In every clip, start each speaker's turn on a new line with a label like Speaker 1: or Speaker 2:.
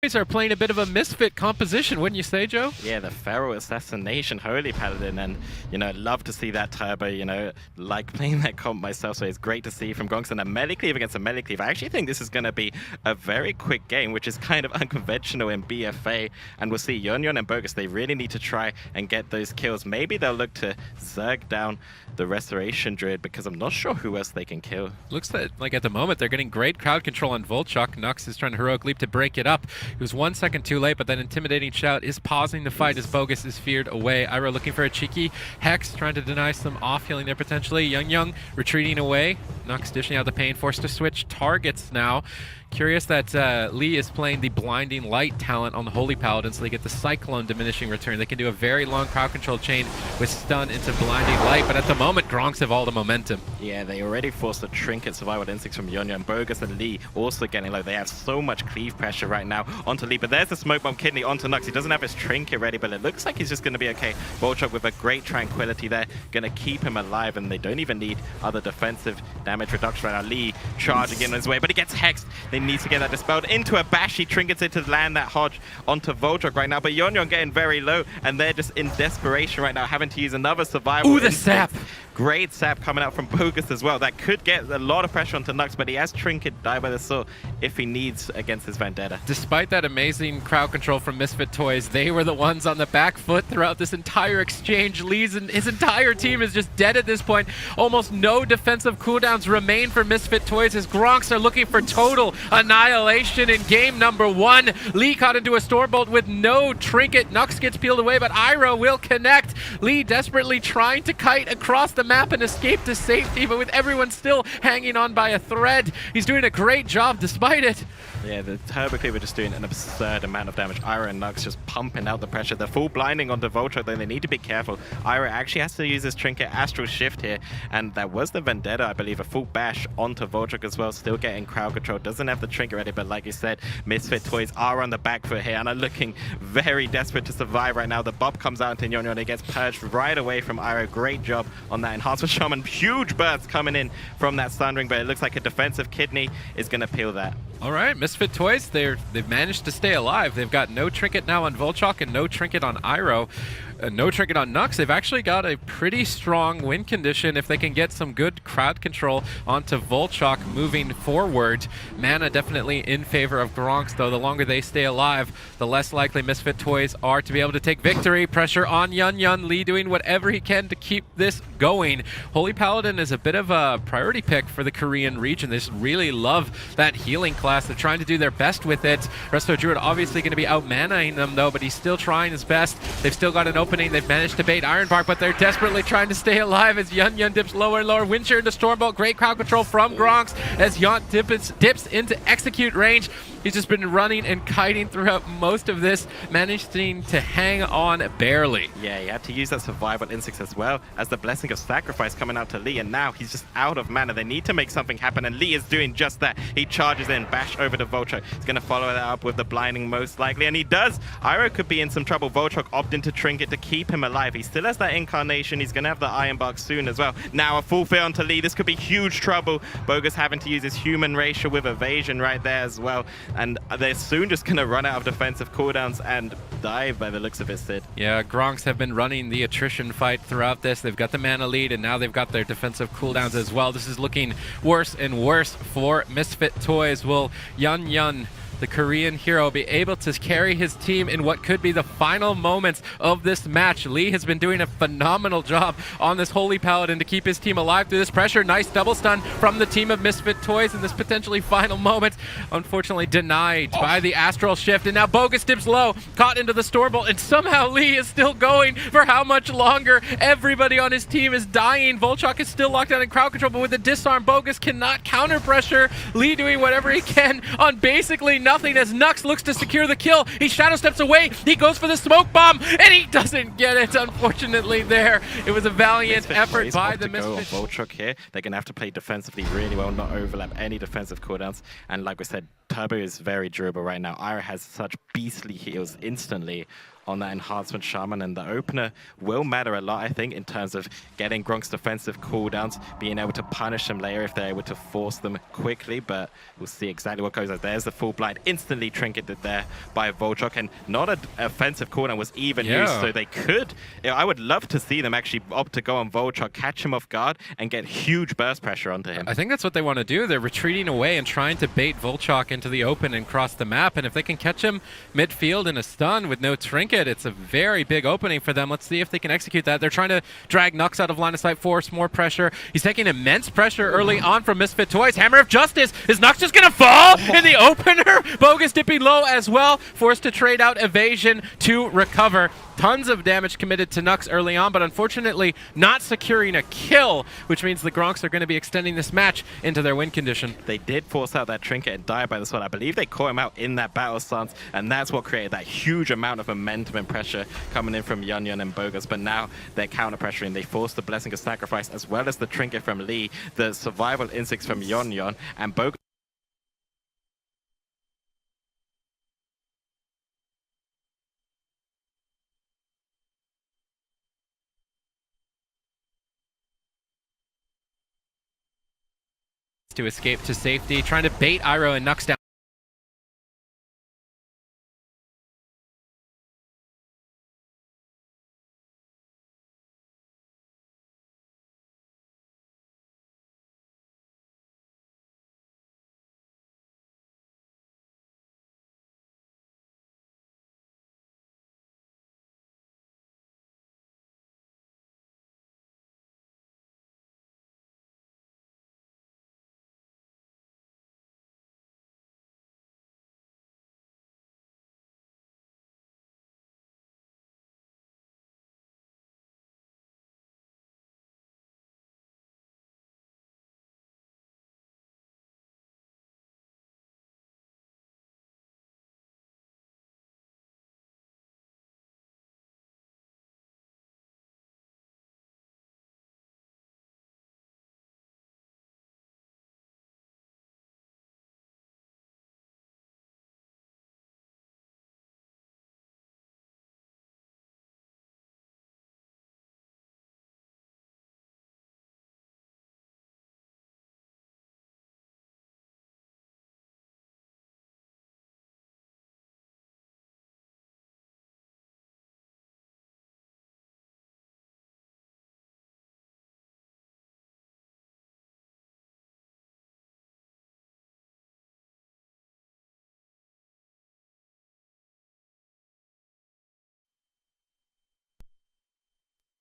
Speaker 1: Toys are playing a bit of a Misfit composition, wouldn't you say, Joe?
Speaker 2: Yeah, the Feral Assassination Holy Paladin, and, you know, love to see that Turbo, you know, like playing that comp myself, so it's great to see from Gronks. And a melee cleave against a melee cleave. I actually think this is going to be a very quick game, which is kind of unconventional in BFA, and we'll see Yon and Bogus, they really need to try and get those kills. Maybe they'll look to Zerg down the Restoration Druid, because I'm not sure who else they can kill.
Speaker 1: Looks like at the moment they're getting great crowd control on Volchok. Nux is trying to heroic leap to break it up. He was 1 second too late, but that intimidating shout is pausing the fight as Bogus is feared away. Iroh looking for a cheeky Hex, trying to deny some off healing there potentially. Young retreating away. Nux dishing out the pain, forced to switch targets now. Curious that Lee is playing the Blinding Light talent on the Holy Paladin, so they get the Cyclone diminishing return. They can do a very long crowd control chain with stun into Blinding Light, but at the moment, Gronks have all the momentum.
Speaker 2: Yeah, they already forced a Trinket Survival Instincts from Yonya, and Bogus and Lee also getting low. They have so much cleave pressure right now onto Lee, but there's the Smoke Bomb Kidney onto Nux. He doesn't have his Trinket ready, but it looks like he's just going to be okay. Volchok with a great Tranquility there, going to keep him alive, and they don't even need other defensive damage reduction right now. Lee charging in his way, but he gets hexed. They need to get that dispelled into a bash. He trinkets it to land that Hodge onto Volchok right now, but Yon getting very low, and they're just in desperation right now, having to use another survival.
Speaker 1: Ooh, the sap!
Speaker 2: Great sap coming out from Bogus as well. That could get a lot of pressure onto Nux, but he has Trinket Die by the Sword if he needs against his Vendetta.
Speaker 1: Despite that amazing crowd control from Misfit Toys, they were the ones on the back foot throughout this entire exchange. Lee's and his entire team is just dead at this point. Almost no defensive cooldowns remain for Misfit Toys as Gronks are looking for total annihilation in game number 1. Lee caught into a Stormbolt with no Trinket. Nux gets peeled away, but Iroh will connect. Lee desperately trying to kite across the map and escape to safety, but with everyone still hanging on by a thread. He's doing a great job despite it.
Speaker 2: Yeah, the Turbo Cleave are just doing an absurd amount of damage. Iroh and Nux just pumping out the pressure. They're full blinding onto Volchok, though they need to be careful. Iroh actually has to use his Trinket Astral Shift here, and that was the Vendetta, I believe, a full bash onto Volchok as well, still getting crowd control. Doesn't have the Trinket ready, but like you said, Misfit Toys are on the back foot here and are looking very desperate to survive right now. The Bob comes out into Yon, he gets purged right away from Iroh. Great job on that enhancement Shaman. Huge bursts coming in from that Stun Ring, but it looks like a defensive Kidney is going to peel that.
Speaker 1: All right, Misfit Toys, they've managed to stay alive. They've got no Trinket now on Volchok and no Trinket on Iroh. No Trinket on Nux. They've actually got a pretty strong win condition if they can get some good crowd control onto Volchok moving forward. Mana definitely in favor of Gronks, though. The longer they stay alive, the less likely Misfit Toys are to be able to take victory. Pressure on Yun. Lee doing whatever he can to keep this going. Holy Paladin is a bit of a priority pick for the Korean region. They just really love that healing class. They're trying to do their best with it. Resto Druid obviously going to be out-manaing them, though, but he's still trying his best. They've still got an opening. They've managed to bait Ironbark, but they're desperately trying to stay alive as Yun dips lower and lower. Windshear into Stormbolt. Great crowd control from Gronks as Yun dips into execute range. He's just been running and kiting throughout most of this, managing to hang on barely.
Speaker 2: Yeah, he had to use that survival instincts as well as the Blessing of Sacrifice coming out to Lee, and now he's just out of mana. They need to make something happen, and Lee is doing just that. He charges in, bash over to Volchok. He's going to follow that up with the blinding most likely, and he does. Iroh could be in some trouble. Volchok opting to Trinket to keep him alive. He still has that Incarnation. He's going to have the Ironbark soon as well. Now a full fail onto Lee. This could be huge trouble. Bogus having to use his human racial with evasion right there as well. And they're soon just going to run out of defensive cooldowns and die by the looks of it, Sid.
Speaker 1: Yeah, Gronks have been running the attrition fight throughout this. They've got the mana lead, and now they've got their defensive cooldowns as well. This is looking worse and worse for Misfit Toys. Will Yun, the Korean hero, be able to carry his team in what could be the final moments of this match? Lee has been doing a phenomenal job on this Holy Paladin to keep his team alive through this pressure. Nice double stun from the team of Misfit Toys in this potentially final moment. Unfortunately denied by the Astral Shift, and now Bogus dips low, caught into the Stormbolt, and somehow Lee is still going for how much longer? Everybody on his team is dying. Volchok is still locked down in crowd control, but with the disarm, Bogus cannot counter pressure. Lee doing whatever he can on basically nothing as Nux looks to secure the kill. He shadow steps away. He goes for the smoke bomb, and he doesn't get it, unfortunately, there. It was a valiant effort by the Misfit.
Speaker 2: Volchok here. They're going to have to play defensively really well, not overlap any defensive cooldowns. And like we said, Turbo is very durable right now. Iroh has such beastly heals instantly on that enhancement Shaman, and the opener will matter a lot, I think, in terms of getting Gronk's defensive cooldowns, being able to punish them later if they're able to force them quickly, but we'll see exactly what goes on. There's the full blind, instantly trinketed there by Volchok, and not an offensive cooldown was even used, so they could, I would love to see them actually opt to go on Volchok, catch him off guard, and get huge burst pressure onto him.
Speaker 1: I think that's what they want to do. They're retreating away and trying to bait Volchok into the open and cross the map, and if they can catch him midfield in a stun with no trinket, it's a very big opening for them. Let's see if they can execute that. They're trying to drag Nux out of line of sight, force more pressure. He's taking immense pressure early on from Misfit Toys. Hammer of Justice. Is Nux just going to fall in the opener? Bogus dipping low as well. Forced to trade out evasion to recover. Tons of damage committed to Nux early on, but unfortunately not securing a kill, which means the Gronks are going to be extending this match into their win condition.
Speaker 2: They did force out that trinket and die by the sword. I believe they caught him out in that battle stance, and that's what created that huge amount of momentum and pressure coming in from Yun and Bogus. But now they're counter pressuring. They forced the Blessing of Sacrifice as well as the trinket from Lee, the survival instincts from Yun, and Bogus.
Speaker 1: To escape to safety, trying to bait Iroh and Nux down.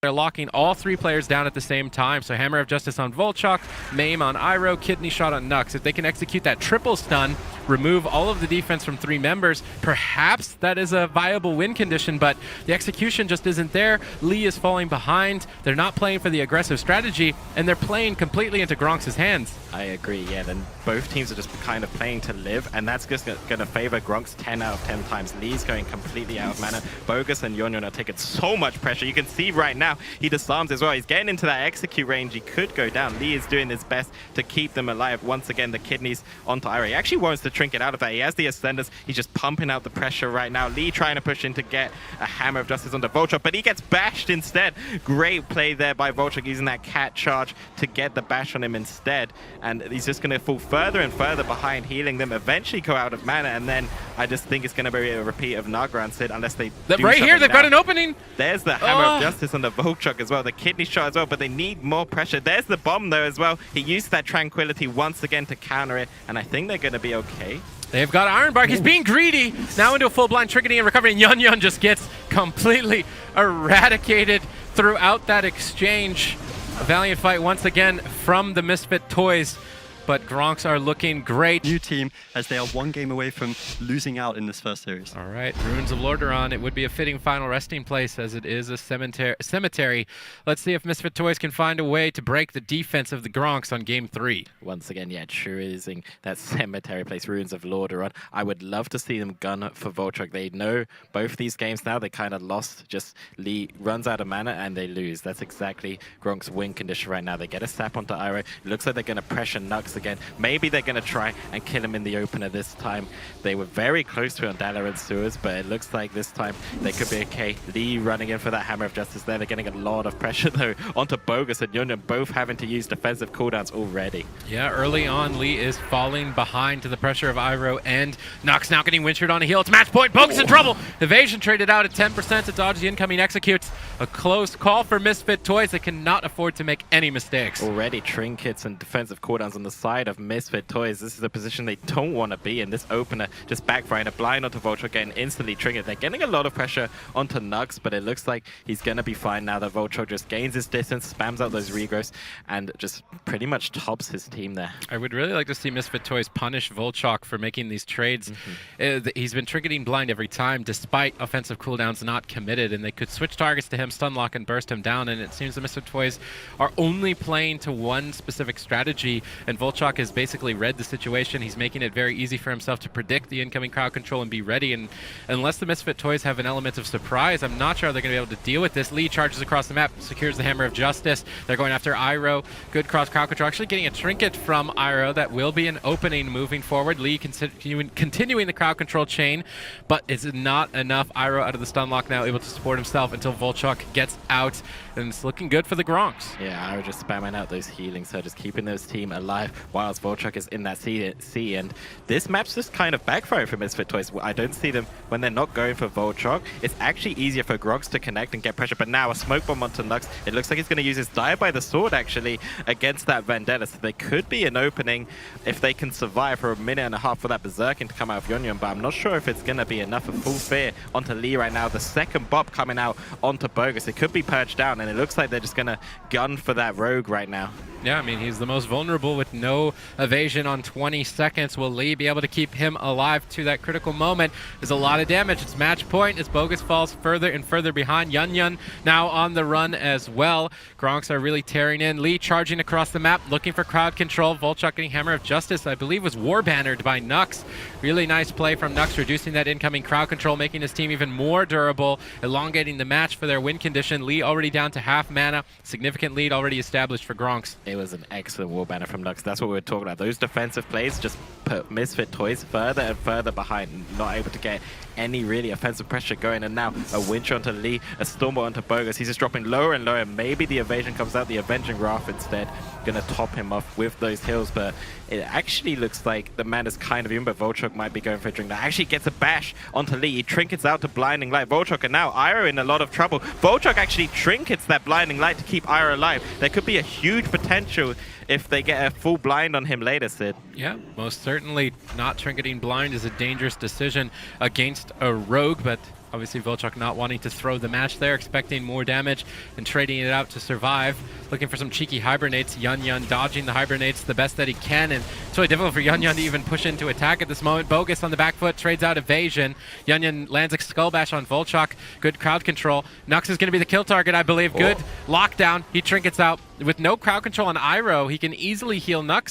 Speaker 1: They're locking all three players down at the same time. So Hammer of Justice on Volchok, Maim on Iroh, Kidney Shot on Nux. If they can execute that triple stun, remove all of the defense from three members, perhaps that is a viable win condition, but the execution just isn't there. Lee is falling behind. They're not playing for the aggressive strategy, and they're playing completely into Gronks' hands.
Speaker 2: I agree, yeah. Then both teams are just kind of playing to live, and that's just going to favor Gronks 10 out of 10 times. Lee's going completely out of mana. Bogus and Yun are taking so much pressure. You can see right now, he disarms as well. He's getting into that execute range. He could go down. Lee is doing his best to keep them alive. Once again, the kidneys onto Iroh. He actually wants to trinket out of that. He has the Ascenders. He's just pumping out the pressure right now. Lee trying to push in to get a Hammer of Justice onto Volchok, but he gets bashed instead. Great play there by Volchok using that cat charge to get the bash on him instead. And he's just going to fall further and further behind, healing them, eventually go out of mana, and then I just think it's going to be a repeat of Nagra and Sid unless they do
Speaker 1: right here, they've got an opening.
Speaker 2: There's the Hammer of Justice on the Volchok as well, the kidney shot as well, but they need more pressure. There's the bomb though as well. He used that tranquility once again to counter it, and I think they're going to be okay.
Speaker 1: They've got Ironbark. He's being greedy. Now into a full blind tricketing and recovery, and Yun just gets completely eradicated throughout that exchange. A valiant fight once again from the Misfit Toys, but Gronks are looking great.
Speaker 3: New team, as they are one game away from losing out in this first series.
Speaker 1: All right, Ruins of Lordaeron. It would be a fitting final resting place as it is a cemetery. Let's see if Misfit Toys can find a way to break the defense of the Gronks on game 3.
Speaker 2: Once again, yeah, choosing that cemetery place, Ruins of Lordaeron. I would love to see them gun for Volchok. They know both these games now. They kind of lost. Just Lee runs out of mana and they lose. That's exactly Gronk's win condition right now. They get a sap onto Iroh. It looks like they're going to pressure Nux again. Maybe they're going to try and kill him in the opener this time. They were very close to Andala and Sewers, but it looks like this time they could be okay. Lee running in for that Hammer of Justice there. They're getting a lot of pressure though onto Bogus and Yunyan, both having to use defensive cooldowns already.
Speaker 1: Yeah, early on, Lee is falling behind to the pressure of Iroh, and Nox now getting Wintered on a heal. It's match point. Bogus in trouble. Evasion traded out at 10% to dodge the incoming executes. A close call for Misfit Toys. They cannot afford to make any mistakes.
Speaker 2: Already trinkets and defensive cooldowns on the side of Misfit Toys. This is a position they don't want to be in. This opener just backfiring a blind onto Vulture, getting instantly triggered. They're getting a lot of pressure onto Nux, but it looks like he's going to be fine now that Vulture just gains his distance, spams out those regrowths, and just pretty much tops his team there.
Speaker 1: I would really like to see Misfit Toys punish Volchok for making these trades. He's been tricketing blind every time, despite offensive cooldowns not committed, and they could switch targets to him, stunlock, and burst him down, and it seems the Misfit Toys are only playing to one specific strategy, and Volchok has basically read the situation. He's making it very easy for himself to predict the incoming crowd control and be ready, and unless the Misfit Toys have an element of surprise, I'm not sure they're going to be able to deal with this. Lee charges across the map, secures the Hammer of Justice. They're going after Iroh. Good cross crowd control. Actually getting a trinket from Iroh. That will be an opening moving forward. Lee continuing the crowd control chain, but it's not enough. Iroh out of the stun lock now, able to support himself until Volchok gets out, and it's looking good for the Gronks.
Speaker 2: Yeah, Iroh just spamming out those healing, so just keeping those team alive whilst Volchok is in that C, and this map's just kind of backfiring for Misfit Toys. I don't see them when they're not going for Volchok. It's actually easier for Gronks to connect and get pressure, but now a smoke bomb onto Nux. It looks like he's going to use his Die by the Sword actually against that Vendetta, so there could be an opening if they can survive for a minute and a half for that Berserking to come out of Yunyan, but I'm not sure if it's going to be enough of full fear onto Lee right now. The second bop coming out onto Bogus. It could be purged down, and it looks like they're just going to gun for that Rogue right now.
Speaker 1: Yeah, I mean, he's the most vulnerable with no evasion on 20 seconds. Will Lee be able to keep him alive to that critical moment? There's a lot of damage. It's match point as Bogus falls further and further behind. Yunyan now on the run as well. Gronks are really tearing in. Lee charging across the map, looking for crowd control. Volchok getting Hammer of Justice, I believe was war-bannered by Nux. Really nice play from Nux, reducing that incoming crowd control, making his team even more durable, elongating the match for their win condition. Lee already down to half mana. Significant lead already established for Gronks.
Speaker 2: It was an excellent war banner from Nux. That's what we were talking about. Those defensive plays just put Misfit Toys further and further behind, not able to get any really offensive pressure going. And now a Wincher onto Lee, a Stormbolt onto Bogus. He's just dropping lower and lower. Maybe the evasion comes out, the Avenging Wrath instead. Gonna top him off with those hills, but it actually looks like the man is kind of even, but Volchok might be going for a drink. Now actually gets a bash onto Lee. He trinkets out to Blinding Light. Volchok, and now Iroh in a lot of trouble. Volchok actually trinkets that Blinding Light to keep Iroh alive. There could be a huge potential if they get a full blind on him later, Sid.
Speaker 1: Yeah, most certainly not trinketing blind is a dangerous decision against a rogue, but obviously Volchok not wanting to throw the match there, expecting more damage and trading it out to survive. Looking for some cheeky hibernates. Yunyan dodging the hibernates the best that he can, and it's really difficult for Yunyan to even push into attack at this moment. Bogus on the back foot trades out evasion. Yunyan lands a skull bash on Volchok. Good crowd control. Nux is going to be the kill target, I believe. Good lockdown. He trinkets out. With no crowd control on Iroh, he can easily heal Nux.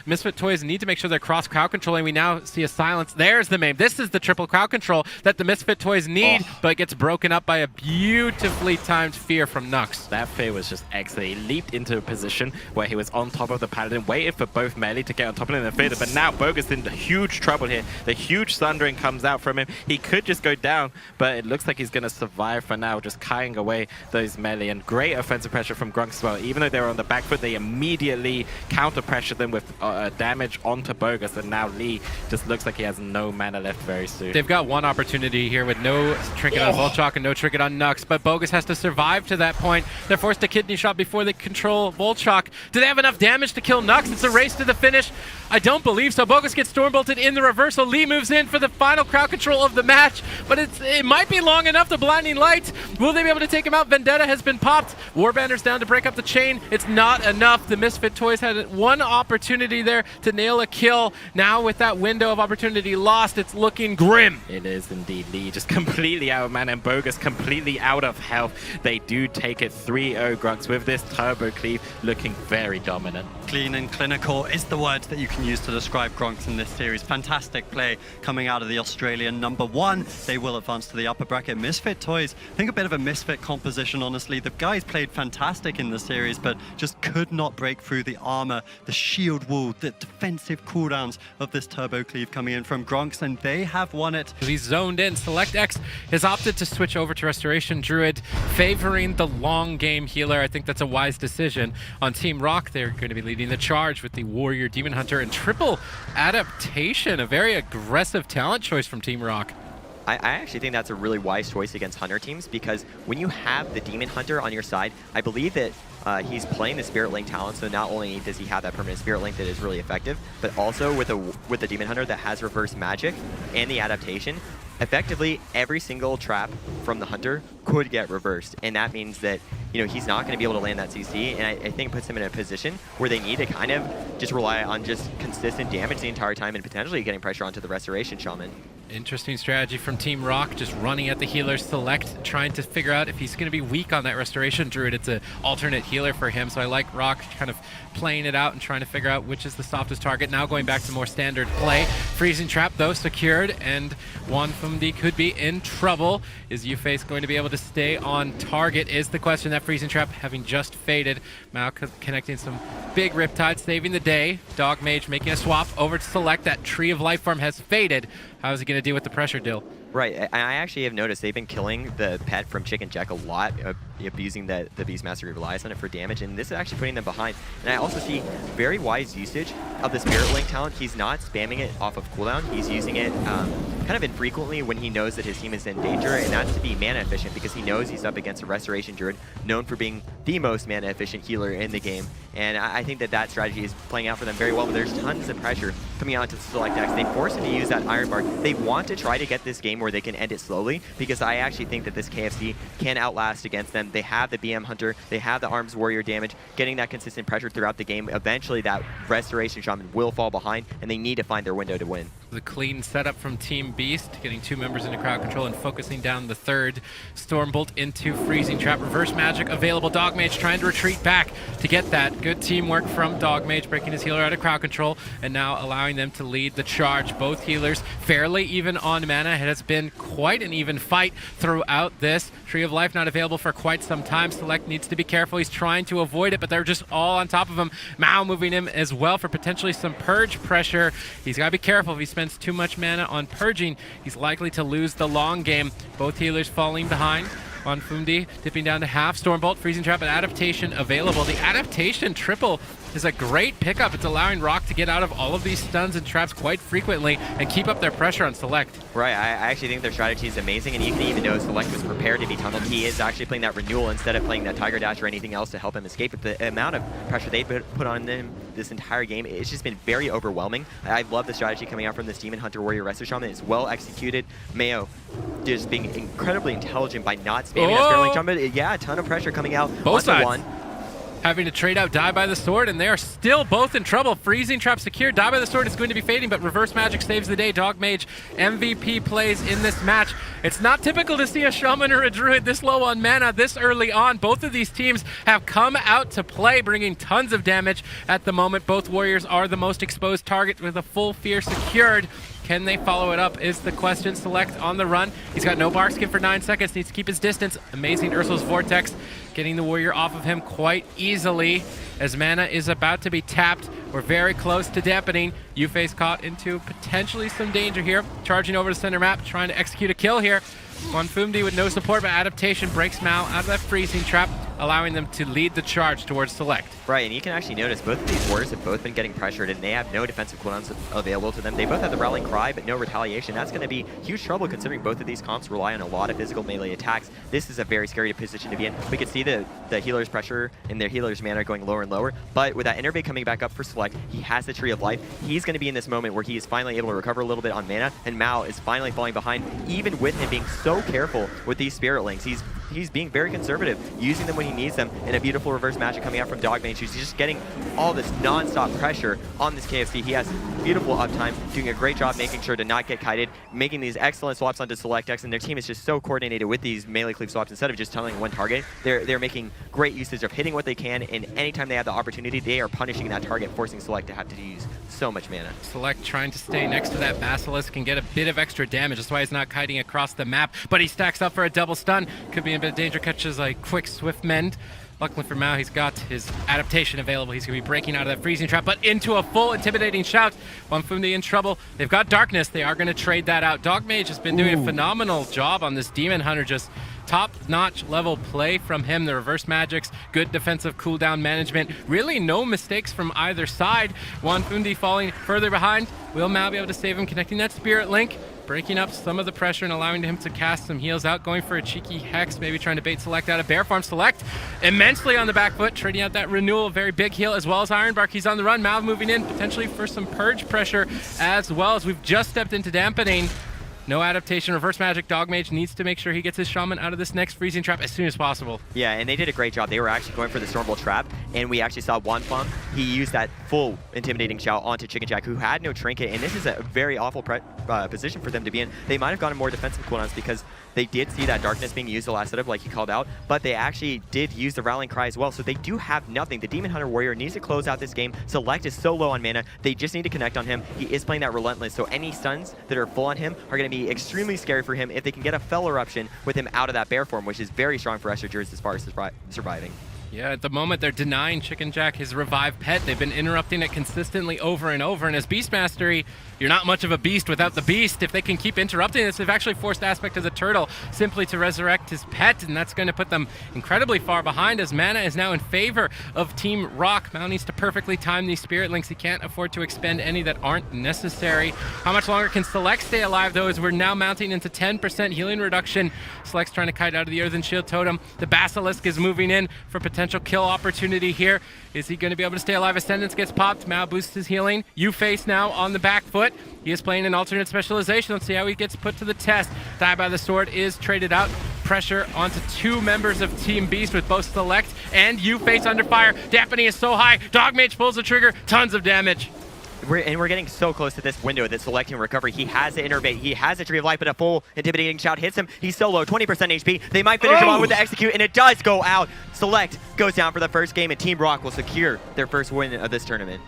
Speaker 1: Misfit Toys need to make sure they're cross crowd controlling. We now see a silence. There's the main. This is the triple crowd control that the Misfit Toys need, but it gets broken up by a beautifully timed fear from Nux.
Speaker 2: That fear was just excellent. He leaped into a position where he was on top of the Paladin, waited for both melee to get on top of him and fear, but now Bogus in huge trouble here. The huge thundering comes out from him. He could just go down, but it looks like he's going to survive for now, just kieing away those melee, and great offensive pressure from Gronk as well. Even though they were on the back foot, they immediately counter pressure them with damage onto Bogus, and now Lee just looks like he has no mana left very soon.
Speaker 1: They've got one opportunity here with no trinket on Volchok and no trinket on Nux, but Bogus has to survive to that point. They're forced to kidney shot before they control Volchok. Do they have enough damage to kill Nux? It's a race to the finish. I don't believe so. Bogus gets stormbolted in the reversal. Lee moves in for the final crowd control of the match, but it might be long enough. The Blinding Light, will they be able to take him out? Vendetta has been popped. Warbanner's down to break up the chain. It's not enough. The Misfit Toys had one opportunity there to nail a kill. Now with that window of opportunity lost, it's looking grim.
Speaker 2: It is indeed. Lee just completely out of mana and Bogus completely out of health. They do take it 3-0 Grunks with this turbo cleave looking very dominant.
Speaker 3: Clean and clinical is the word that you can use to describe Gronks in this series. Fantastic play coming out of the Australian #1. They will advance to the upper bracket. Misfit Toys, I think a bit of a misfit composition, honestly. The guys played fantastic in the series, but said, just could not break through the armor, the shield wall, the defensive cooldowns of this turbo cleave coming in from Gronks, and they have won it.
Speaker 1: He's zoned in. Select X has opted to switch over to Restoration Druid, favoring the long game healer. I think that's a wise decision. On Team Rock, they're going to be leading the charge with the Warrior, Demon Hunter, and triple adaptation. A very aggressive talent choice from Team Rock.
Speaker 4: I actually think that's a really wise choice against Hunter teams, because when you have the Demon Hunter on your side, I believe that he's playing the Spirit Link talent, so not only does he have that permanent Spirit Link that is really effective, but also with the Demon Hunter that has reverse magic and the adaptation, effectively every single trap from the Hunter could get reversed, and that means that he's not going to be able to land that CC, and I think it puts him in a position where they need to kind of just rely on just consistent damage the entire time and potentially getting pressure onto the Restoration Shaman.
Speaker 1: Interesting strategy from Team Rock, just running at the healer Select, trying to figure out if he's going to be weak on that Restoration Druid. It's an alternate healer for him, so I like Rock kind of playing it out and trying to figure out which is the softest target. Now going back to more standard play. Freezing Trap, though, secured, and Wanfumdi could be in trouble. Is Uface going to be able to stay on target is the question. That Freezing Trap having just faded. Mao connecting some big Riptide, saving the day. Dog Mage making a swap over to Select. That Tree of Life Form has faded. How is he going to deal with the pressure, Dill?
Speaker 4: Right, I actually have noticed they've been killing the pet from Chicken Jack a lot, abusing the Beastmaster who relies on it for damage, and this is actually putting them behind. And I also see very wise usage of the Spirit Link talent. He's not spamming it off of cooldown, he's using it kind of infrequently when he knows that his team is in danger, and that's to be mana efficient, because he knows he's up against a Restoration Druid, known for being the most mana efficient healer in the game. And I think that strategy is playing out for them very well, but there's tons of pressure coming out to the Select X. They force him to use that Iron Bar. They want to try to get this game where they can end it slowly, because I actually think that this KFC can outlast against them. They have the BM Hunter, they have the Arms Warrior damage, getting that consistent pressure throughout the game. Eventually that Restoration Shaman will fall behind, and they need to find their window to win.
Speaker 1: The clean setup from Team Beast, getting 2 members into crowd control and focusing down the third. Stormbolt into Freezing Trap. Reverse magic available. Dog Mage trying to retreat back to get that. Good teamwork from Dog Mage, breaking his healer out of crowd control and now allowing them to lead the charge. Both healers fairly even on mana. It has been quite an even fight throughout this. Tree of Life not available for quite some time. Select needs to be careful. He's trying to avoid it, but they're just all on top of him. Mao moving him as well for potentially some purge pressure. He's got to be careful. If he spends too much mana on purging, he's likely to lose the long game. Both healers falling behind. Wanfumdi dipping down to half. Stormbolt, Freezing Trap, and Adaptation available. The Adaptation triple is a great pickup. It's allowing Rock to get out of all of these stuns and traps quite frequently and keep up their pressure on Select.
Speaker 4: Right, I actually think their strategy is amazing, and you can even know Select was prepared to be tunneled. He is actually playing that Renewal instead of playing that Tiger Dash or anything else to help him escape. But the amount of pressure they put on him this entire game, it's just been very overwhelming. I love the strategy coming out from this Demon Hunter Warrior Resto Shaman. It's well executed. Mayo just being incredibly intelligent by not spamming that Sterling Shaman. Yeah, a ton of pressure coming out.
Speaker 1: Both sides.
Speaker 4: One.
Speaker 1: Having to trade out Die by the Sword, and they are still both in trouble. Freezing Trap secured. Die by the Sword is going to be fading, but Reverse Magic saves the day. Dog Mage MVP plays in this match. It's not typical to see a Shaman or a Druid this low on mana this early on. Both of these teams have come out to play, bringing tons of damage at the moment. Both Warriors are the most exposed target with a full Fear secured. Can they follow it up is the question. Select on the run. He's got no Bark Skin for 9 seconds. Needs to keep his distance. Amazing Ursul's Vortex, getting the Warrior off of him quite easily as mana is about to be tapped. We're very close to dampening. Uface caught into potentially some danger here. Charging over to center map, trying to execute a kill here. Wanfumdi with no support, but Adaptation breaks Mao out of that Freezing Trap, allowing them to lead the charge towards Select.
Speaker 4: Right, and you can actually notice both of these Warriors have both been getting pressured, and they have no defensive cooldowns available to them. They both have the Rallying Cry, but no retaliation. That's going to be huge trouble considering both of these comps rely on a lot of physical melee attacks. This is a very scary position to be in. We can see the healer's pressure and their healer's mana going lower and lower, but with that Innervate coming back up for Select, he has the Tree of Life. He's going to be in this moment where he is finally able to recover a little bit on mana, and Mao is finally falling behind, even with him being so careful with these Spirit Links. He's being very conservative, using them when he needs them, and a beautiful reverse magic coming out from Dog Mage. He's just getting all this non-stop pressure on this KFC. He has beautiful uptime, doing a great job making sure to not get kited, making these excellent swaps onto Select X, and their team is just so coordinated with these melee cleave swaps. Instead of just tunneling one target, they're making great usage of hitting what they can, and anytime they have the opportunity, they are punishing that target, forcing Select to have to use so much mana.
Speaker 1: Select trying to stay next to that Basilisk and get a bit of extra damage. That's why he's not kiting across the map, but he stacks up for a double stun. Could be in a bit of danger, catches a quick swift mend Luckily for Mao, he's got his adaptation available. He's going to be breaking out of that freezing trap, but into a full intimidating shout. Wonfundi in trouble. They've got darkness. They are going to trade that out. Dogmage has been doing a phenomenal job on this Demon Hunter. Just top-notch level play from him. The reverse magics, good defensive cooldown management. Really no mistakes from either side. Wonfundi falling further behind. Will Mao be able to save him? Connecting that Spirit Link, breaking up some of the pressure and allowing him to cast some heals out, going for a cheeky Hex, maybe trying to bait Select out of Bear Farm. Select immensely on the back foot, trading out that renewal, very big heal, as well as Ironbark. He's on the run. Mao moving in, potentially for some purge pressure, as well as we've just stepped into dampening. No adaptation. Reverse magic. Dogmage needs to make sure he gets his Shaman out of this next freezing trap as soon as possible.
Speaker 4: Yeah, and they did a great job. They were actually going for the Stormbolt trap, and we actually saw Wonfang. He used that full intimidating shout onto Chicken Jack, who had no trinket, and this is a very awful position for them to be in. They might have gotten more defensive cooldowns because they did see that darkness being used the last setup, like he called out, but they actually did use the Rallying Cry as well, so they do have nothing. The Demon Hunter Warrior needs to close out this game. Select is so low on mana. They just need to connect on him. He is playing that Relentless, so any stuns that are full on him are going to be extremely scary for him if they can get a Fell Eruption with him out of that bear form, which is very strong for Asserts as far as surviving.
Speaker 1: Yeah, at the moment they're denying Chicken Jack his revive pet. They've been interrupting it consistently over and over, and as Beast Mastery, you're not much of a beast without the beast. If they can keep interrupting this, they've actually forced Aspect of the Turtle simply to resurrect his pet, and that's going to put them incredibly far behind as mana is now in favor of Team Rock. Mao needs to perfectly time these Spirit Links. He can't afford to expend any that aren't necessary. How much longer can Select stay alive, though, as we're now mounting into 10% healing reduction. Select's trying to kite out of the Earthen Shield Totem. The Basilisk is moving in for potential kill opportunity here. Is he going to be able to stay alive? Ascendance gets popped. Mao boosts his healing. U-Face now on the back foot. He is playing an alternate specialization. Let's see how he gets put to the test. Die by the Sword is traded out. Pressure onto two members of Team Beast with both Select and U-Face under fire. Dampening is so high. Dogmage pulls the trigger. Tons of damage.
Speaker 4: We're getting so close to this window that Select can recover. He has the Innervate, he has the Tree of Life, but a full intimidating shout hits him. He's so low, 20% HP. They might finish him off with the Execute, and it does go out. Select goes down for the first game, and Team Rock will secure their first win of this tournament.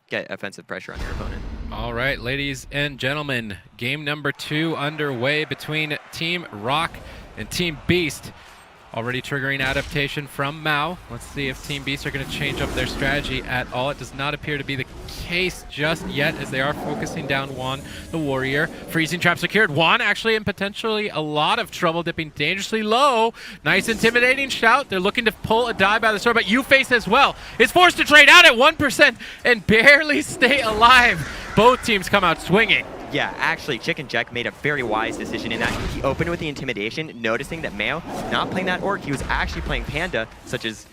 Speaker 4: Get offensive pressure on your opponent.
Speaker 1: All right, ladies and gentlemen, game number 2 underway between Team Rock and Team Beast. Already triggering adaptation from Mao. Let's see if Team Beast are going to change up their strategy at all. It does not appear to be the case just yet, as they are focusing down Juan, the Warrior. Freezing trap secured. Juan actually in potentially a lot of trouble, dipping dangerously low. Nice intimidating shout. They're looking to pull a die by the sword, but U-Face as well is forced to trade out at 1% and barely stay alive. Both teams come out swinging.
Speaker 4: Yeah, actually, Chicken Jack made a very wise decision in that he opened with the intimidation, noticing that Mao not playing that Orc, he was actually playing Panda, such as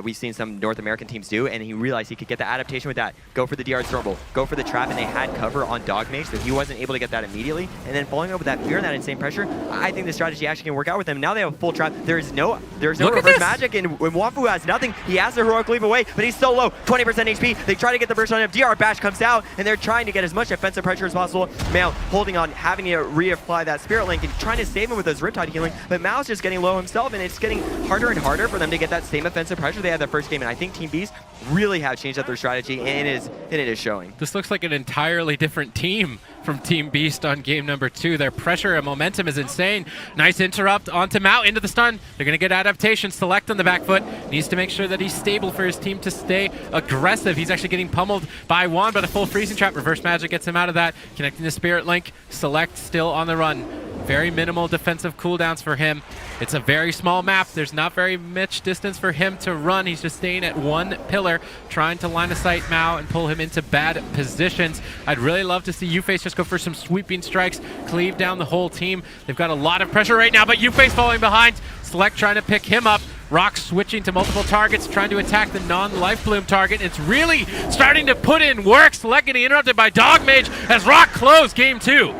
Speaker 4: we've seen some North American teams do, and he realized he could get the adaptation with that. Go for the DR Stormbolt, go for the trap, and they had cover on Dogmage, so he wasn't able to get that immediately. And then following up with that fear and that insane pressure, I think the strategy actually can work out with them. Now they have a full trap. There's no reverse magic, and when Wafu has nothing, he has the heroic leave away, but he's so low, 20% HP. They try to get the burst on him. DR Bash comes out, and they're trying to get as much offensive pressure as possible. Mao holding on, having to reapply that Spirit Link, and trying to save him with those Riptide healing, but Mao's just getting low himself, and it's getting harder and harder for them to get that same offensive pressure they had their first game, and I think Team Beast really have changed up their strategy, and it is showing.
Speaker 1: This looks like an entirely different team from Team Beast on game number 2. Their pressure and momentum is insane. Nice interrupt onto Mao, into the stun. They're going to get adaptation. Select on the back foot. Needs to make sure that he's stable for his team to stay aggressive. He's actually getting pummeled by Juan, but a full freezing trap. Reverse magic gets him out of that. Connecting the Spirit Link. Select still on the run. Very minimal defensive cooldowns for him. It's a very small map. There's not very much distance for him to run. He's just staying at one pillar, trying to line of sight Mao and pull him into bad positions. I'd really love to see U-Face just go for some sweeping strikes, cleave down the whole team. They've got a lot of pressure right now, but U-Face falling behind. Select trying to pick him up. Rock switching to multiple targets, trying to attack the non-Life Bloom target. It's really starting to put in work. Select getting interrupted by Dogmage as Rock closed game 2.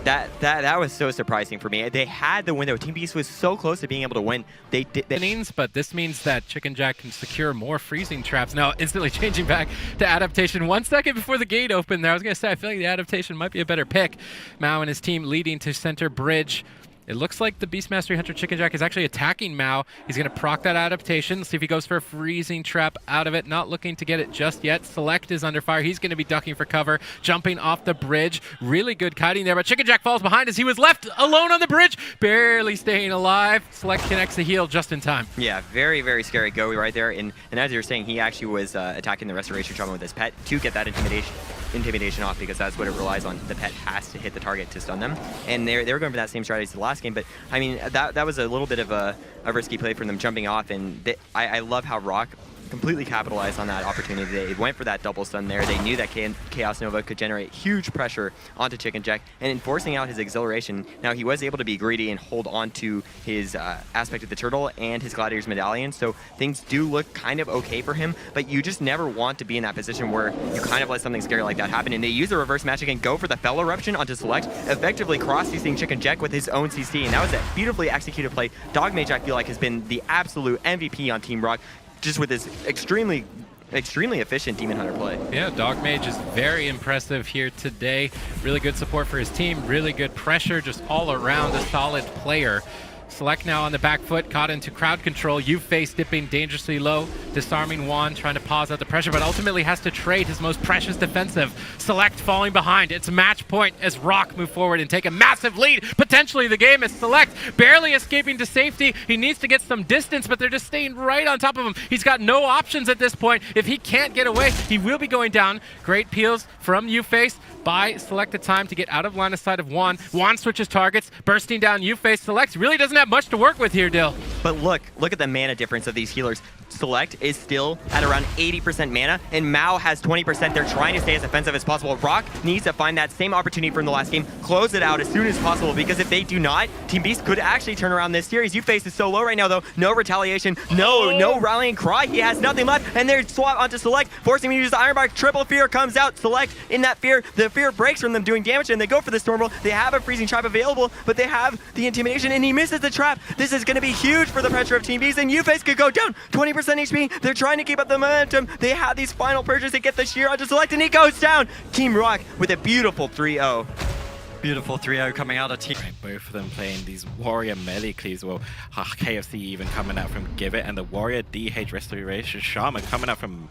Speaker 4: That was so surprising for me. They had the window. Team Beast was so close to being able to win. They did.
Speaker 1: But this means that Chicken Jack can secure more freezing traps. Now instantly changing back to adaptation 1 second before the gate opened there. I was going to say, I feel like the adaptation might be a better pick. Mao and his team leading to center bridge. It looks like the Beast Mastery Hunter Chicken Jack is actually attacking Mao. He's going to proc that adaptation. See if he goes for a freezing trap out of it. Not looking to get it just yet. Select is under fire. He's going to be ducking for cover. Jumping off the bridge. Really good kiting there, but Chicken Jack falls behind as he was left alone on the bridge. Barely staying alive. Select connects the heal just in time.
Speaker 4: Yeah, very, very scary go right there. And as you were saying, he actually was attacking the Restoration Shaman with his pet to get that intimidation off, because that's what it relies on. The pet has to hit the target to stun them. And they were going for that same strategy as the last game, but I mean, that was a little bit of a risky play from them jumping off, and I love how Rock completely capitalized on that opportunity. They went for that double stun there. They knew that Chaos Nova could generate huge pressure onto Chicken Jack, and in forcing out his exhilaration, now he was able to be greedy and hold on to his aspect of the turtle and his Gladiator's Medallion, so things do look kind of okay for him, but you just never want to be in that position where you kind of let something scary like that happen. And they use the reverse magic and go for the Fell Eruption onto Select, effectively cross-CCing Chicken Jack with his own CC, and that was a beautifully executed play. Dogmage, I feel like, has been the absolute MVP on Team Rock, just with his extremely efficient Demon Hunter play.
Speaker 1: Yeah, Dogmage is very impressive here today. Really good support for his team, really good pressure, just all around a solid player. Select now on the back foot, caught into crowd control. Face dipping dangerously low, disarming Juan, trying to pause out the pressure, but ultimately has to trade his most precious defensive. Select falling behind. It's match point as Rock move forward and take a massive lead. Potentially the game is Select barely escaping to safety. He needs to get some distance, but they're just staying right on top of him. He's got no options at this point. If he can't get away, he will be going down. Great peels from Face. By Select a time to get out of line of sight of Juan. Juan switches targets, bursting down Face. Select really doesn't have much to work with here, Dill.
Speaker 4: But look at the mana difference of these healers. Select is still at around 80% mana, and Mao has 20%. They're trying to stay as offensive as possible. Rock needs to find that same opportunity from the last game, close it out as soon as possible, because if they do not, Team Beast could actually turn around this series. Face is so low right now, though. No retaliation, no rallying cry. He has nothing left, and they're swap onto Select, forcing him to use the Iron Bark. Triple Fear comes out. Select in that fear. The fear breaks from them doing damage, and they go for the Storm Roll. They have a freezing trap available, but they have the intimidation, and he misses the trap. This is going to be huge for the pressure of Team Beast, and Face could go down 20% HP. They're trying to keep up the momentum. They have these final purges to get the shear onto Select, and he goes down. Team Rock with a beautiful 3-0.
Speaker 3: Beautiful 3-0 coming out of Team.
Speaker 2: Right, both of them playing these Warrior melee cleaves. Well, KFC even coming out from Give It, and the Warrior DH Restoration Shaman coming out from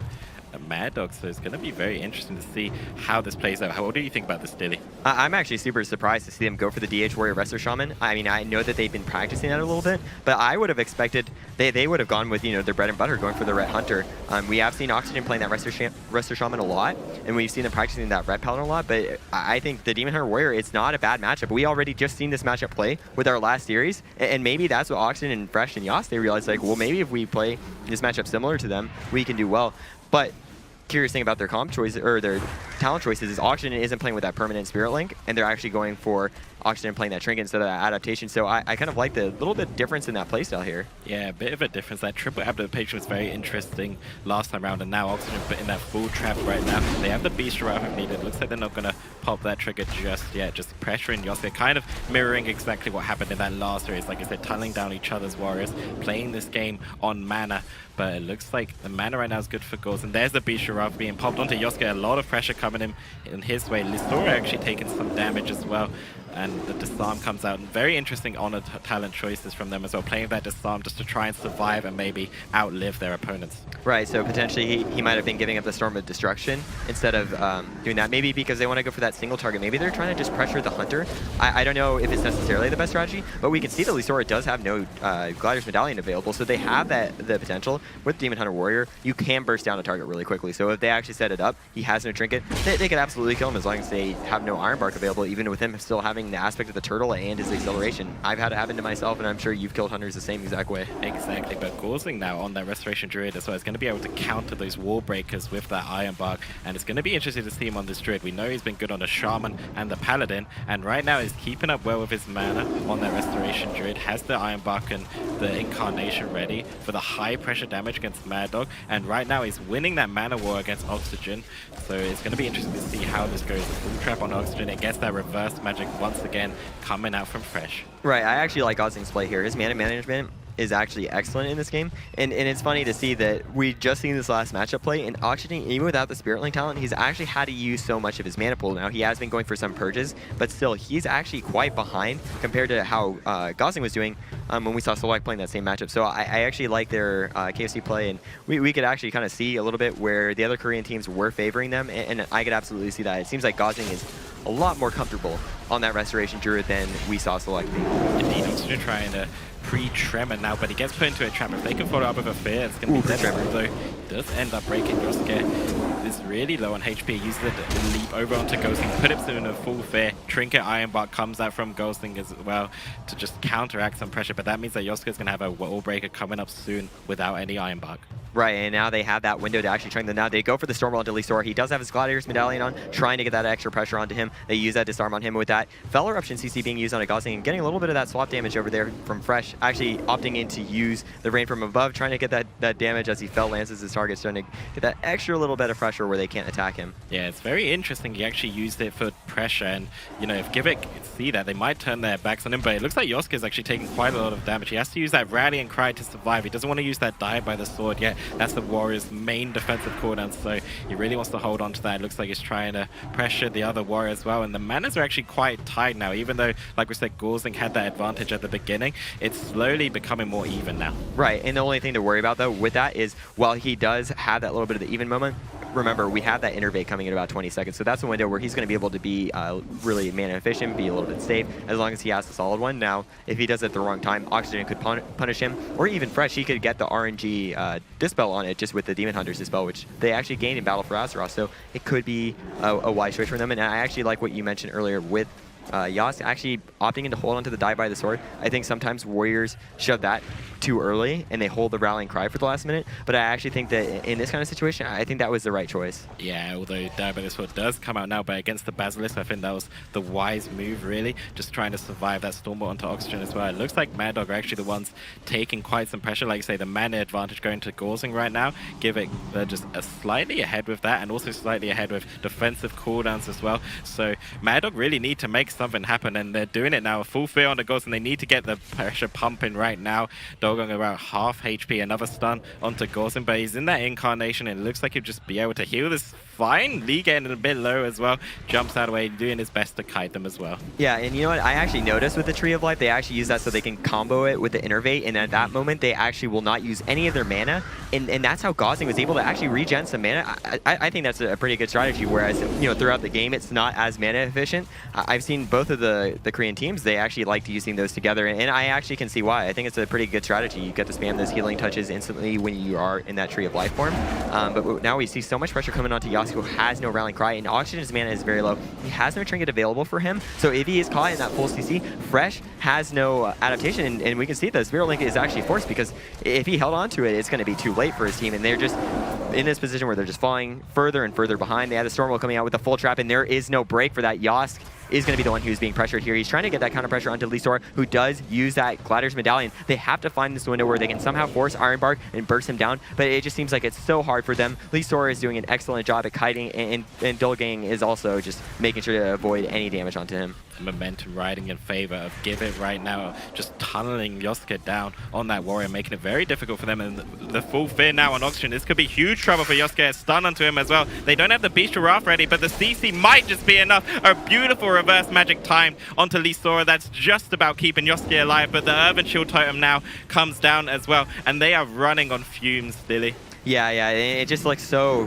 Speaker 2: Mad Dog, so it's going to be very interesting to see how this plays out. What do you think about this, Dilly?
Speaker 4: I'm actually super surprised to see them go for the DH Warrior Resto Shaman. I mean, I know that they've been practicing that a little bit, but I would have expected they would have gone with, their bread and butter, going for the Ret Hunter. We have seen Oxygen playing that Resto Shaman a lot, and we've seen them practicing that Ret Paladin a lot, but I think the Demon Hunter Warrior, it's not a bad matchup. We already just seen this matchup play with our last series, and maybe that's what Oxygen and Fresh and Yas, they realized, like, well, maybe if we play this matchup similar to them, we can do well. But curious thing about their comp choice, or their talent choices, is Oxygen isn't playing with that permanent Spirit Link, and they're actually going for Oxygen playing that Trinket instead of that adaptation. So I kind of like the little bit difference in that playstyle here.
Speaker 2: Yeah, a bit of a difference. That triple adaptation was very interesting last time around, and now Oxygen put in that full trap right now. They have the Beast Route if needed. Looks like they're not going to pop that trigger just yet. Just pressuring Yosuke, kind of mirroring exactly what happened in that last race. Like I said, tunneling down each other's warriors, playing this game on mana. But it looks like the mana right now is good for goals. And there's the Beast Route being popped onto Yosuke. A lot of pressure coming in his way. Listora actually taking some damage as well. And the Disarm comes out. And very interesting honor talent choices from them as well, playing that Disarm just to try and survive and maybe outlive their opponents.
Speaker 4: Right, so potentially he might have been giving up the Storm of Destruction instead of doing that. Maybe because they want to go for that single target. Maybe they're trying to just pressure the Hunter. I don't know if it's necessarily the best strategy, but we can see that Listora does have no Gladiator's Medallion available, so they have the potential. With Demon Hunter Warrior, you can burst down a target really quickly. So if they actually set it up, he has no Trinket, they could absolutely kill him as long as they have no Iron Bark available, even with him still having the aspect of the turtle and his acceleration. I've had it happen to myself, and I'm sure you've killed Hunters the same exact way.
Speaker 2: Exactly, but Gaurzing now on that Restoration Druid as well is going to be able to counter those wall breakers with that Iron Bark, and it's going to be interesting to see him on this Druid. We know he's been good on the Shaman and the Paladin, and right now he's keeping up well with his mana on that Restoration Druid, has the Iron Bark and the Incarnation ready for the high pressure damage against Mad Dog, and right now he's winning that mana war against Oxygen, so it's going to be interesting to see how this goes. Full trap on Oxygen, it gets that reverse magic once again coming out from Fresh.
Speaker 4: Right, I actually like Gaurzing's play here. His mana management is actually excellent in this game. And it's funny to see that we just seen this last matchup play, and Oxygen, even without the Spirit Link talent, he's actually had to use so much of his mana pool. Now, he has been going for some purges, but still, he's actually quite behind compared to how Gosling was doing when we saw Solak playing that same matchup. So I actually like their KFC play, and we could actually kind of see a little bit where the other Korean teams were favoring them, and I could absolutely see that. It seems like Gosling is a lot more comfortable on that Restoration Druid than we saw Solak be.
Speaker 2: Indeed, Oxygen trying to pre-Tremor now, but he gets put into a trap. If they can follow up with a Fear, it's going to be dead. Although he does end up breaking. Yosuke is really low on HP. Uses it to leap over onto Ghosting, put him in a full Fear. Trinket Iron Bark comes out from Ghosting as well to just counteract some pressure, but that means that Yosuke is going to have a Wall Breaker coming up soon without any Iron Bark.
Speaker 4: Right, and now they have that window to actually train them. Now they go for the Stormwall onto Lisor. He does have his Gladiator's Medallion on, trying to get that extra pressure onto him. They use that disarm on him with that Fel Eruption CC being used on a Gosling and getting a little bit of that swap damage over there from Fresh, actually opting in to use the Rain from above, trying to get that damage as he Fel lances his targets, trying to get that extra little bit of pressure where they can't attack him.
Speaker 2: Yeah, it's very interesting. He actually used it for pressure, and you know, if Givik see that, they might turn their backs on him, but it looks like Yosuke is actually taking quite a lot of damage. He has to use that Rallying Cry to survive. He doesn't want to use that Die by the Sword yet. That's the Warrior's main defensive cooldown, so he really wants to hold on to that. It looks like he's trying to pressure the other Warrior as well, and the manas are actually quite tight now. Even though, like we said, Gosling had that advantage at the beginning, it's slowly becoming more even now.
Speaker 4: Right, and the only thing to worry about though with that is while he does have that little bit of the even moment, remember we have that Innervate coming in about 20 seconds, so that's a window where he's going to be able to be really mana efficient, be a little bit safe, as long as he has a solid one. Now, if he does it at the wrong time, Oxygen could punish him, or even Fresh, he could get the RNG Dispel on it just with the Demon Hunter's Dispel, which they actually gained in Battle for Azeroth, so it could be a wise choice for them. And I actually like what you mentioned earlier with Yas actually opting in to hold onto the Die by the Sword. I think sometimes Warriors shove that too early and they hold the Rallying Cry for the last minute, but I actually think that in this kind of situation, I think that was the right choice.
Speaker 2: Yeah, although Die by the Sword does come out now, but against the Basilisk, I think that was the wise move, really. Just trying to survive that Stormbolt onto Oxygen as well. It looks like Mad Dog are actually the ones taking quite some pressure. Like you say, the mana advantage going to Gosling right now. Givik, they're just slightly ahead with that, and also slightly ahead with defensive cooldowns as well. So Mad Dog really need to make something happen, and they're doing it now. A full Fear on the Ghost, and they need to get the pressure pumping right now. Doggong about half HP, another stun onto Gosling, but he's in that Incarnation, and it looks like he'll just be able to heal this fine. Lee getting a bit low as well. Jumps out of the way, doing his best to kite them as well.
Speaker 4: Yeah, and you know what? I actually noticed with the Tree of Life, they actually use that so they can combo it with the Innervate, and at that moment, they actually will not use any of their mana, and that's how Gosling was able to actually regen some mana. I think that's a pretty good strategy, whereas, you know, throughout the game, it's not as mana efficient. I've seen both of the Korean teams, they actually liked using those together, and I actually can see why. I think it's a pretty good strategy. You get to spam those healing touches instantly when you are in that Tree of Life form, but now we see so much pressure coming onto Yasuo, who has no Rallying Cry, and Oxygen's mana is very low. He has no trinket available for him, so if he is caught in that full CC, Fresh has no adaptation, and we can see that Spirit Link is actually forced, because if he held on to it, it's going to be too late for his team, and they're just in this position where they're just falling further and further behind. They have the Stormwall coming out with a full trap, and there is no break for that. Yosk is going to be the one who's being pressured here. He's trying to get that counter pressure onto Lisor, who does use that Gladiator's Medallion. They have to find this window where they can somehow force Iron Bark and burst him down, but it just seems like it's so hard for them. Lisor is doing an excellent job at kiting, and Dolgang is also just making sure to avoid any damage onto him.
Speaker 2: Momentum riding in favor of Givik right now, just tunneling Yosuke down on that Warrior, making it very difficult for them, and the full Fear now on Oxygen. This could be huge trouble for Yosuke. A stun onto him as well. They don't have the Bestial Wrath ready, but the CC might just be enough. A beautiful reverse magic time onto Lisora. That's just about keeping Yosuke alive, but the Urban Shield Totem now comes down as well, and they are running on fumes, Lily.
Speaker 4: Yeah, it just looks so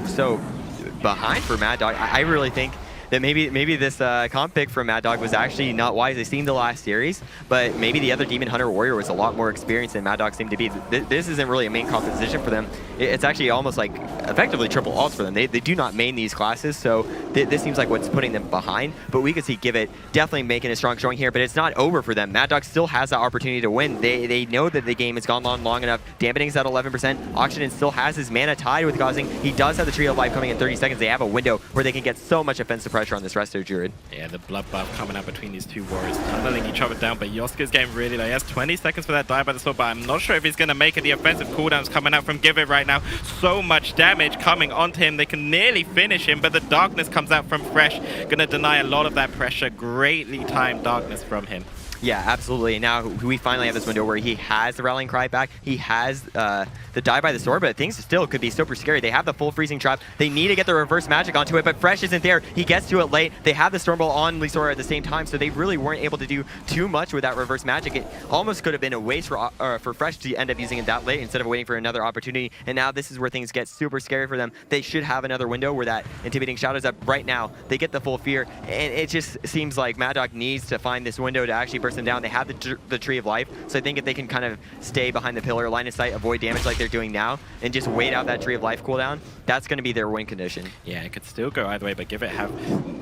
Speaker 4: behind for Mad Dog. I really think that maybe this comp pick from Mad Dog was actually not wise. They seen the last series, but maybe the other Demon Hunter Warrior was a lot more experienced than Mad Dog seemed to be. This isn't really a main composition for them. It's actually almost like effectively triple ults for them. They do not main these classes, so this seems like what's putting them behind, but we could see Givik definitely making a strong showing here, but it's not over for them. Mad Dog still has that opportunity to win. They know that the game has gone on long enough. Dampening's at 11%. Oxygen still has his mana tied with Gosling. He does have the Tree of Life coming in 30 seconds. They have a window where they can get so much offensive pressure on this Resto Druid.
Speaker 2: Yeah, the blood buff coming out between these two Warriors, tunneling each other down, but Yosuke's getting really low. He has 20 seconds for that Die by the Sword, but I'm not sure if he's going to make it. The offensive cooldowns coming out from Givik right now. So much damage coming onto him. They can nearly finish him, but the Darkness comes out from Fresh. Going to deny a lot of that pressure. Greatly timed Darkness from him.
Speaker 4: Yeah, absolutely. Now we finally have this window where he has the rallying cry back. He has the die by the sword, but things still could be super scary. They have the full freezing trap. They need to get the reverse magic onto it, but Fresh isn't there. He gets to it late. They have the Storm Ball on Lisora at the same time, so they really weren't able to do too much with that reverse magic. It almost could have been a waste for Fresh to end up using it that late instead of waiting for another opportunity. And now this is where things get super scary for them. They should have another window where that intimidating shadows up right now. They get the full fear, and it just seems like Mad Dog needs to find this window to actually burst them down. They have the Tree of Life, so I think if they can kind of stay behind the pillar, line of sight, avoid damage like they're doing now, and just wait out that Tree of Life cooldown, that's going to be their win condition.
Speaker 2: Yeah, it could still go either way, but give it have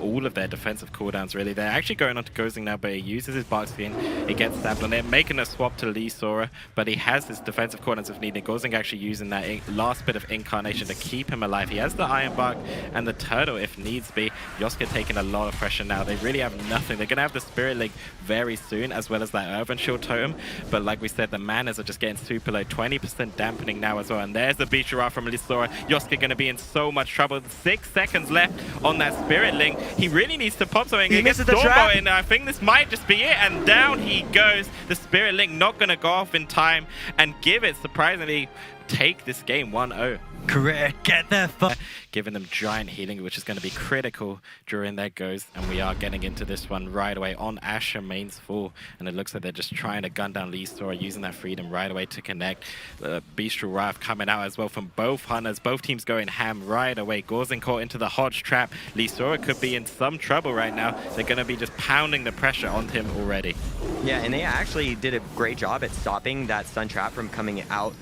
Speaker 2: all of their defensive cooldowns, really. They're actually going on to Gozing now, but he uses his Bark Skin. He gets stabbed on it, making a swap to Lee Sora, but he has his defensive cooldowns if needed. Gozing actually using that last bit of Incarnation to keep him alive. He has the Iron Bark and the Turtle if needs be. Yosuke taking a lot of pressure now. They really have nothing. They're going to have the Spirit Link very soon, as well as that Earthen Shield Totem, but like we said, the manas are just getting super low. 20% dampening now as well, and there's the Beach Giraffe from Lisora. Yosuke going to be in so much trouble. 6 seconds left on that Spirit Link. He really needs to pop something.
Speaker 4: He misses the trap.
Speaker 2: And I think this might just be it, and down he goes. The Spirit Link not going to go off in time and give it, surprisingly, take this game 1-0.
Speaker 3: Correct. Get there.
Speaker 2: Giving them giant healing, which is going to be critical during their goes. And we are getting into this one right away on Asher Main's full. And it looks like they're just trying to gun down Lee Sora, using that freedom right away to connect. Bestial Wrath coming out as well from both hunters. Both teams going ham right away. Gaurzing caught into the Hodge trap. Lee Sora could be in some trouble right now. They're going to be just pounding the pressure on him already.
Speaker 4: Yeah, and they actually did a great job at stopping that stun trap from coming out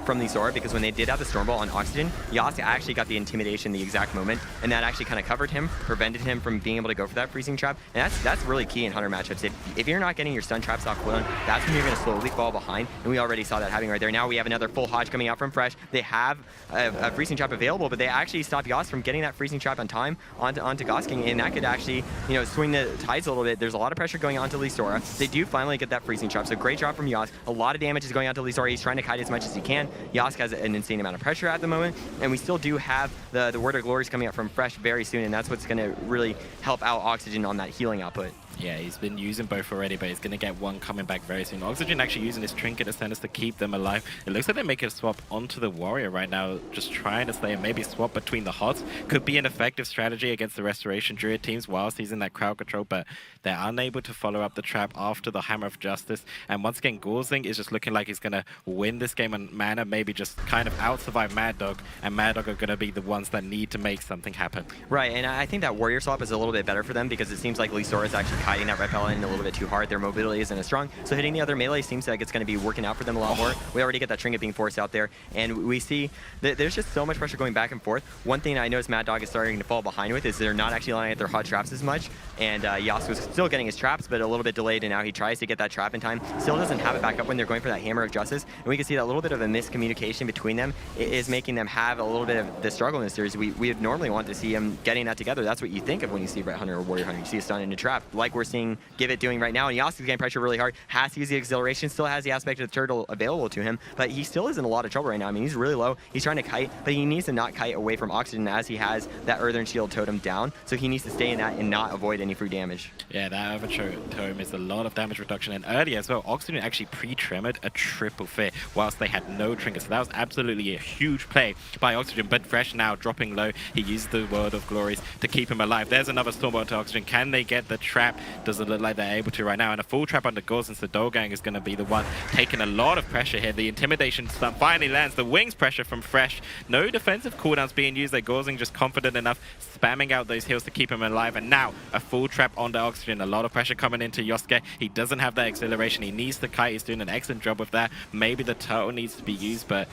Speaker 4: from the Zora, because when they did have the Storm Ball on Oxygen, Yasuo actually got the Intimidation the exact moment, and that actually kind of covered him, prevented him from being able to go for that freezing trap, and that's really key in Hunter matchups. If you're not getting your stun traps off cooldown, that's when you're going to slowly fall behind, and we already saw that happening right there. Now we have another full Hodge coming out from Fresh. They have a freezing trap available, but they actually stopped Yas from getting that freezing trap on time onto Gosking, and that could actually, you know, swing the tides a little bit. There's a lot of pressure going on to Lisora. They do finally get that freezing trap, so great job from Yas. A lot of damage is going on to Lisora. He's trying to kite as much as he can. Yask has an insane amount of pressure at the moment, and we still do have the Word of Glories coming out from Fresh very soon, and that's what's going to really help out Oxygen on that healing output.
Speaker 2: Yeah, he's been using both already, but he's going to get one coming back very soon. Oxygen actually using his Trinket Ascenders to keep them alive. It looks like they're making a swap onto the Warrior right now, just trying to stay and maybe swap between the HOTS. Could be an effective strategy against the Restoration Druid teams whilst he's in that crowd control, but they're unable to follow up the trap after the Hammer of Justice. And once again, Gaurzing is just looking like he's going to win this game on mana, maybe just kind of out-survive Mad Dog, and Mad Dog are going to be the ones that need to make something happen.
Speaker 4: Right, and I think that Warrior swap is a little bit better for them, because it seems like Lisora is actually kiting that Repel in a little bit too hard. Their mobility isn't as strong, so hitting the other melee seems like it's going to be working out for them a lot more. We already get that Trinket being forced out there, and we see that there's just so much pressure going back and forth. One thing I noticed Mad Dog is starting to fall behind with is they're not actually lining at their hot traps as much, and Yasuo's still getting his traps, but a little bit delayed, and now he tries to get that trap in time. Still doesn't have it back up when they're going for that Hammer of Justice, and we can see that little bit of a miscommunication between them is making them have a little bit of the struggle in this series. We would normally want to see them getting that together. That's what you think of when you see Ret Hunter or Warrior Hunter. You see a stun in a trap, like we're seeing Give It doing right now, and Yasuo's getting pressure really hard, has to use the Exhilaration, still has the aspect of the Turtle available to him, but he still is in a lot of trouble right now. I mean, he's really low, he's trying to kite, but he needs to not kite away from Oxygen as he has that Earthen Shield Totem down, so he needs to stay in that and not avoid any free damage.
Speaker 2: Yeah, that Earthen Shield Totem is a lot of damage reduction, and earlier as well, Oxygen actually pre-tremmed a triple fear whilst they had no trinkets, so that was absolutely a huge play by Oxygen, but Fresh now dropping low, he used the Word of Glories to keep him alive. There's another Stormbolt to Oxygen. Can they get the trap? Doesn't look like they're able to right now, and a full trap under Gaurzing, so Dogang is going to be the one taking a lot of pressure here. The Intimidation stun finally lands. The Wings pressure from Fresh. No defensive cooldowns being used. Like Gaurzing just confident enough, spamming out those heals to keep him alive, and now a full trap onto Oxygen. A lot of pressure coming into Yosuke. He doesn't have that Exhilaration. He needs the kite. He's doing an excellent job with that. Maybe the Turtle needs to be used, but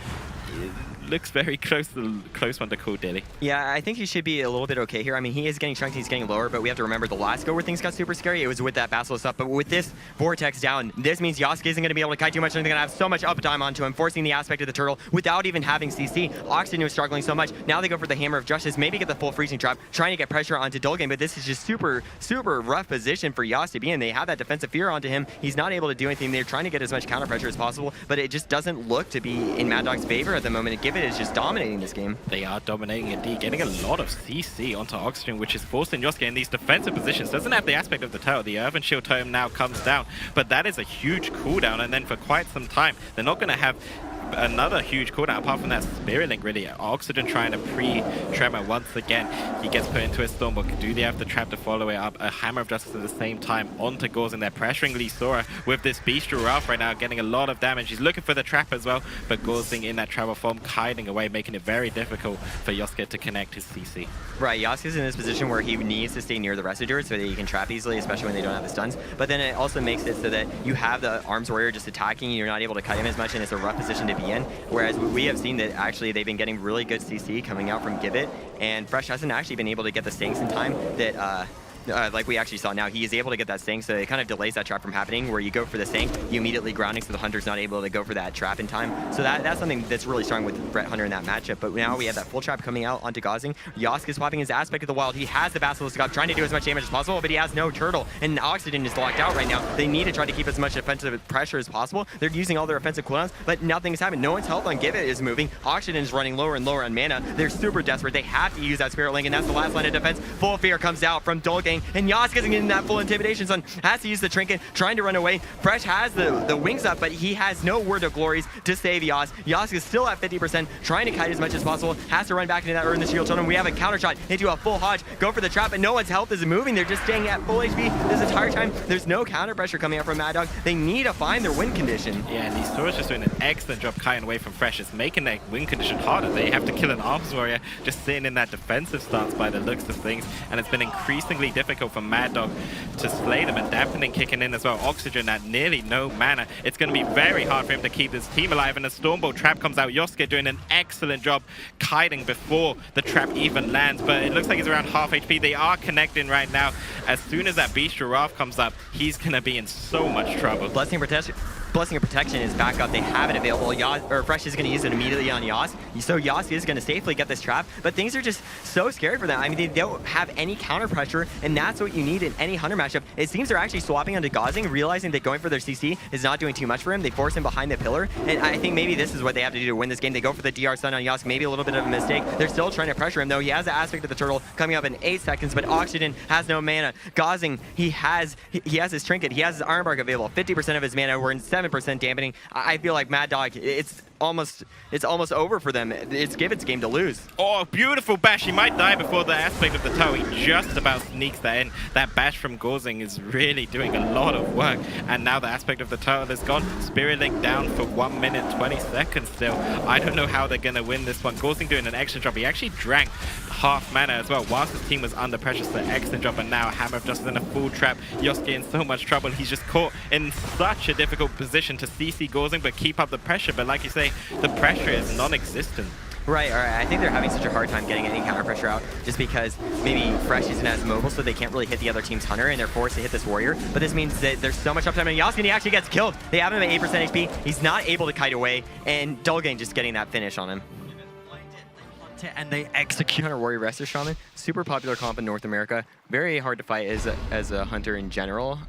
Speaker 2: it looks very close one to call Dilly.
Speaker 4: Yeah, I think he should be a little bit okay here. I mean, he is getting chunked, he's getting lower, but we have to remember the last go where things got super scary, it was with that Basilisk up, but with this Vortex down, this means Yasuke isn't going to be able to kite too much, and they're going to have so much uptime onto him, forcing the aspect of the Turtle without even having CC. Oxygen was struggling so much, now they go for the Hammer of Justice, maybe get the full freezing trap, trying to get pressure onto Dolgan, but this is just super rough position for Yas to be in. They have that defensive fear onto him, he's not able to do anything. They're trying to get as much counter pressure as possible, but it just doesn't look to be in Mad Dog's favor at the moment. Give Give It is just dominating this game.
Speaker 2: They are dominating indeed, getting a lot of CC onto Oxygen, which is forcing Yosuke in these defensive positions. Doesn't have the aspect of the turtle. The Earthen Shield Tome now comes down, but that is a huge cooldown, and then for quite some time, they're not going to have another huge cooldown apart from that Spirit Link. Really, Oxygen trying to pre-Tremor once again. He gets put into a Stormbook. Do they have the trap to follow it up? A Hammer of Justice at the same time onto Gauzen. They're pressuring Lee Sora with this Bestial Wrath right now, getting a lot of damage. He's looking for the trap as well, but Gauzen in that travel form, kiting away, making it very difficult for Yosuke to connect his CC.
Speaker 4: Right, Yasuke's in this position where he needs to stay near the rest of Druid so that he can trap easily, especially when they don't have the stuns. But then it also makes it so that you have the Arms Warrior just attacking, and you're not able to cut him as much, and it's a rough position to be in. Whereas we have seen that actually they've been getting really good CC coming out from Give It, and Fresh hasn't actually been able to get the Stinks in time that like we actually saw now. He is able to get that Sting, so it kind of delays that trap from happening, where you go for the Sting, you immediately grounding, so the Hunter's not able to go for that trap in time. So that's something that's really strong with Brett Hunter in that matchup. But now we have that full trap coming out onto Gauzen. Yosuke swapping his aspect of the wild. He has the Basilisk up, trying to do as much damage as possible, but he has no turtle, and Oxygen is locked out right now. They need to try to keep as much offensive pressure as possible. They're using all their offensive cooldowns, but nothing's happened. No one's health on Give It is moving. Oxygen is running lower and lower on mana. They're super desperate. They have to use that Spirit Link, and that's the last line of defense. Full Fear comes out from Dolgang, and Yosuke's getting that full intimidation zone, has to use the trinket, trying to run away. Fresh has the wings up, but he has no Word of Glories to save Yas. Yas is still at 50%, trying to kite as much as possible, has to run back into that Earthen Shield Totem. We have a counter shot into a full Hodge, go for the trap, but no one's health is moving. They're just staying at full HP this entire time. There's no counter pressure coming out from Mad Dog. They need to find their win condition.
Speaker 2: Yeah, and these Sora's just doing an excellent job kiting away from Fresh. It's making their win condition harder. They have to kill an Arms Warrior just sitting in that defensive stance by the looks of things, and it's been increasingly difficult for Mad Dog to slay them, and dampening kicking in as well. Oxygen at nearly no mana. It's going to be very hard for him to keep his team alive, and a Stormbolt trap comes out. Yosuke doing an excellent job kiting before the trap even lands, but it looks like he's around half HP. They are connecting right now. As soon as that Bestial Wrath comes up, he's going to be in so much trouble.
Speaker 4: Blessing of Protection is back up. They have it available. Fresh is going to use it immediately on Yas. So Yas is going to safely get this trap, but things are just so scared for them. I mean, they don't have any counter pressure, and that's what you need in any Hunter matchup. It seems they're actually swapping onto Gauzen, realizing that going for their CC is not doing too much for him. They force him behind the pillar, and I think maybe this is what they have to do to win this game. They go for the DR Stun on Yas, maybe a little bit of a mistake. They're still trying to pressure him, though. He has the aspect of the turtle coming up in 8 seconds, but Oxygen has no mana. Gauzen, he has his trinket. He has his Iron Bark available. 50% of his mana. We're in 7% dampening. I feel like Mad Dog, it's almost over for them. It's Give It's game to lose.
Speaker 2: Oh, beautiful bash. He might die before the aspect of the toe. He just about sneaks that in. That bash from Gauzen is really doing a lot of work. And now the aspect of the toe is gone. Spirit Link down for 1 minute 20 seconds still. I don't know how they're going to win this one. Gauzen doing an extra job. He actually drank half mana as well whilst his team was under pressure. So excellent job. And now Hammer of Justice in a full trap. Yosuke in so much trouble. He's just caught in such a difficult position to CC Gauzen but keep up the pressure. But like you say, the pressure is non-existent.
Speaker 4: Right. I think they're having such a hard time getting any counter pressure out just because maybe Fresh isn't as mobile, so they can't really hit the other team's Hunter, and they're forced to hit this Warrior. But this means that there's so much uptime, and Yasuke actually gets killed. They have him at 8% HP. He's not able to kite away, and Dolgang just getting that finish on him.
Speaker 3: And they execute.
Speaker 4: Hunter Warrior Wrestler Shaman, super popular comp in North America. Very hard to fight as a Hunter in general.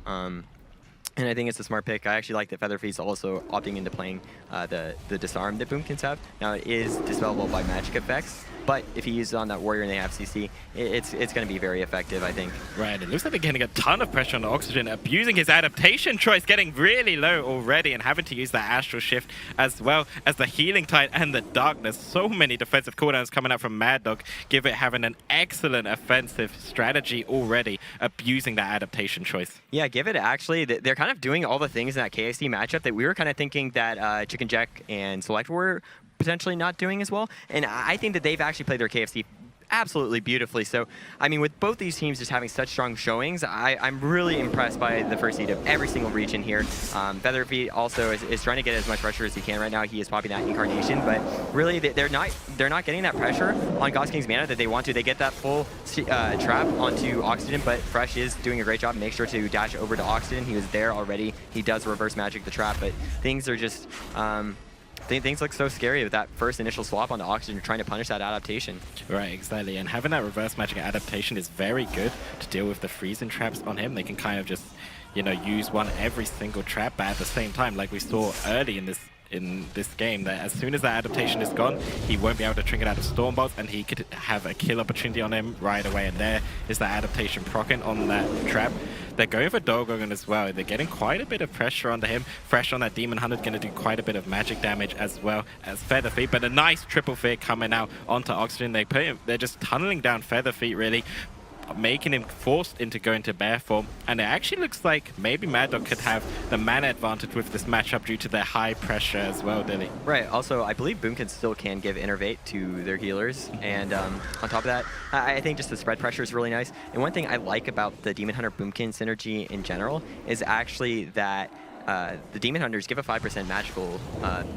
Speaker 4: And I think it's a smart pick. I actually like that Featherfeet's also opting into playing the disarm that Boomkins have. Now it is dispellable by magic effects, but if he uses it on that Warrior and they have CC, it's going to be very effective, I think.
Speaker 2: Right, it looks like they're getting a ton of pressure on Oxygen, abusing his adaptation choice, getting really low already and having to use that Astral Shift as well as the Healing Tide and the Darkness. So many defensive cooldowns coming out from Mad Dog. Give It having an excellent offensive strategy already, abusing that adaptation choice.
Speaker 4: Yeah, Give It actually, they're kind of doing all the things in that KFC matchup that we were kind of thinking that Chicken Jack and Select were potentially not doing as well. And I think that they've actually played their KFC absolutely beautifully. So, I mean, with both these teams just having such strong showings, I'm really impressed by the first seed of every single region here. Featherfeet also is trying to get as much pressure as he can right now. He is popping that Incarnation, but really they're not getting that pressure on God's King's mana that they want to. They get that full trap onto Oxygen, but Fresh is doing a great job. Make sure to dash over to Oxygen. He was there already. He does reverse magic the trap, but things are just things look so scary with that first initial swap onto Oxygen, trying to punish that adaptation.
Speaker 2: Right, exactly. And having that reverse magic adaptation is very good to deal with the freezing traps on him. They can kind of just, you know, use one every single trap, but at the same time, like we saw early in this in this game, that as soon as that adaptation is gone, he won't be able to trinket out of Stormbolts, and he could have a kill opportunity on him right away. And there is that adaptation proccing on that trap. They're going for Dolgogon as well. They're getting quite a bit of pressure onto him. Fresh on that Demon Hunter, going to do quite a bit of magic damage as well as Featherfeet. But a nice triple fear coming out onto Oxygen. They're just tunneling down Featherfeet, really, making him forced into going to bear form. And it actually looks like maybe Mad Dog could have the mana advantage with this matchup due to their high pressure as well, Dilly.
Speaker 4: Right. Also, I believe Boomkin still can give Innervate to their healers. And on top of that, I think just the spread pressure is really nice. And one thing I like about the Demon Hunter Boomkin synergy in general is actually that the Demon Hunters give a 5% magical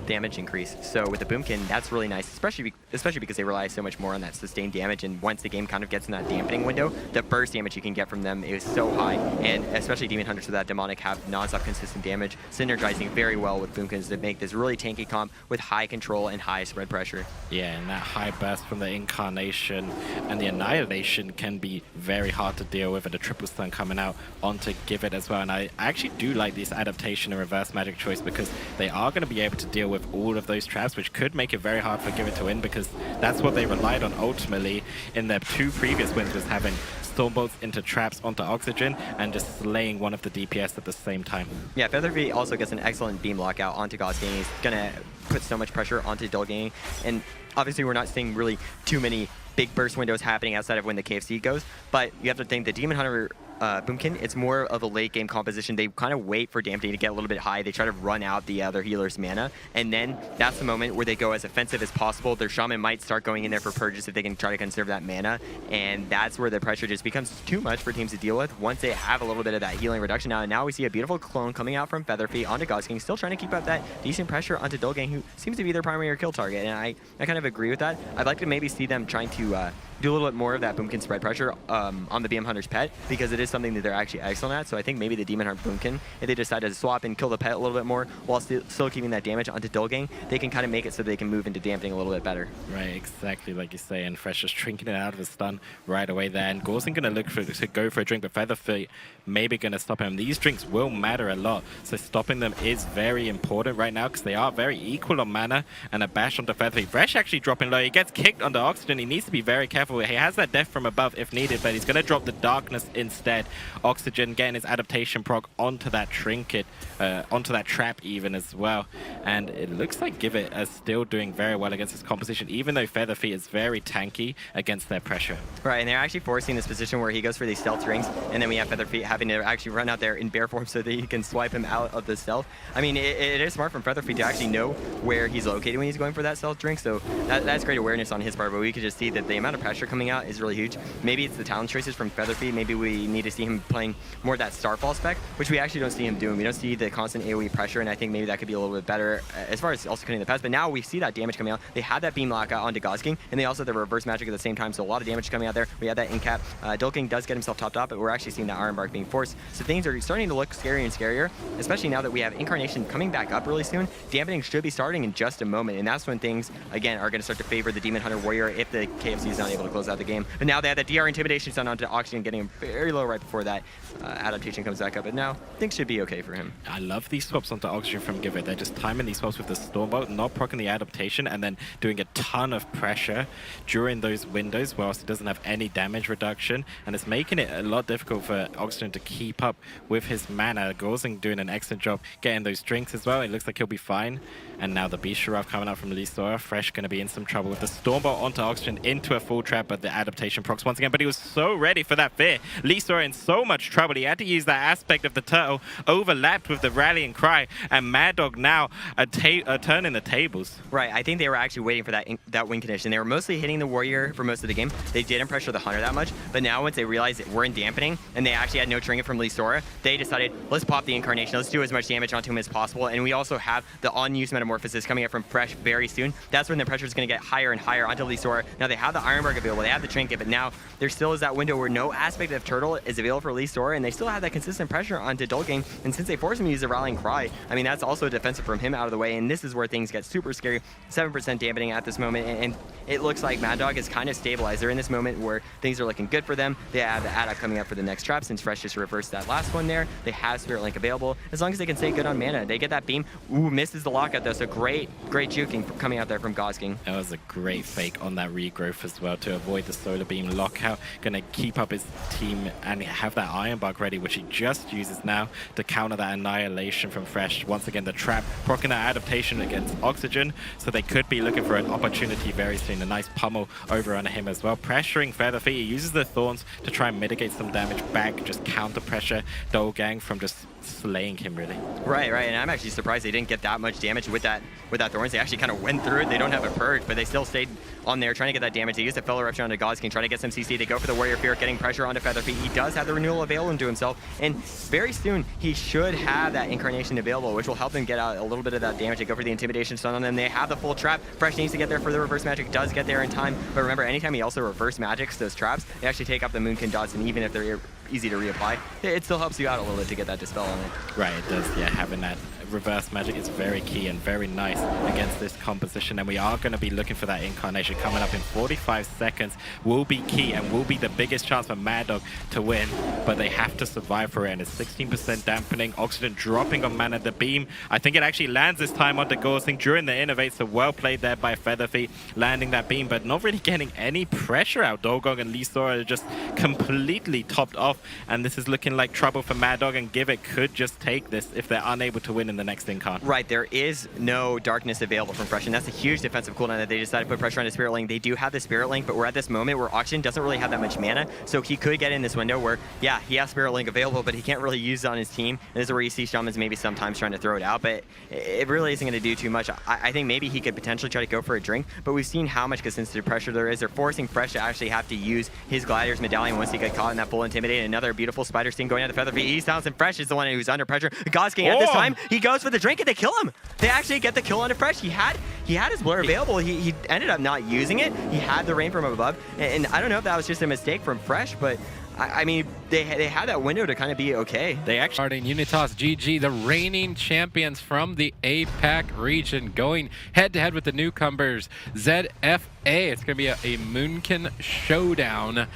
Speaker 4: damage increase. So with the Boomkin, that's really nice, especially because they rely so much more on that sustained damage. And once the game kind of gets in that dampening window, the burst damage you can get from them is so high. And especially Demon Hunters with that Demonic have non-stop consistent damage, synergizing very well with Boomkins to make this really tanky comp with high control and high spread pressure.
Speaker 2: Yeah, and that high burst from the Incarnation and the Annihilation can be very hard to deal with, and the triple stun coming out onto Give It as well. And I actually do like this adaptation and reverse magic choice, because they are going to be able to deal with all of those traps, which could make it very hard for Give It to win, because that's what they relied on ultimately in their 2 previous wins, was having Stormbolts into traps onto Oxygen and just slaying one of the DPS at the same time.
Speaker 4: Yeah, Featherfeet also gets an excellent beam lockout onto Gosgang. He's going to put so much pressure onto Dolgang. And obviously we're not seeing really too many big burst windows happening outside of when the KFC goes, but you have to think the Demon Hunter Boomkin, it's more of a late game composition. They kind of wait for dampening to get a little bit high. They try to run out the other healer's mana, and then that's the moment where they go as offensive as possible. Their Shaman might start going in there for purges if they can try to conserve that mana, and that's where the pressure just becomes too much for teams to deal with once they have a little bit of that healing reduction. Now we see a beautiful clone coming out from Featherfeet onto Gosgang, still trying to keep up that decent pressure onto Dolgang, who seems to be their primary kill target, and I kind of agree with that. I'd like to maybe see them trying to do a little bit more of that Boomkin spread pressure on the BM Hunter's pet, because it is something that they're actually excellent at. So I think maybe the Demon Hunter Boomkin, if they decide to swap and kill the pet a little bit more while still keeping that damage onto Dolgang, they can kind of make it so they can move into dampening a little bit better.
Speaker 2: Right, exactly like you say, and Fresh just trinking it out of his stun right away there. And Gorson going to look to go for a drink, but Featherfeet maybe going to stop him. These drinks will matter a lot, so stopping them is very important right now, because they are very equal on mana. And a bash onto Featherfeet. Fresh actually dropping low. He gets kicked onto Oxygen. He needs to be very careful. He has that death from above if needed, but he's going to drop the darkness instead. Oxygen getting his adaptation proc onto that trinket, onto that trap even as well. And it looks like Give It is still doing very well against his composition, even though Featherfeet is very tanky against their pressure.
Speaker 4: Right, and they're actually forcing this position where he goes for these stealth rings, and then we have Featherfeet having to actually run out there in bear form so that he can swipe him out of the stealth. I mean, it is smart from Featherfeet to actually know where he's located when he's going for that stealth drink, so that's great awareness on his part, but we could just see that the amount of pressure coming out is really huge. Maybe it's the talent choices from Featherfeet. Maybe we need to see him playing more of that Starfall spec, which we actually don't see him doing. We don't see the constant AoE pressure, and I think maybe that could be a little bit better as far as also cutting the pets. But now we see that damage coming out. They have that beam lockout onto Gosgang, and they also have the reverse magic at the same time, so a lot of damage coming out there. We have that incap. Dolgang does get himself topped up, but we're actually seeing that Iron Bark being forced. So things are starting to look scarier and scarier, especially now that we have Incarnation coming back up really soon. Dampening should be starting in just a moment, and that's when things, again, are going to start to favor the Demon Hunter Warrior if the KFC is not able to close out the game. But now they have that DR Intimidation stun onto Oxygen, getting him very low right before that adaptation comes back up. But now things should be okay for him.
Speaker 2: I love these swaps onto Oxygen from Give It. They're just timing these swaps with the Stormbolt, not proccing the adaptation, and then doing a ton of pressure during those windows whilst it doesn't have any damage reduction. And it's making it a lot difficult for Oxygen to keep up with his mana. Gorzing doing an excellent job getting those drinks as well. It looks like he'll be fine. And now the Bisharov coming out from Lisora. Fresh going to be in some trouble with the Stormbolt onto Oxygen into a full trap, but the adaptation procs once again. But he was so ready for that fear. Lisora in so much trouble. He had to use that aspect of the turtle, overlapped with the rallying cry, and Mad Dog now turning the tables.
Speaker 4: Right, I think they were actually waiting for that win condition. They were mostly hitting the Warrior for most of the game. They didn't pressure the Hunter that much, but now once they realized that we're in dampening, and they actually had no trinket from Lisora, they decided, let's pop the Incarnation, let's do as much damage onto him as possible, and we also have the unused Metamorphosis coming up from Fresh very soon. That's when the pressure is going to get higher and higher onto Lisora. Now they have the Iron Bark available. They have the trinket, but now there still is that window where no aspect of turtle is available for Lee Sora, and they still have that consistent pressure onto Dolgang. And since they force him to use the rallying cry, I mean, that's also defensive from him out of the way, and this is where things get super scary. 7% dampening at this moment, and it looks like Mad Dog is kind of stabilized. They're in this moment where things are looking good for them. They have the add-up coming up for the next trap since Fresh just reversed that last one there. They have Spirit Link available. As long as they can stay good on mana, they get that beam. Ooh, misses the lockout though, so great juking coming out there from Gosking.
Speaker 2: That was a great fake on that regrowth as well to avoid the solar beam lockout. Gonna keep up his team and have that Iron Bug ready, which he just uses now to counter that annihilation from Fresh. Once again, the trap proccing that adaptation against Oxygen, so they could be looking for an opportunity very soon. A nice pummel over on him as well. Pressuring Featherfeet, he uses the Thorns to try and mitigate some damage back, just counter pressure Dolgang from just slaying him really.
Speaker 4: Right, and I'm actually surprised they didn't get that much damage with that Thorns. They actually kind of went through it. They don't have a purge, but they still stayed on there trying to get that damage. They used a fellow eruption onto Gosking, trying to get some CC. They go for the Warrior Fear, getting pressure onto Featherfeet. He does have the renewal available to himself, and very soon he should have that incarnation available, which will help him get out a little bit of that damage. They go for the intimidation stun on them. They have the full trap. Fresh needs to get there for the reverse magic, does get there in time, but remember, anytime he also reverse magics those traps, they actually take up the Moonkin dots, and even if they're easy to reapply, it still helps you out a little bit to get that dispel on it.
Speaker 2: Right, it does, yeah, having that reverse magic is very key and very nice against this composition, and we are going to be looking for that incarnation coming up in 45 seconds. Will be key and will be the biggest chance for Mad Dog to win, but they have to survive for it, and it's 16% dampening. Oxygen dropping on mana. The beam, I think it actually lands this time onto Ghosting during the innovate, so well played there by Featherfeet, landing that beam, but not really getting any pressure out. Dolgang and Lee Sora are just completely topped off, and this is looking like trouble for Mad Dog, and Give It could just take this if they're unable to win in the next incarn.
Speaker 4: Right, there is no darkness available from Fresh, and that's a huge defensive cooldown that they decided to put pressure on his Spirit Link. They do have the Spirit Link, but we're at this moment where Oxygen doesn't really have that much mana, so he could get in this window where, yeah, he has Spirit Link available, but he can't really use it on his team. And this is where you see Shamans maybe sometimes trying to throw it out, but it really isn't going to do too much. I think maybe he could potentially try to go for a drink, but we've seen how much consistency pressure there is. They're forcing Fresh to actually have to use his Glider's Medallion once he got caught in that full Intimidate. Another beautiful Spider Sting going out the Featherfeet. He's down, and Fresh is the one who's under pressure. Gosking at this time, he goes for the drink and they kill him. They actually get the kill on Fresh. He had his blur available. He ended up not using it. He had the rain from above, and I don't know if that was just a mistake from Fresh, but I mean, they had that window to kind of be okay.
Speaker 1: They actually starting Unitas GG, the reigning champions from the APAC region, going head-to-head with the newcomers, ZFA. It's going to be a Moonkin showdown.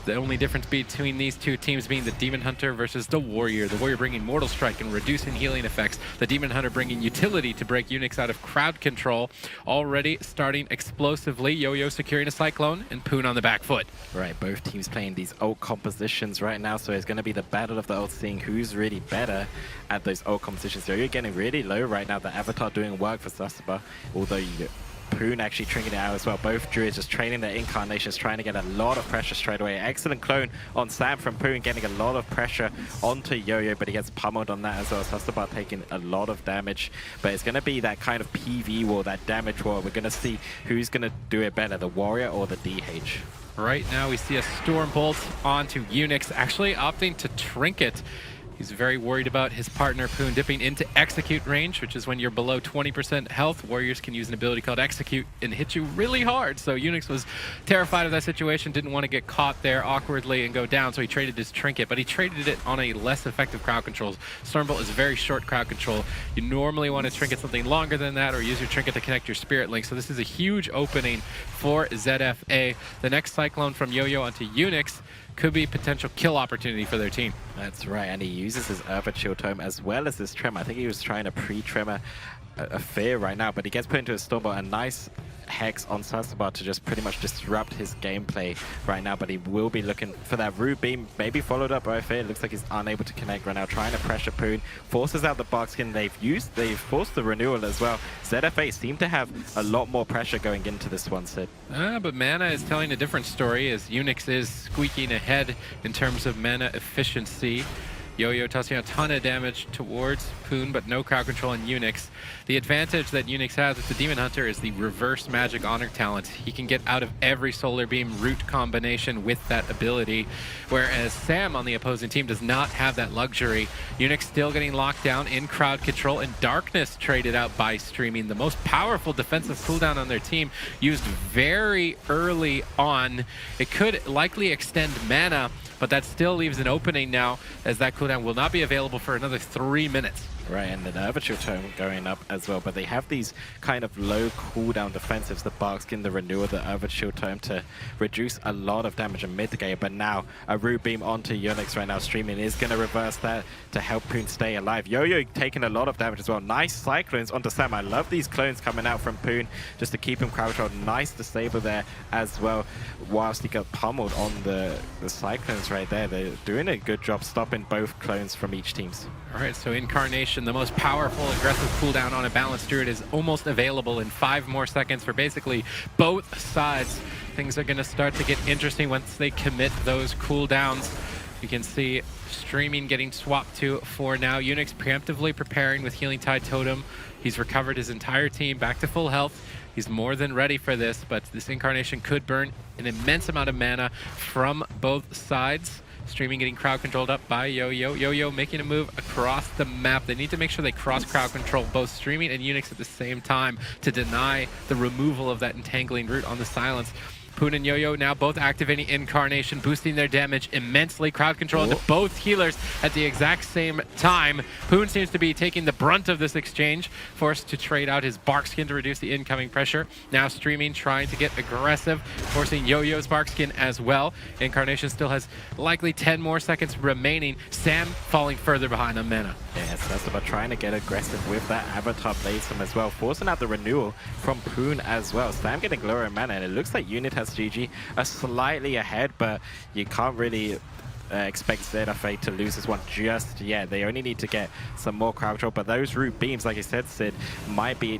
Speaker 1: The only difference between these two teams being the Demon Hunter versus the Warrior. The Warrior bringing Mortal Strike and reducing healing effects. The Demon Hunter bringing utility to break Unix out of crowd control. Already starting explosively. Yo-Yo securing a Cyclone and Poon on the back foot.
Speaker 2: Right, both teams playing these ult compositions right now, so it's going to be the battle of the ult, seeing who's really better at those ult compositions. So you're getting really low right now. The Avatar doing work for Sasaba, although you get Poon actually trinking it out as well. Both Druids just training their incarnations, trying to get a lot of pressure straight away. Excellent clone on Sam from Poon, getting a lot of pressure onto Yo-Yo, but he gets pummeled on that as well. Sasabar taking a lot of damage, but it's going to be that kind of PV war, that damage war. We're going to see who's going to do it better, the Warrior or the DH.
Speaker 1: Right now we see a Storm Bolt onto Unix, actually opting to Trinket. He's very worried about his partner Poon dipping into execute range, which is when you're below 20% health. Warriors can use an ability called execute and hit you really hard. So Unix was terrified of that situation, didn't want to get caught there awkwardly and go down, so he traded his trinket, but he traded it on a less effective crowd control. Stormbolt is very short crowd control. You normally want to trinket something longer than that or use your trinket to connect your Spirit Link. So this is a huge opening for ZFA. The next Cyclone from Yo-Yo onto Unix could be potential kill opportunity for their team.
Speaker 2: That's right, and he uses his Earth Shield Tome as well as his Tremor. I think he was trying to pre-Tremor a Fear right now, but he gets put into a Stormbolt, a nice Hex on Sasabar to just pretty much disrupt his gameplay right now, but he will be looking for that Root Beam, maybe followed up by a Fear. It looks like he's unable to connect right now, trying to pressure Poon, forces out the Boxkin. They've forced the renewal as well. ZFA seem to have a lot more pressure going into this one, Sid.
Speaker 1: But mana is telling a different story, as Unix is squeaking ahead in terms of mana efficiency. Yo-Yo tossing a ton of damage towards Poon, but no crowd control on Unix. The advantage that Unix has with the Demon Hunter is the reverse magic honor talent. He can get out of every solar beam root combination with that ability, whereas Sam on the opposing team does not have that luxury. Unix still getting locked down in crowd control, and Darkness traded out by Streaming, the most powerful defensive cooldown on their team, used very early on. It could likely extend mana, but that still leaves an opening now, as that cooldown will not be available for another 3 minutes.
Speaker 2: Right, and the Overture Tome going up as well, but they have these kind of low cooldown defensives, the Barkskin, the Renewal, the Overture Tome, to reduce a lot of damage and mitigate. But now a Root Beam onto Unix right now. Streaming is going to reverse that to help Poon stay alive. Yo-Yo taking a lot of damage as well. Nice Cyclones onto Sam. I love these clones coming out from Poon just to keep him crowd controlled. Nice disable there as well, whilst he got pummeled on the Cyclones right there. They're doing a good job stopping both clones from each teams.
Speaker 1: All right, so Incarnation, the most powerful aggressive cooldown on a balanced Druid, is almost available in 5 more seconds for basically both sides. Things are going to start to get interesting once they commit those cooldowns. You can see Streaming getting swapped to for now. Unix preemptively preparing with Healing Tide Totem. He's recovered his entire team back to full health. He's more than ready for this, but this Incarnation could burn an immense amount of mana from both sides. Streaming getting crowd controlled up by Yo-Yo. Yo-Yo making a move across the map. They need to make sure they cross crowd control both Streaming and Unix at the same time to deny the removal of that entangling root on the Silence. Poon and Yo-Yo now both activating Incarnation, boosting their damage immensely. Crowd control into both healers at the exact same time. Poon seems to be taking the brunt of this exchange, forced to trade out his Barkskin to reduce the incoming pressure. Now Streaming trying to get aggressive, forcing Yo-Yo's Barkskin as well. Incarnation still has likely 10 more seconds remaining. Sam falling further behind on mana.
Speaker 2: Yes, that's about trying to get aggressive with that Avatar Bladestorm as well, forcing out the Renewal from Poon as well. Sam getting lower in mana, and it looks like Unitas GG are slightly ahead, but you can't really expect ZFA to lose this one just yet. They only need to get some more crowd control, but those root beams, like I said, Sid, might be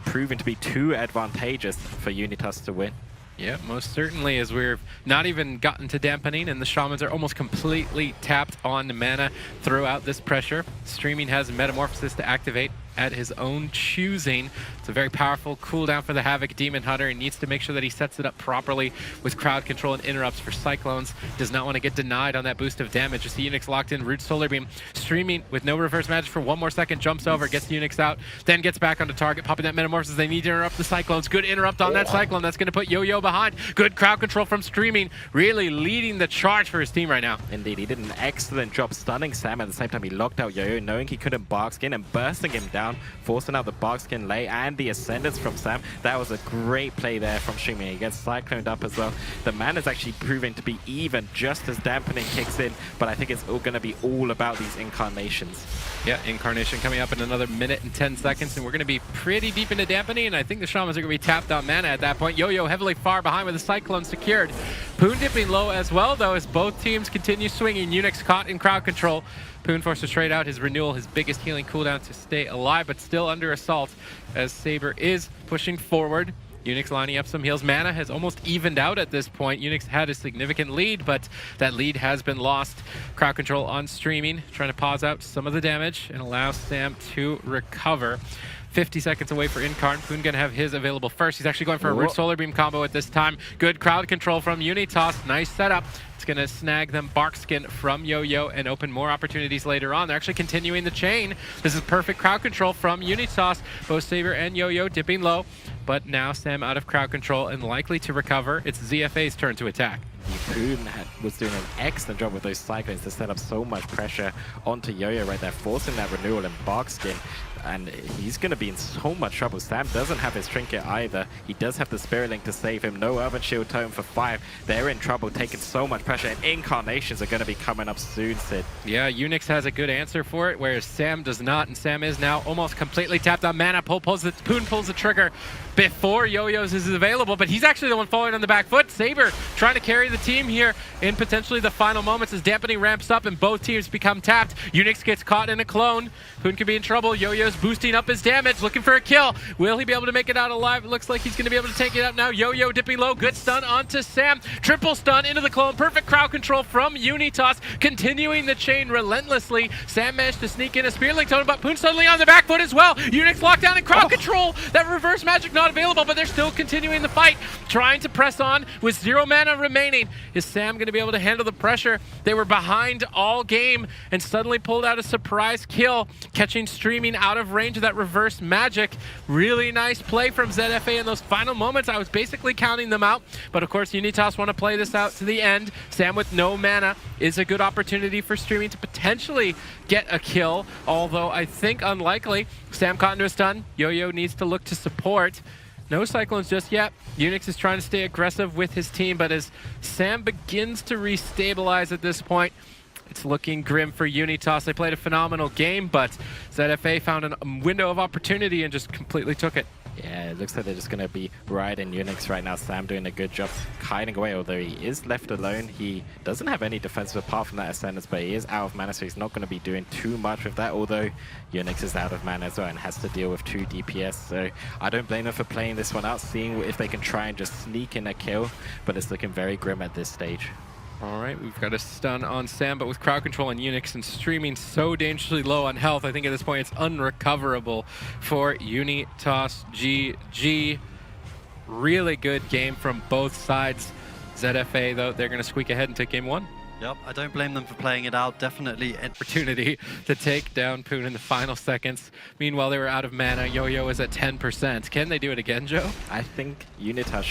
Speaker 2: proven to be too advantageous for Unitas to win.
Speaker 1: Yeah, most certainly, as we've not even gotten to dampening, and the Shamans are almost completely tapped on mana throughout this pressure. Streaming has Metamorphosis to activate at his own choosing. It's a very powerful cooldown for the Havoc Demon Hunter. He needs to make sure that he sets it up properly with crowd control and interrupts for Cyclones. Does not want to get denied on that boost of damage. Just the Unix locked in, Root Solar Beam. Streaming with no reverse magic for 1 more second, jumps over, gets the Unix out, then gets back onto target, popping that Metamorphosis. They need to interrupt the Cyclones. Good interrupt on that Cyclone. That's going to put Yo-Yo behind. Good crowd control from Streaming, really leading the charge for his team right now.
Speaker 2: Indeed, he did an excellent job stunning Sam. At the same time, he locked out Yo-Yo, knowing he couldn't Barkskin, and bursting him down, forcing out the Barkskin lay and the Ascendance from Sam. That was a great play there from Streaming. He gets cycloned up as well. The mana is actually proving to be even just as dampening kicks in, but I think it's all going to be all about these Incarnations.
Speaker 1: Yeah, Incarnation coming up in another minute and 10 seconds, and we're going to be pretty deep into dampening, and I think the Shamans are going to be tapped on mana at that point. Yo-Yo heavily far behind with the Cyclone secured. Poon dipping low as well, though, as both teams continue swinging. Unix caught in crowd control. Poon forced to trade out his Renewal, his biggest healing cooldown, to stay alive, but still under assault as Saber is pushing forward. Unix lining up some heals. Mana has almost evened out at this point. Unix had a significant lead, but that lead has been lost. Crowd control on Streaming, trying to pause out some of the damage and allow Sam to recover. 50 seconds away for Incarn. Poon gonna have his available first. He's actually going for a Root Solar Beam combo at this time. Good crowd control from Unitas. Nice setup. It's gonna snag them Barkskin from Yo-Yo and open more opportunities later on. They're actually continuing the chain. This is perfect crowd control from Unitas. Both Saber and Yo-Yo dipping low, but now Sam out of crowd control and likely to recover. It's ZFA's turn to attack.
Speaker 2: Poon was doing an excellent job with those Cyclones to set up so much pressure onto Yo-Yo right there, forcing that Renewal and Barkskin. And he's going to be in so much trouble. Sam doesn't have his Trinket either. He does have the Spirit Link to save him. No Urban Shield Tome for 5. They're in trouble, taking so much pressure. And Incarnations are going to be coming up soon, Sid.
Speaker 1: Yeah, Unix has a good answer for it, whereas Sam does not. And Sam is now almost completely tapped on mana. Poon pulls the trigger before Yo-Yo's is available, but he's actually the one falling on the back foot. Saber trying to carry the team. game here in potentially the final moments as dampening ramps up and both teams become tapped. Unix gets caught in a clone. Poon could be in trouble. Yo-Yo's boosting up his damage, looking for a kill. Will he be able to make it out alive? It looks like he's going to be able to take it out now. Yo-Yo dipping low. Good stun onto Sam. Triple stun into the clone. Perfect crowd control from Unitas, continuing the chain relentlessly. Sam managed to sneak in a Spear Link Totem, but Poon suddenly on the back foot as well. Unix locked down in crowd control. That reverse magic not available, but they're still continuing the fight, trying to press on with 0 mana remaining. Is Sam going to be able to handle the pressure? They were behind all game and suddenly pulled out a surprise kill, catching Streaming out of range of that reverse magic. Really nice play from ZFA in those final moments. I was basically counting them out, but of course Unitas want to play this out to the end. Sam with no mana is a good opportunity for Streaming to potentially get a kill, although I think unlikely. Sam caught into a stun. Yo-Yo needs to look to support. No Cyclones just yet. Unix is trying to stay aggressive with his team, but as Sam begins to restabilize at this point, it's looking grim for Unitas. They played a phenomenal game, but ZFA found a window of opportunity and just completely took it.
Speaker 2: Yeah, it looks like they're just going to be riding Unix right now. Sam doing a good job hiding away, although he is left alone. He doesn't have any defense apart from that Ascendance, but he is out of mana, so he's not going to be doing too much with that, although Unix is out of mana as well and has to deal with 2 DPS. So I don't blame them for playing this one out, seeing if they can try and just sneak in a kill, but it's looking very grim at this stage.
Speaker 1: All right, we've got a stun on Sam, but with crowd control on Unix and Streaming so dangerously low on health, I think at this point it's unrecoverable for Unitas GG. Really good game from both sides. ZFA, though, they're going to squeak ahead and take game 1.
Speaker 3: Yep, I don't blame them for playing it out. Definitely an
Speaker 1: Opportunity to take down Poon in the final seconds. Meanwhile, they were out of mana. Yo-Yo is at 10%. Can they do it again, Joe?
Speaker 2: I think Unitas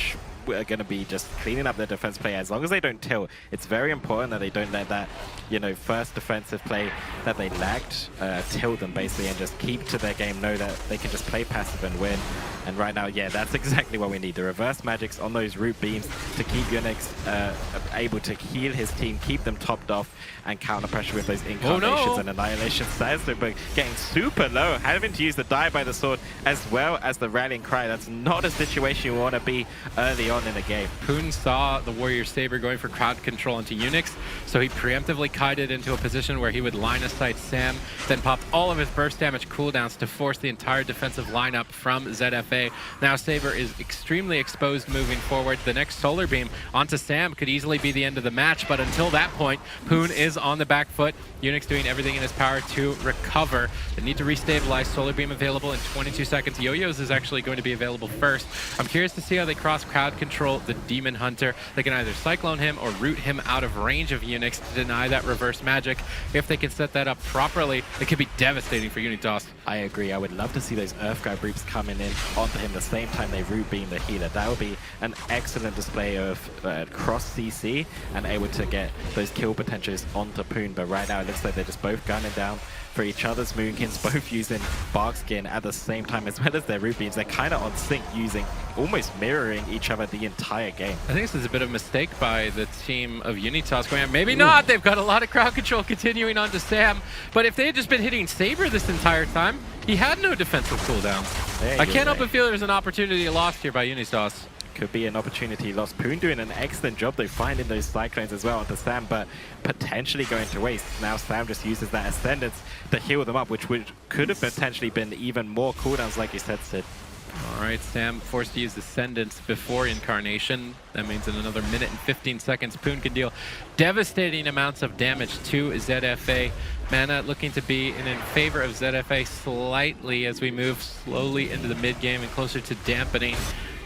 Speaker 2: are going to be just cleaning up their defense play as long as they don't tilt. It's very important that they don't let that, you know, first defensive play that they lacked tilt them basically, and just keep to their game, know that they can just play passive and win. And right now, yeah, that's exactly what we need. The reverse magics on those root beams to keep Unix able to heal his team, keep them topped off, and counter pressure with those incarnations and annihilation stats. But getting super low, having to use the die by the sword as well as the rallying cry. That's not a situation you want to be early on in the game.
Speaker 1: Poon saw the Warrior Saber going for crowd control into Unix, so he preemptively kited into a position where he would line of sight Sam, then popped all of his burst damage cooldowns to force the entire defensive lineup from ZFA. Now Saber is extremely exposed moving forward. The next Solar Beam onto Sam could easily be the end of the match, but until that point, Poon is on the back foot. Unix doing everything in his power to recover. They need to restabilize. Solar Beam available in 22 seconds. Yo-Yo's is actually going to be available first. I'm curious to see how they cross crowd control the Demon Hunter. They can either Cyclone him or root him out of range of Unix to deny that reverse magic. If they can set that up properly, it could be devastating for Unitas.
Speaker 2: I agree. I would love to see those Earthguard Reaps coming in onto him the same time they root beam the healer. That would be an excellent display of cross CC and able to get those kill potentials onto Poon. But right now it looks like they're just both gunning down for each other's Moonkins, both using Barkskin at the same time as well as their root beams. They're kind of on sync, using almost mirroring each other the entire game.
Speaker 1: I think this is a bit of a mistake by the team of Unitas going on. Maybe not. They've got a lot of crowd control continuing on to Sam. But if they had just been hitting Saber this entire time, he had no defensive cooldown. I can't help but feel there's an opportunity lost here by Unitas.
Speaker 2: Could be an opportunity lost. Poon doing an excellent job though, finding those Cyclones as well onto Sam, but potentially going to waste. Now Sam just uses that Ascendance to heal them up, which could have potentially been even more cooldowns, like you said, Sid.
Speaker 1: All right, Sam forced to use Ascendance before Incarnation. That means in another minute and 15 seconds, Poon can deal devastating amounts of damage to ZFA. Mana looking to be in favor of ZFA slightly as we move slowly into the mid-game and closer to dampening.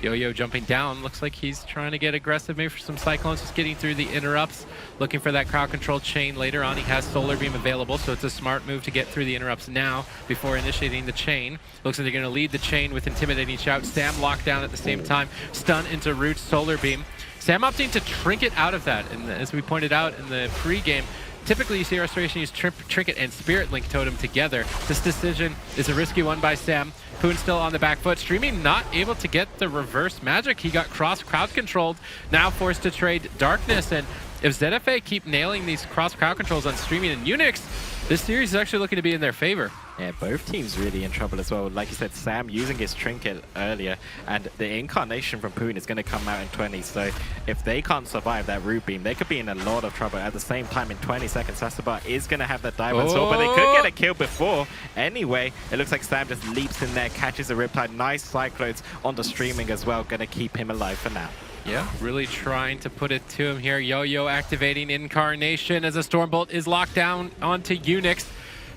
Speaker 1: Yo-Yo jumping down. Looks like he's trying to get aggressive, maybe for some Cyclones, just getting through the interrupts. Looking for that crowd control chain later on. He has Solar Beam available, so it's a smart move to get through the interrupts now before initiating the chain. Looks like they're going to lead the chain with Intimidating Shout. Sam locked down at the same time. Stun into Root, Solar Beam. Sam opting to Trinket out of that, and as we pointed out in the pre-game, typically you see Restoration use Trinket and Spirit Link Totem together. This decision is a risky one by Sam. Poon still on the back foot. Streaming not able to get the reverse magic. He got cross crowd controlled. Now forced to trade Darkness, and if ZFA keep nailing these cross crowd controls on Streaming and Unix, this series is actually looking to be in their favor.
Speaker 2: Yeah, both teams really in trouble as well. Like you said, Sam using his trinket earlier, and the incarnation from Poon is going to come out in 20. So if they can't survive that root beam, they could be in a lot of trouble. At the same time, in 20 seconds, Sasabar is going to have that diamond sword, but they could get a kill before. Anyway, it looks like Sam just leaps in there, catches a Riptide. Nice Cyclones on the Streaming as well, going to keep him alive for now.
Speaker 1: Yeah, really trying to put it to him here. Yo-Yo activating Incarnation as a Stormbolt is locked down onto Unix.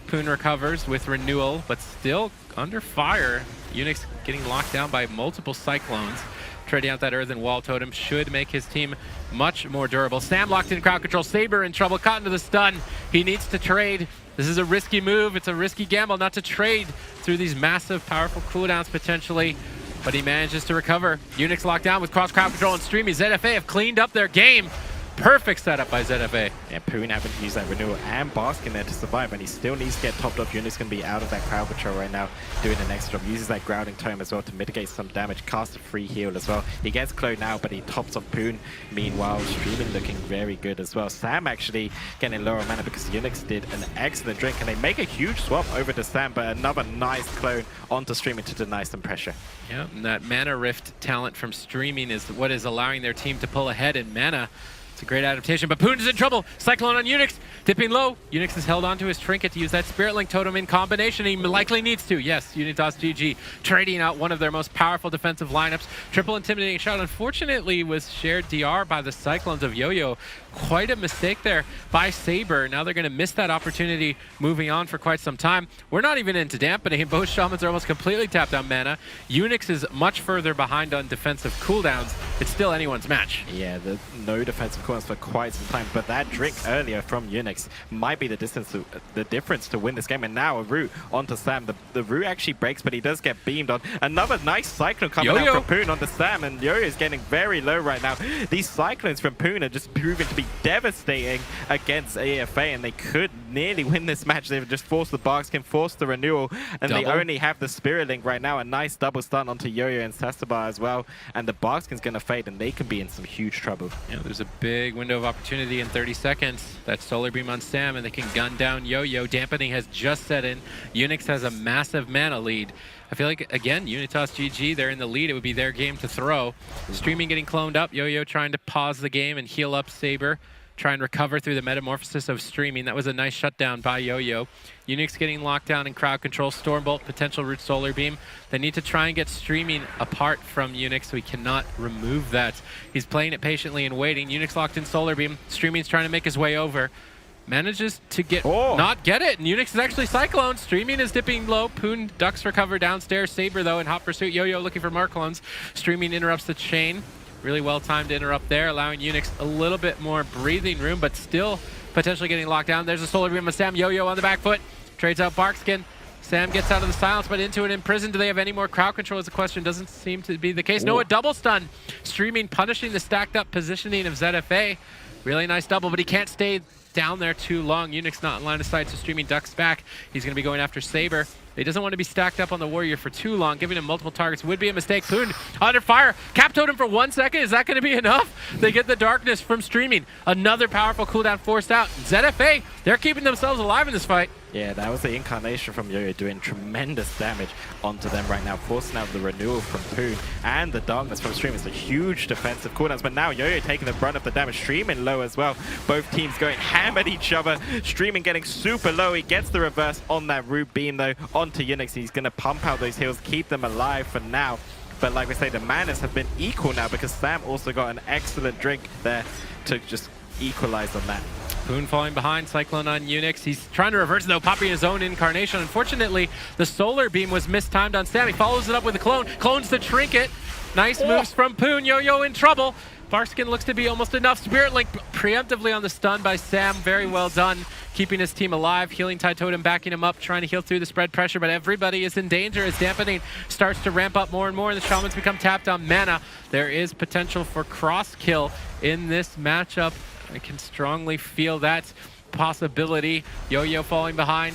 Speaker 1: Poon recovers with Renewal, but still under fire. Unix getting locked down by multiple Cyclones. Trading out that Earthen Wall Totem should make his team much more durable. Sam locked in crowd control. Saber in trouble, caught into the stun. He needs to trade. This is a risky move. It's a risky gamble not to trade through these massive, powerful cooldowns potentially. But he manages to recover. Unix locked down with cross crowd control and Streamy. ZFA have cleaned up their game. Perfect setup by ZFA.
Speaker 2: Yeah, Poon having to use that Renewal and Baskin there to survive, and he still needs to get topped off. Unix going to be out of that crowd patrol right now, doing the next job. Uses that grounding tome as well to mitigate some damage. Cast a free heal as well. He gets clone now, but he tops off Poon. Meanwhile, Streaming looking very good as well. Sam actually getting lower mana because Unix did an excellent drink, and they make a huge swap over to Sam, but another nice clone onto Streaming to deny some pressure.
Speaker 1: Yeah, and that Mana Rift talent from Streaming is what is allowing their team to pull ahead in mana. It's a great adaptation, but Poon is in trouble. Cyclone on Unix, dipping low. Unix has held onto his trinket to use that Spirit Link Totem in combination. He likely needs to. Yes, Unitas GG trading out one of their most powerful defensive lineups. Triple Intimidating Shot, unfortunately, was shared DR by the Cyclones of Yo-Yo. Quite a mistake there by Saber. Now they're going to miss that opportunity moving on for quite some time. We're not even into dampening. Both Shamans are almost completely tapped on mana. Unix is much further behind on defensive cooldowns. It's still anyone's match.
Speaker 2: Yeah, no defensive cooldowns for quite some time, but that drink earlier from Unix might be the difference to win this game. And now a root onto Sam. The root actually breaks, but he does get beamed on. Another nice Cyclone coming out from Poon onto Sam, and Yo-Yo is getting very low right now. These Cyclones from Poon are just proving to be devastating against AFA, and they could nearly win this match. They've just forced the Barkskin, forced the Renewal, and they only have the Spirit Link right now. A nice double stun onto Yo-Yo and Sasabar as well, and the Barkskin's going to fade, and they can be in some huge trouble.
Speaker 1: Yeah, there's a big window of opportunity in 30 seconds. That Solar Beam on Sam, and they can gun down Yo-Yo. Dampening has just set in. Unix has a massive mana lead. I feel like, again, Unitas GG, they're in the lead. It would be their game to throw. Streaming getting cloned up. Yo-Yo trying to pause the game and heal up Saber. Try and recover through the metamorphosis of Streaming. That was a nice shutdown by Yo-Yo. Unix getting locked down in crowd control. Stormbolt, potential root Solar Beam. They need to try and get Streaming apart from Unix, so he cannot remove that. He's playing it patiently and waiting. Unix locked in Solar Beam. Streaming's trying to make his way over. Manages to get not get it, and Unix is actually Cyclone. Streaming is dipping low. Poon ducks recover downstairs. Saber, though, in hot pursuit. Yo-Yo looking for more clones. Streaming interrupts the chain. Really well timed to interrupt there, allowing Unix a little bit more breathing room, but still potentially getting locked down. There's a Solar Beam of Sam. Yo-Yo on the back foot. Trades out Barkskin. Sam gets out of the silence, but into it in prison. Do they have any more crowd control is the question. Doesn't seem to be the case. No, a double stun. Streaming punishing the stacked up positioning of ZFA. Really nice double, but he can't stay down there too long. Unix not in line of sight, so Streaming ducks back. He's going to be going after Saber. He doesn't want to be stacked up on the Warrior for too long. Giving him multiple targets would be a mistake. Poon under fire. Cap Totem for 1 second. Is that going to be enough? They get the darkness from Streaming. Another powerful cooldown forced out. ZFA, they're keeping themselves alive in this fight.
Speaker 2: Yeah, that was the incarnation from Yo-Yo doing tremendous damage onto them right now, forcing out the Renewal from Poon and the darkness from Stream. It's a huge defensive cooldowns, but now Yo-Yo taking the brunt of the damage. Streaming low as well. Both teams going ham at each other. Streaming getting super low. He gets the reverse on that root beam though onto Unix. He's going to pump out those heals, keep them alive for now. But like we say, the manas have been equal now because Sam also got an excellent drink there to just equalize on that.
Speaker 1: Poon falling behind, Cyclone on Unix. He's trying to reverse though, popping his own incarnation. Unfortunately, the Solar Beam was mistimed on Sam. He follows it up with a clone, clones the trinket. Nice moves from Poon. Yo-Yo in trouble. Barskin looks to be almost enough. Spirit Link preemptively on the stun by Sam. Very well done, keeping his team alive. Healing Tide Totem backing him up, trying to heal through the spread pressure, but everybody is in danger as Dampening starts to ramp up more and more, and the Shamans become tapped on mana. There is potential for cross kill in this matchup. I can strongly feel that possibility. Yo-Yo falling behind.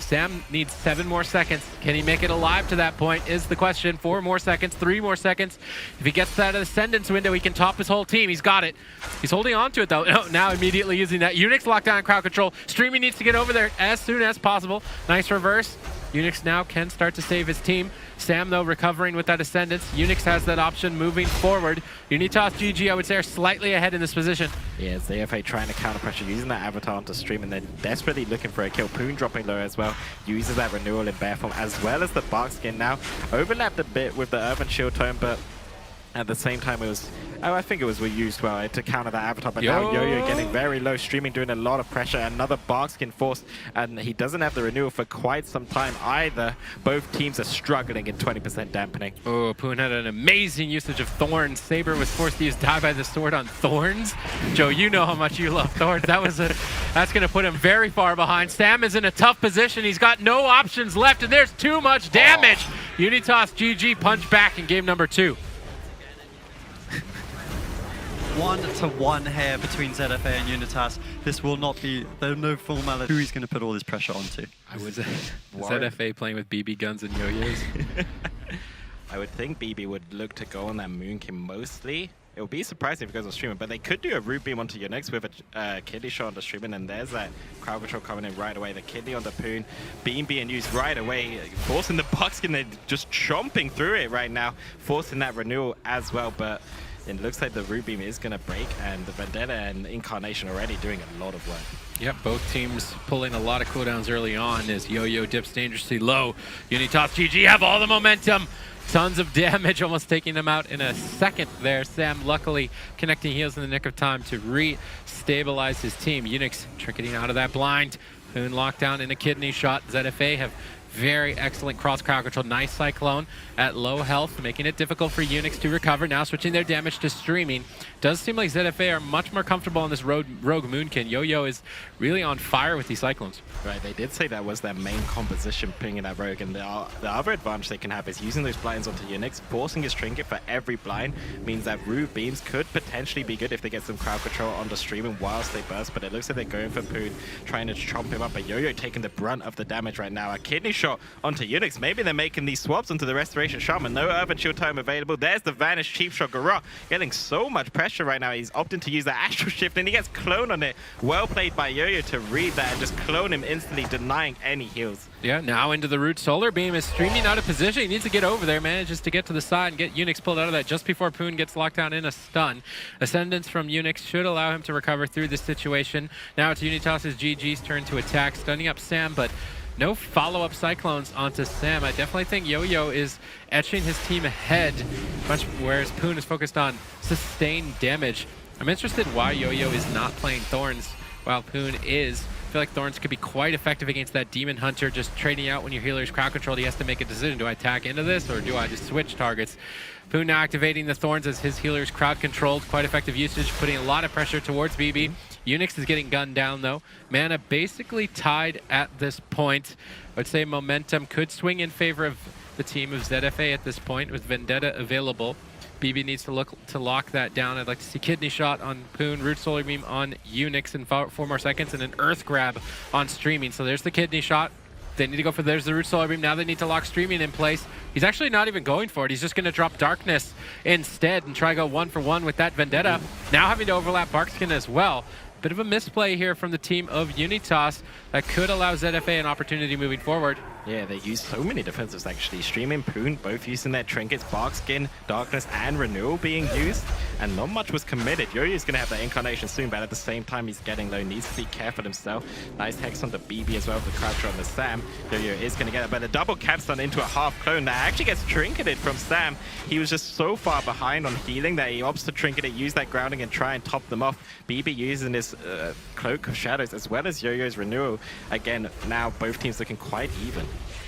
Speaker 1: Sam needs 7 more seconds. Can he make it alive to that point is the question. 4 more seconds, 3 more seconds. If he gets that Ascendance window, he can top his whole team. He's got it. He's holding on to it, though. Now immediately using that. Unix lockdown and crowd control. Streamy needs to get over there as soon as possible. Nice reverse. Unix now can start to save his team. Sam, though, recovering with that Ascendance. Unix has that option moving forward. Unitas GG, I would say, are slightly ahead in this position.
Speaker 2: Yeah, it's the AFA trying to counter pressure, using that avatar onto stream, and then desperately looking for a kill. Poon dropping low as well, uses that renewal in bear form, as well as the bark skin now. Overlapped a bit with the Earthen Shield Tome, but at the same time it was, I think it was used well to counter that avatar, but now Yo-Yo getting very low, streaming, doing a lot of pressure. Another bark skin forced, and he doesn't have the renewal for quite some time either. Both teams are struggling in 20% dampening.
Speaker 1: Oh, Poon had an amazing usage of Thorns. Saber was forced to use Die by the Sword on Thorns. Joe, you know how much you love Thorns. That's going to put him very far behind. Sam is in a tough position. He's got no options left, and there's too much damage. Unitas GG punch back in game number 2.
Speaker 3: 1-to-1 here between ZFA and Unitas. This will not be, there's no formality who he's going to put all this pressure onto.
Speaker 1: I was ZFA playing with BB guns and yo-yos.
Speaker 2: I would think BB would look to go on that Moonkin mostly. It would be surprising if it goes on streaming, but they could do a root beam onto Unix with a kidney shot on the streaming, and there's that crowd control coming in right away. The kidney on the Poon, beam being used right away, forcing the Buckskin. They're just chomping through it right now, forcing that renewal as well, but it looks like the root beam is going to break, and the Vendetta and Incarnation already doing a lot of work.
Speaker 1: Yep, both teams pulling a lot of cooldowns early on as Yo-Yo dips dangerously low. Unitas GG have all the momentum. Tons of damage, almost taking them out in a second there. Sam luckily connecting heals in the nick of time to re-stabilize his team. Unix tricketing out of that blind. Poon lockdown in a kidney shot. ZFA have very excellent cross crowd control. Nice Cyclone at low health, making it difficult for Unix to recover. Now switching their damage to streaming. Does seem like ZFA are much more comfortable on this rogue Moonkin. Yo-Yo is really on fire with these Cyclones.
Speaker 2: Right, they did say that was their main composition, pinging that rogue, and the other advantage they can have is using those blinds onto Unix. Forcing his trinket for every blind means that root beams could potentially be good if they get some crowd control on the streaming whilst they burst, but it looks like they're going for Poon, trying to chomp him up, but Yo-Yo taking the brunt of the damage right now. A kidney shot onto Unix. Maybe they're making these swaps onto the Restoration Shaman. No Earthen Shield Time available. There's the Vanish Cheap Shot. Gronk getting so much pressure right now. He's opting to use the Astral Shift, and he gets cloned on it. Well played by Yo-Yo to read that and just clone him instantly, denying any heals.
Speaker 1: Yeah, now into the root. Solar Beam is streaming out of position. He needs to get over there. Manages to get to the side and get Unix pulled out of that just before Poon gets locked down in a stun. Ascendance from Unix should allow him to recover through this situation. Now it's Unitas' GG's turn to attack, stunning up Sam, but no follow-up Cyclones onto Sam. I definitely think Yo-Yo is etching his team ahead, whereas Poon is focused on sustained damage. I'm interested why Yo-Yo is not playing Thorns while Poon is. I feel like Thorns could be quite effective against that Demon Hunter, just trading out when your healer is crowd controlled. He has to make a decision. Do I attack into this, or do I just switch targets? Poon now activating the Thorns as his healer is crowd controlled. Quite effective usage, putting a lot of pressure towards BB. Unix is getting gunned down though. Mana basically tied at this point. I would say momentum could swing in favor of the team of ZFA at this point with Vendetta available. BB needs to look to lock that down. I'd like to see Kidney Shot on Poon, Root Solar Beam on Unix in 4 more seconds, and an Earth Grab on Streaming. So there's the Kidney Shot. They need to go for, there's the Root Solar Beam. Now they need to lock Streaming in place. He's actually not even going for it. He's just going to drop Darkness instead and try to go 1-for-1 with that Vendetta. Now having to overlap Barkskin as well. Bit of a misplay here from the team of Unitas that could allow ZFA an opportunity moving forward.
Speaker 2: Yeah, they use so many defensives actually. Streaming, Poon, both using their trinkets, Barkskin, Darkness, and Renewal being used, and not much was committed. Yo-Yo's going to have that Incarnation soon, but at the same time he's getting low, needs to be careful himself. Nice Hex on the BB as well, the Croucher on the Sam. Yo-Yo is going to get it, but a double capstone into a half clone that actually gets trinketed from Sam. He was just so far behind on healing that he opts to trinket it, use that grounding, and try and top them off. BB using his Cloak of Shadows as well as Yo-Yo's Renewal. Again, now both teams looking quite even.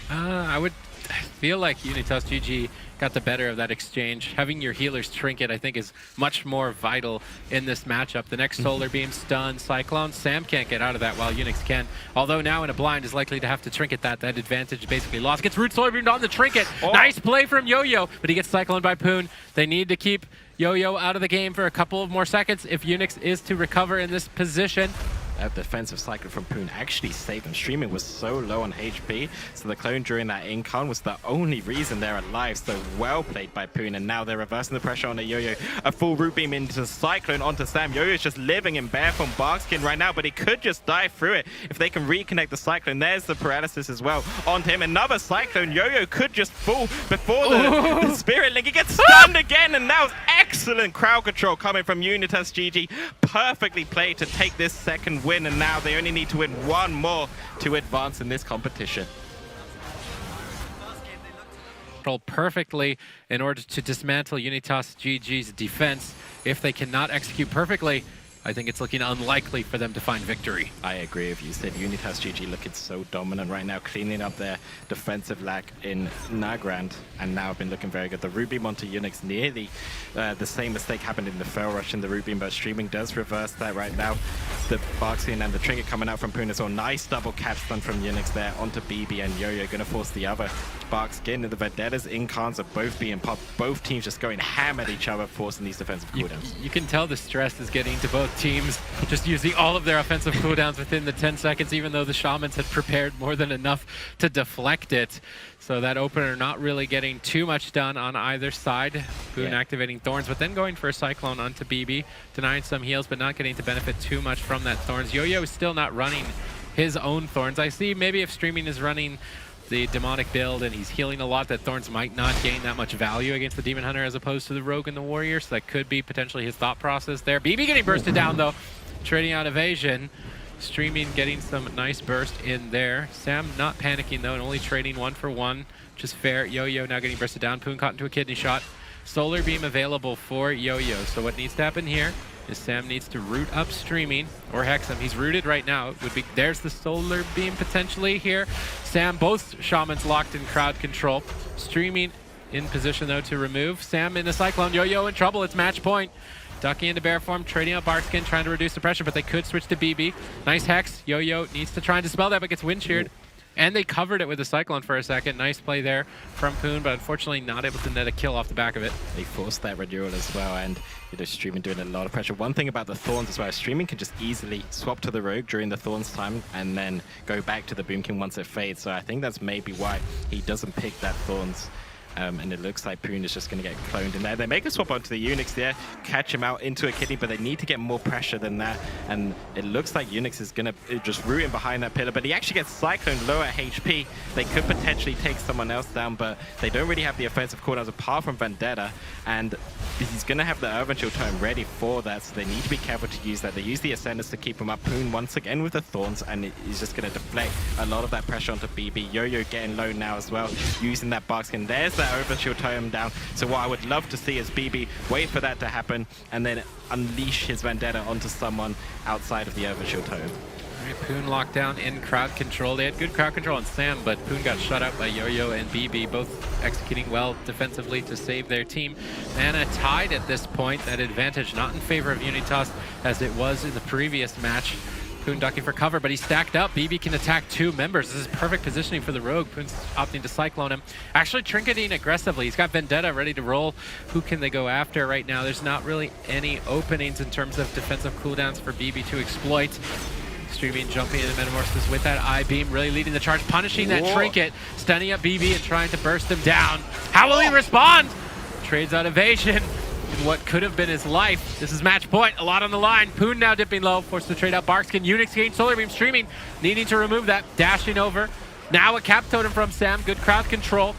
Speaker 1: I would feel like Unitas GG got the better of that exchange. Having your healers trinket, I think, is much more vital in this matchup. The next Solar Beam, Stun, Cyclone. Sam can't get out of that while Unix can. Although now in a blind is likely to have to trinket that. That advantage basically lost. Gets Root Solar Beamed on the trinket. Oh. Nice play from Yo-Yo, but he gets Cycloned by Poon. They need to keep Yo-Yo out of the game for a couple of more seconds if Unix is to recover in this position.
Speaker 2: That defensive cycle from Poon actually saved them. Streaming was so low on HP, so the clone during that incon was the only reason they're alive. So well played by Poon, and now they're reversing the pressure on a Yo-Yo. A full root beam into Cyclone onto Sam. Yo-Yo's just living in bare from Barkskin right now, but he could just die through it if they can reconnect the Cyclone. There's the paralysis as well onto him. Another Cyclone. Yo-Yo could just fall before the Spirit Link. He gets stunned again, and that was excellent crowd control coming from Unitas GG. Perfectly played to take this second win, and now they only need to win one more to advance in this competition.
Speaker 1: Perfectly in order to dismantle Unitas GG's defense. If they cannot execute perfectly, I think it's looking unlikely for them to find victory.
Speaker 2: I agree with you, Sid. Unitas GG looking so dominant right now, cleaning up their defensive lack in Nagrand, and now have been looking very good. The root beam onto Unix, nearly the same mistake happened in the Fell Rush in the root beam, but Streaming does reverse that right now. The Barksian and the Trinket coming out from Poon as well. Nice double cap stun from Unix there onto BB, and Yo-Yo gonna force the other Barkskin. And the Vendettas incons are both being popped. Both teams just going ham at each other, forcing these defensive cooldowns.
Speaker 1: You can tell the stress is getting to both teams, just using all of their offensive cooldowns within the 10 seconds, even though the Shamans had prepared more than enough to deflect it. So that opener not really getting too much done on either side. Poon activating Thorns, but then going for a Cyclone onto BB, denying some heals, but not getting to benefit too much from that Thorns. Yo-Yo is still not running his own Thorns. I see maybe if Streaming is running the demonic build and he's healing a lot, that Thorns might not gain that much value against the Demon Hunter as opposed to the Rogue and the Warrior, so that could be potentially his thought process there. BB getting bursted down though, trading out evasion. Streaming getting some nice burst in there. Sam not panicking though and only trading 1 for 1, which is fair. Yo-Yo now getting bursted down. Poon caught into a kidney shot. Solar Beam available for Yo-Yo, so what needs to happen here is Sam needs to root up Streaming or hex him. He's rooted right now. It would be, there's the Solar Beam potentially here. Sam, both Shamans locked in crowd control. Streaming in position though to remove. Sam in a Cyclone. Yo-Yo in trouble. It's match point. Ducking into bear form, trading out Barkskin, trying to reduce the pressure, but they could switch to BB. Nice hex. Yo-Yo needs to try and dispel that, but gets wind sheared. And they covered it with a Cyclone for a second. Nice play there from Poon, but unfortunately not able to net a kill off the back of it.
Speaker 2: They forced that renewal as well, and Streaming doing a lot of pressure. One thing about the Thorns as well, Streaming can just easily swap to the Rogue during the Thorns time and then go back to the Boomkin once it fades. So I think that's maybe why he doesn't pick that Thorns. And it looks like Poon is just going to get cloned in there. They make a swap onto the Unix there, catch him out into a kidney, but they need to get more pressure than that. And it looks like Unix is going to just root him behind that pillar, but he actually gets Cyclone low at HP. They could potentially take someone else down, but they don't really have the offensive cooldowns apart from Vendetta. And he's going to have the Eventual Tome ready for that, so they need to be careful to use that. They use the Ascenders to keep him up. Poon once again with the Thorns, and he's just going to deflect a lot of that pressure onto BB. Yo-Yo getting low now as well, using that Barkskin. There's that Overshield Tome down. So what I would love to see is BB wait for that to happen and then unleash his Vendetta onto someone outside of the Overshield Tome.
Speaker 1: All right, Poon locked down in crowd control. They had good crowd control on Sam, but Poon got shut out by Yo-Yo and BB, both executing well defensively to save their team. Mana tied at this point. That advantage not in favor of Unitas as it was in the previous match. Poon ducking for cover, but he's stacked up. BB can attack 2 members. This is perfect positioning for the Rogue. Poon's opting to Cyclone him. Actually trinketing aggressively. He's got Vendetta ready to roll. Who can they go after right now? There's not really any openings in terms of defensive cooldowns for BB to exploit. Streaming, jumping into Metamorphosis with that I-Beam, really leading the charge, punishing that Trinket, stunning up BB and trying to burst him down. How will he respond? Trades out evasion. In what could have been his life. This is match point, a lot on the line. Poon now dipping low, forced to trade out Barkskin. Unix gain Solar Beam, Streaming, needing to remove that, dashing over. Now a Cap Totem from Sam, good crowd control.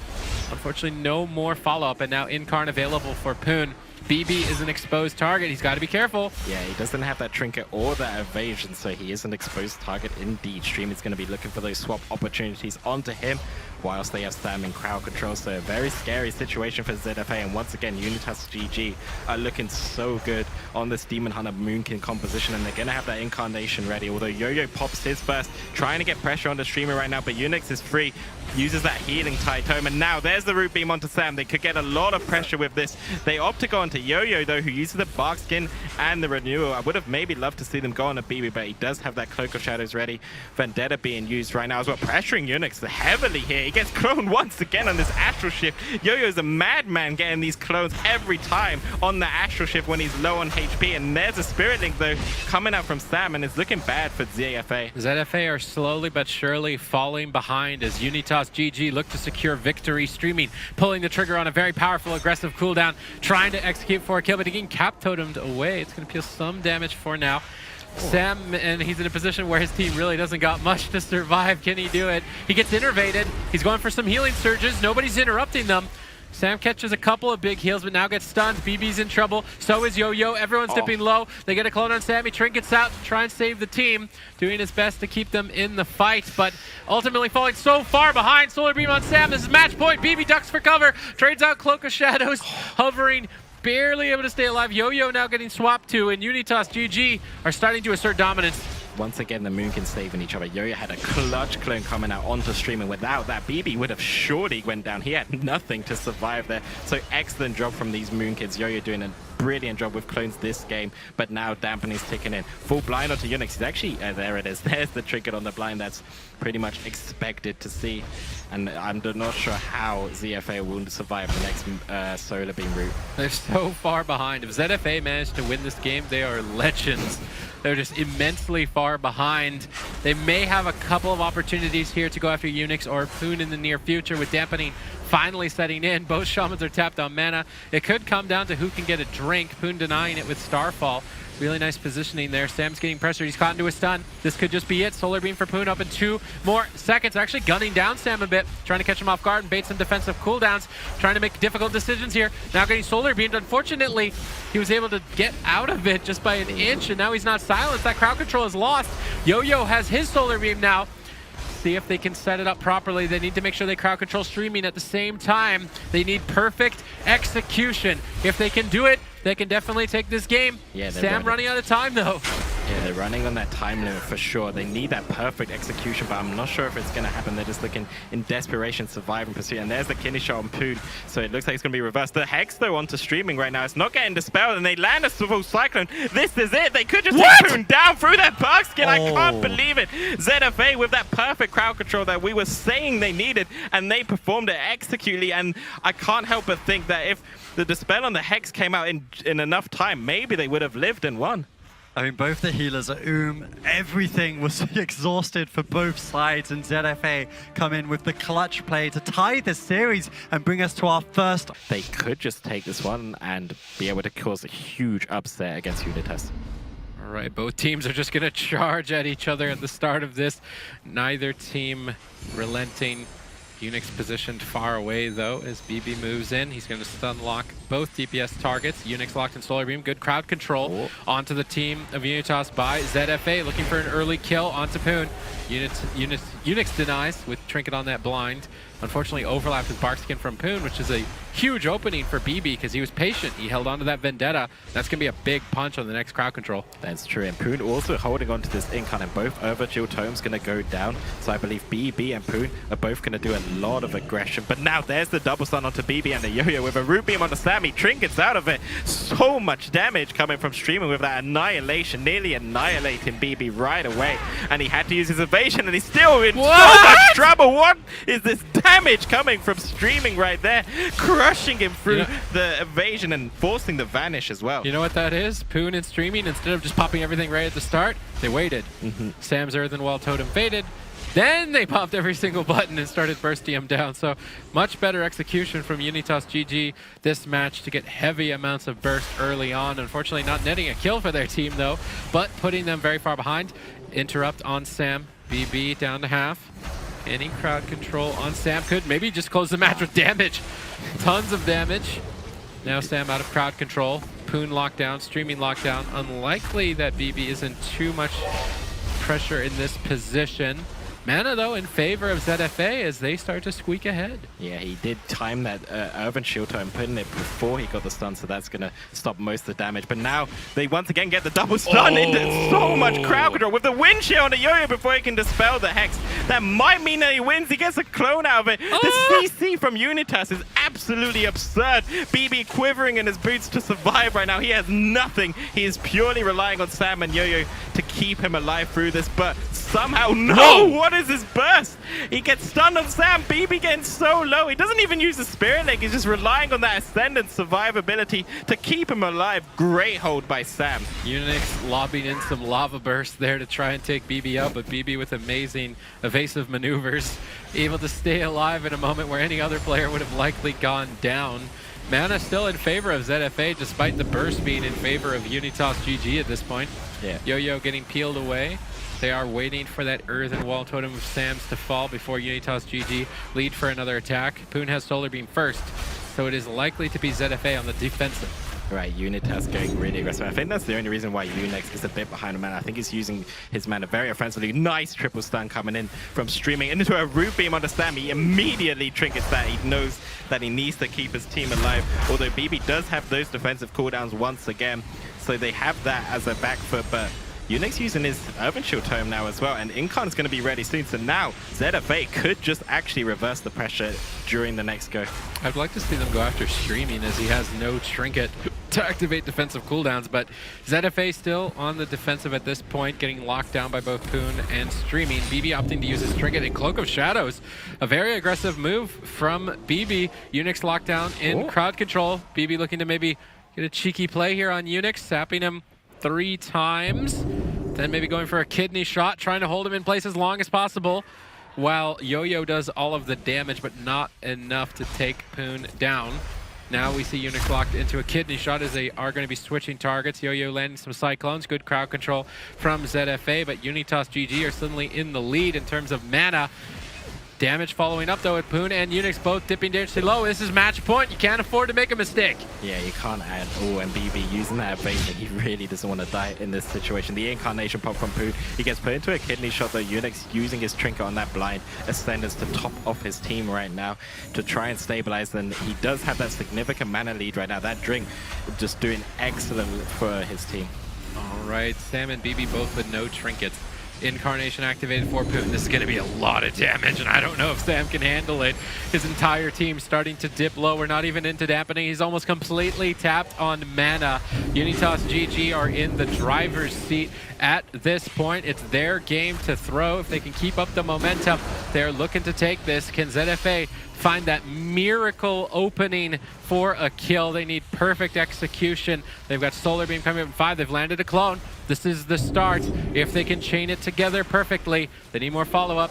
Speaker 1: Unfortunately, no more follow-up, and now Incarn available for Poon. BB is an exposed target. He's got to be careful.
Speaker 2: Yeah, he doesn't have that trinket or that evasion, so he is an exposed target indeed. Stream is going to be looking for those swap opportunities onto him, whilst they have Sam in crowd control. So a very scary situation for ZFA. And once again, Unitas GG are looking so good on this Demon Hunter Moonkin composition, and they're going to have that Incarnation ready. Although Yo-Yo pops his burst, trying to get pressure on the Streamer right now, but Unix is free. uses that healing tide tome, and now there's the root beam onto Sam. They could get a lot of pressure with this. They opt to go onto Yo-Yo though, who uses the bark skin and the renewal. I would have maybe loved to see them go on a BB, but he does have that Cloak of Shadows ready. Vendetta being used right now as well, pressuring Unix heavily here. He gets cloned once again on this Astral Shift. Yo-Yo's a madman getting these clones every time on the Astral Shift when he's low on HP, and there's a Spirit Link though coming out from Sam, and it's looking bad for ZFA.
Speaker 1: ZFA are slowly but surely falling behind as Unitas GG look to secure victory. Streaming, pulling the trigger on a very powerful aggressive cooldown, trying to execute for a kill, but he getting cap totemed away. It's going to peel some damage for now. Sam, and he's in a position where his team really doesn't got much to survive. Can he do it? He gets innervated. He's going for some healing surges. Nobody's interrupting them. Sam catches a couple of big heals, but now gets stunned. BB's in trouble. So is Yo-Yo. Everyone's dipping low. They get a clone on Sam. He trinkets out to try and save the team, doing his best to keep them in the fight, but ultimately falling so far behind. Solar Beam on Sam. This is match point. BB ducks for cover. Trades out Cloak of Shadows. Hovering, barely able to stay alive. Yo-Yo now getting swapped to, and Unitas GG are starting to assert dominance.
Speaker 2: Once again, the Moonkin saving each other. Yo-Yo had a clutch clone coming out onto stream, and without that, BB would have surely went down. He had nothing to survive there. So excellent job from these Moonkids. Yo-Yo doing a brilliant job with clones this game, but now dampening's ticking in. Full blind onto Unix. He's actually, there it is. There's the trinket on the blind. That's pretty much expected to see. And I'm not sure how ZFA will survive the next Solar Beam route.
Speaker 1: They're so far behind. If ZFA managed to win this game, they are legends. They're just immensely far behind. They may have a couple of opportunities here to go after Unix or Poon in the near future, with dampening finally setting in. Both Shamans are tapped on mana. It could come down to who can get a drink. Poon denying it with Starfall. Really nice positioning there. Sam's getting pressure. He's caught into a stun. This could just be it. Solar Beam for Poon up in 2 more seconds. Actually gunning down Sam a bit, trying to catch him off guard and bait some defensive cooldowns, trying to make difficult decisions here. Now getting Solar Beamed. Unfortunately, he was able to get out of it just by an inch, and now he's not silenced. That crowd control is lost. Yo-Yo has his Solar Beam now. See if they can set it up properly. They need to make sure they crowd control streaming at the same time. They need perfect execution. If they can do it, they can definitely take this game.
Speaker 2: Yeah,
Speaker 1: Sam running out of time though.
Speaker 2: Yeah, they're running on that time limit for sure. They need that perfect execution, but I'm not sure if it's going to happen. They're just looking in desperation, survive and pursue. And there's the kidney shot on Poon, so it looks like it's going to be reversed. The Hex, though, onto streaming right now. It's not getting dispelled, and they land a full Cyclone. This is it. They could just take Poon down through that bark skin. I can't believe it. ZFA with that perfect crowd control that we were saying they needed, and they performed it executely. And I can't help but think that if the dispel on the Hex came out in enough time, maybe they would have lived and won.
Speaker 3: I mean, both the healers are everything was exhausted for both sides, and ZFA come in with the clutch play to tie the series and bring us to our first.
Speaker 2: They could just take this one and be able to cause a huge upset against Unitas.
Speaker 1: All right, both teams are just going to charge at each other at the start of this. Neither team relenting. Unix positioned far away though as BB moves in. He's going to stun lock both DPS targets. Unix locked in Solar Beam. Good crowd control onto the team of Unitas by ZFA, looking for an early kill onto Poon. Unix denies with Trinket on that blind. Unfortunately overlapped with Barkskin from Poon, which is a huge opening for BB because he was patient. He held on to that Vendetta. That's going to be a big punch on the next crowd control.
Speaker 2: That's true. And Poon also holding on to this Incarn, and both Overchill Tomes going to go down. So I believe BB and Poon are both going to do a lot of aggression. But now there's the double stun onto BB and the Yo-Yo with a Root Beam on the Sammy. Trinkets out of it. So much damage coming from streaming with that annihilation, nearly annihilating BB right away. And he had to use his evasion, and he's still in so much trouble. What is this damage coming from streaming right there? Crushing him through the evasion and forcing the vanish as well.
Speaker 1: You know what that is? Poon and streaming, instead of just popping everything right at the start, they waited. Sam's Earthen Wall Totem faded. Then they popped every single button and started bursting him down. So much better execution from Unitas GG this match to get heavy amounts of burst early on. Unfortunately not netting a kill for their team though, but putting them very far behind. Interrupt on Sam. BB down to half. Any crowd control on Sam could maybe just close the match with damage. Tons of damage. Now Sam out of crowd control. Poon lockdown, streaming lockdown. Unlikely that BB is in too much pressure in this position. Mana, though, in favor of ZFA as they start to squeak ahead.
Speaker 2: Yeah, he did time that Earthen Shield time, putting it before he got the stun, so that's going to stop most of the damage. But now they once again get the double stun into so much crowd control with the wind chill on the Yo-Yo before he can dispel the Hex. That might mean that he wins. He gets a clone out of it. The CC from Unitas is absolutely absurd. BB quivering in his boots to survive right now. He has nothing. He is purely relying on Sam and Yo-Yo to keep him alive through this, but somehow, no! What is this burst? He gets stunned on Sam. BB getting so low. He doesn't even use the Spirit Link. He's just relying on that Ascendant survivability to keep him alive. Great hold by Sam.
Speaker 1: Unix lobbing in some lava bursts there to try and take BB out, but BB with amazing evasive maneuvers, able to stay alive in a moment where any other player would have likely gone down. Mana still in favor of ZFA, despite the burst being in favor of Unitas GG at this point.
Speaker 2: Yeah.
Speaker 1: Yo-Yo getting peeled away. They are waiting for that Earthen Wall Totem of Sam's to fall before Unitas GG lead for another attack. Poon has Solar Beam first, so it is likely to be ZFA on the defensive.
Speaker 2: Right, Unitas going really aggressive. I think that's the only reason why Unix is a bit behind the mana. I think he's using his mana very offensively. Nice triple stun coming in from streaming into a root beam on the Sam. He immediately trinkets that. He knows that he needs to keep his team alive. Although BB does have those defensive cooldowns once again, so they have that as a back foot, but Unix using his Earthen Shield Tome now as well, and Incarn's going to be ready soon, so now ZFA could just actually reverse the pressure during the next go.
Speaker 1: I'd like to see them go after streaming as he has no trinket to activate defensive cooldowns, but ZFA still on the defensive at this point, getting locked down by both Poon and streaming. BB opting to use his trinket in Cloak of Shadows. A very aggressive move from BB. Unix locked down in crowd control. BB looking to maybe get a cheeky play here on Unix, sapping him 3 times, then maybe going for a kidney shot, trying to hold him in place as long as possible, while Yo-Yo does all of the damage, but not enough to take Poon down. Now we see Unix locked into a kidney shot as they are going to be switching targets. Yo-Yo landing some Cyclones, good crowd control from ZFA, but Unitas GG are suddenly in the lead in terms of mana. Damage following up though with Poon and Unix both dipping dangerously low. This is match point. You can't afford to make a mistake.
Speaker 2: Yeah, you can't add. Oh, and BB using that evasion. He really doesn't want to die in this situation. The Incarnation pop from Poon. He gets put into a kidney shot though. Unix using his trinket on that blind Ascenders to top off his team right now to try and stabilize them. He does have that significant mana lead right now. That drink just doing excellent for his team.
Speaker 1: All right, Sam and BB both with no trinkets. Incarnation activated for Poon. This is going to be a lot of damage, and I don't know if Sam can handle it. His entire team starting to dip low. We're not even into dampening. He's almost completely tapped on mana. Unitas GG are in the driver's seat at this point. It's their game to throw. If they can keep up the momentum, they're looking to take this. Can ZFA find that miracle opening for a kill? They need perfect execution. They've got Solar Beam coming up in 5. They've landed a clone. This is the start. If they can chain it together perfectly, they need more follow-up.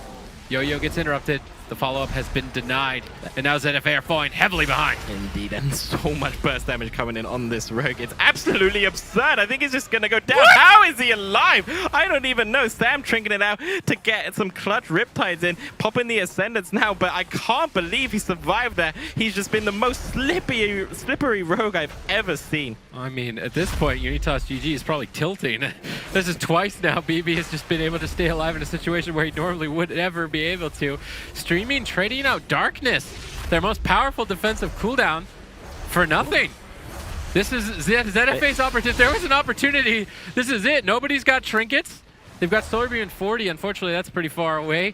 Speaker 1: Yo-Yo gets interrupted. The follow-up has been denied, and now ZFA are falling heavily behind.
Speaker 2: Indeed, and so much burst damage coming in on this Rogue. It's absolutely absurd. I think he's just going to go down. What? How is he alive? I don't even know. Sam trinking it out to get some clutch Riptides in, popping the Ascendants now, but I can't believe he survived that. He's just been the most slippery Rogue I've ever seen.
Speaker 1: I mean, at this point, Unitas GG is probably tilting. This is twice now BB has just been able to stay alive in a situation where he normally would never be able to. Streaming trading out Darkness, their most powerful defensive cooldown, for nothing. This is ZFA's opportunity. If there was an opportunity, this is it. Nobody's got trinkets. They've got Solar Beam in 40. Unfortunately, that's pretty far away.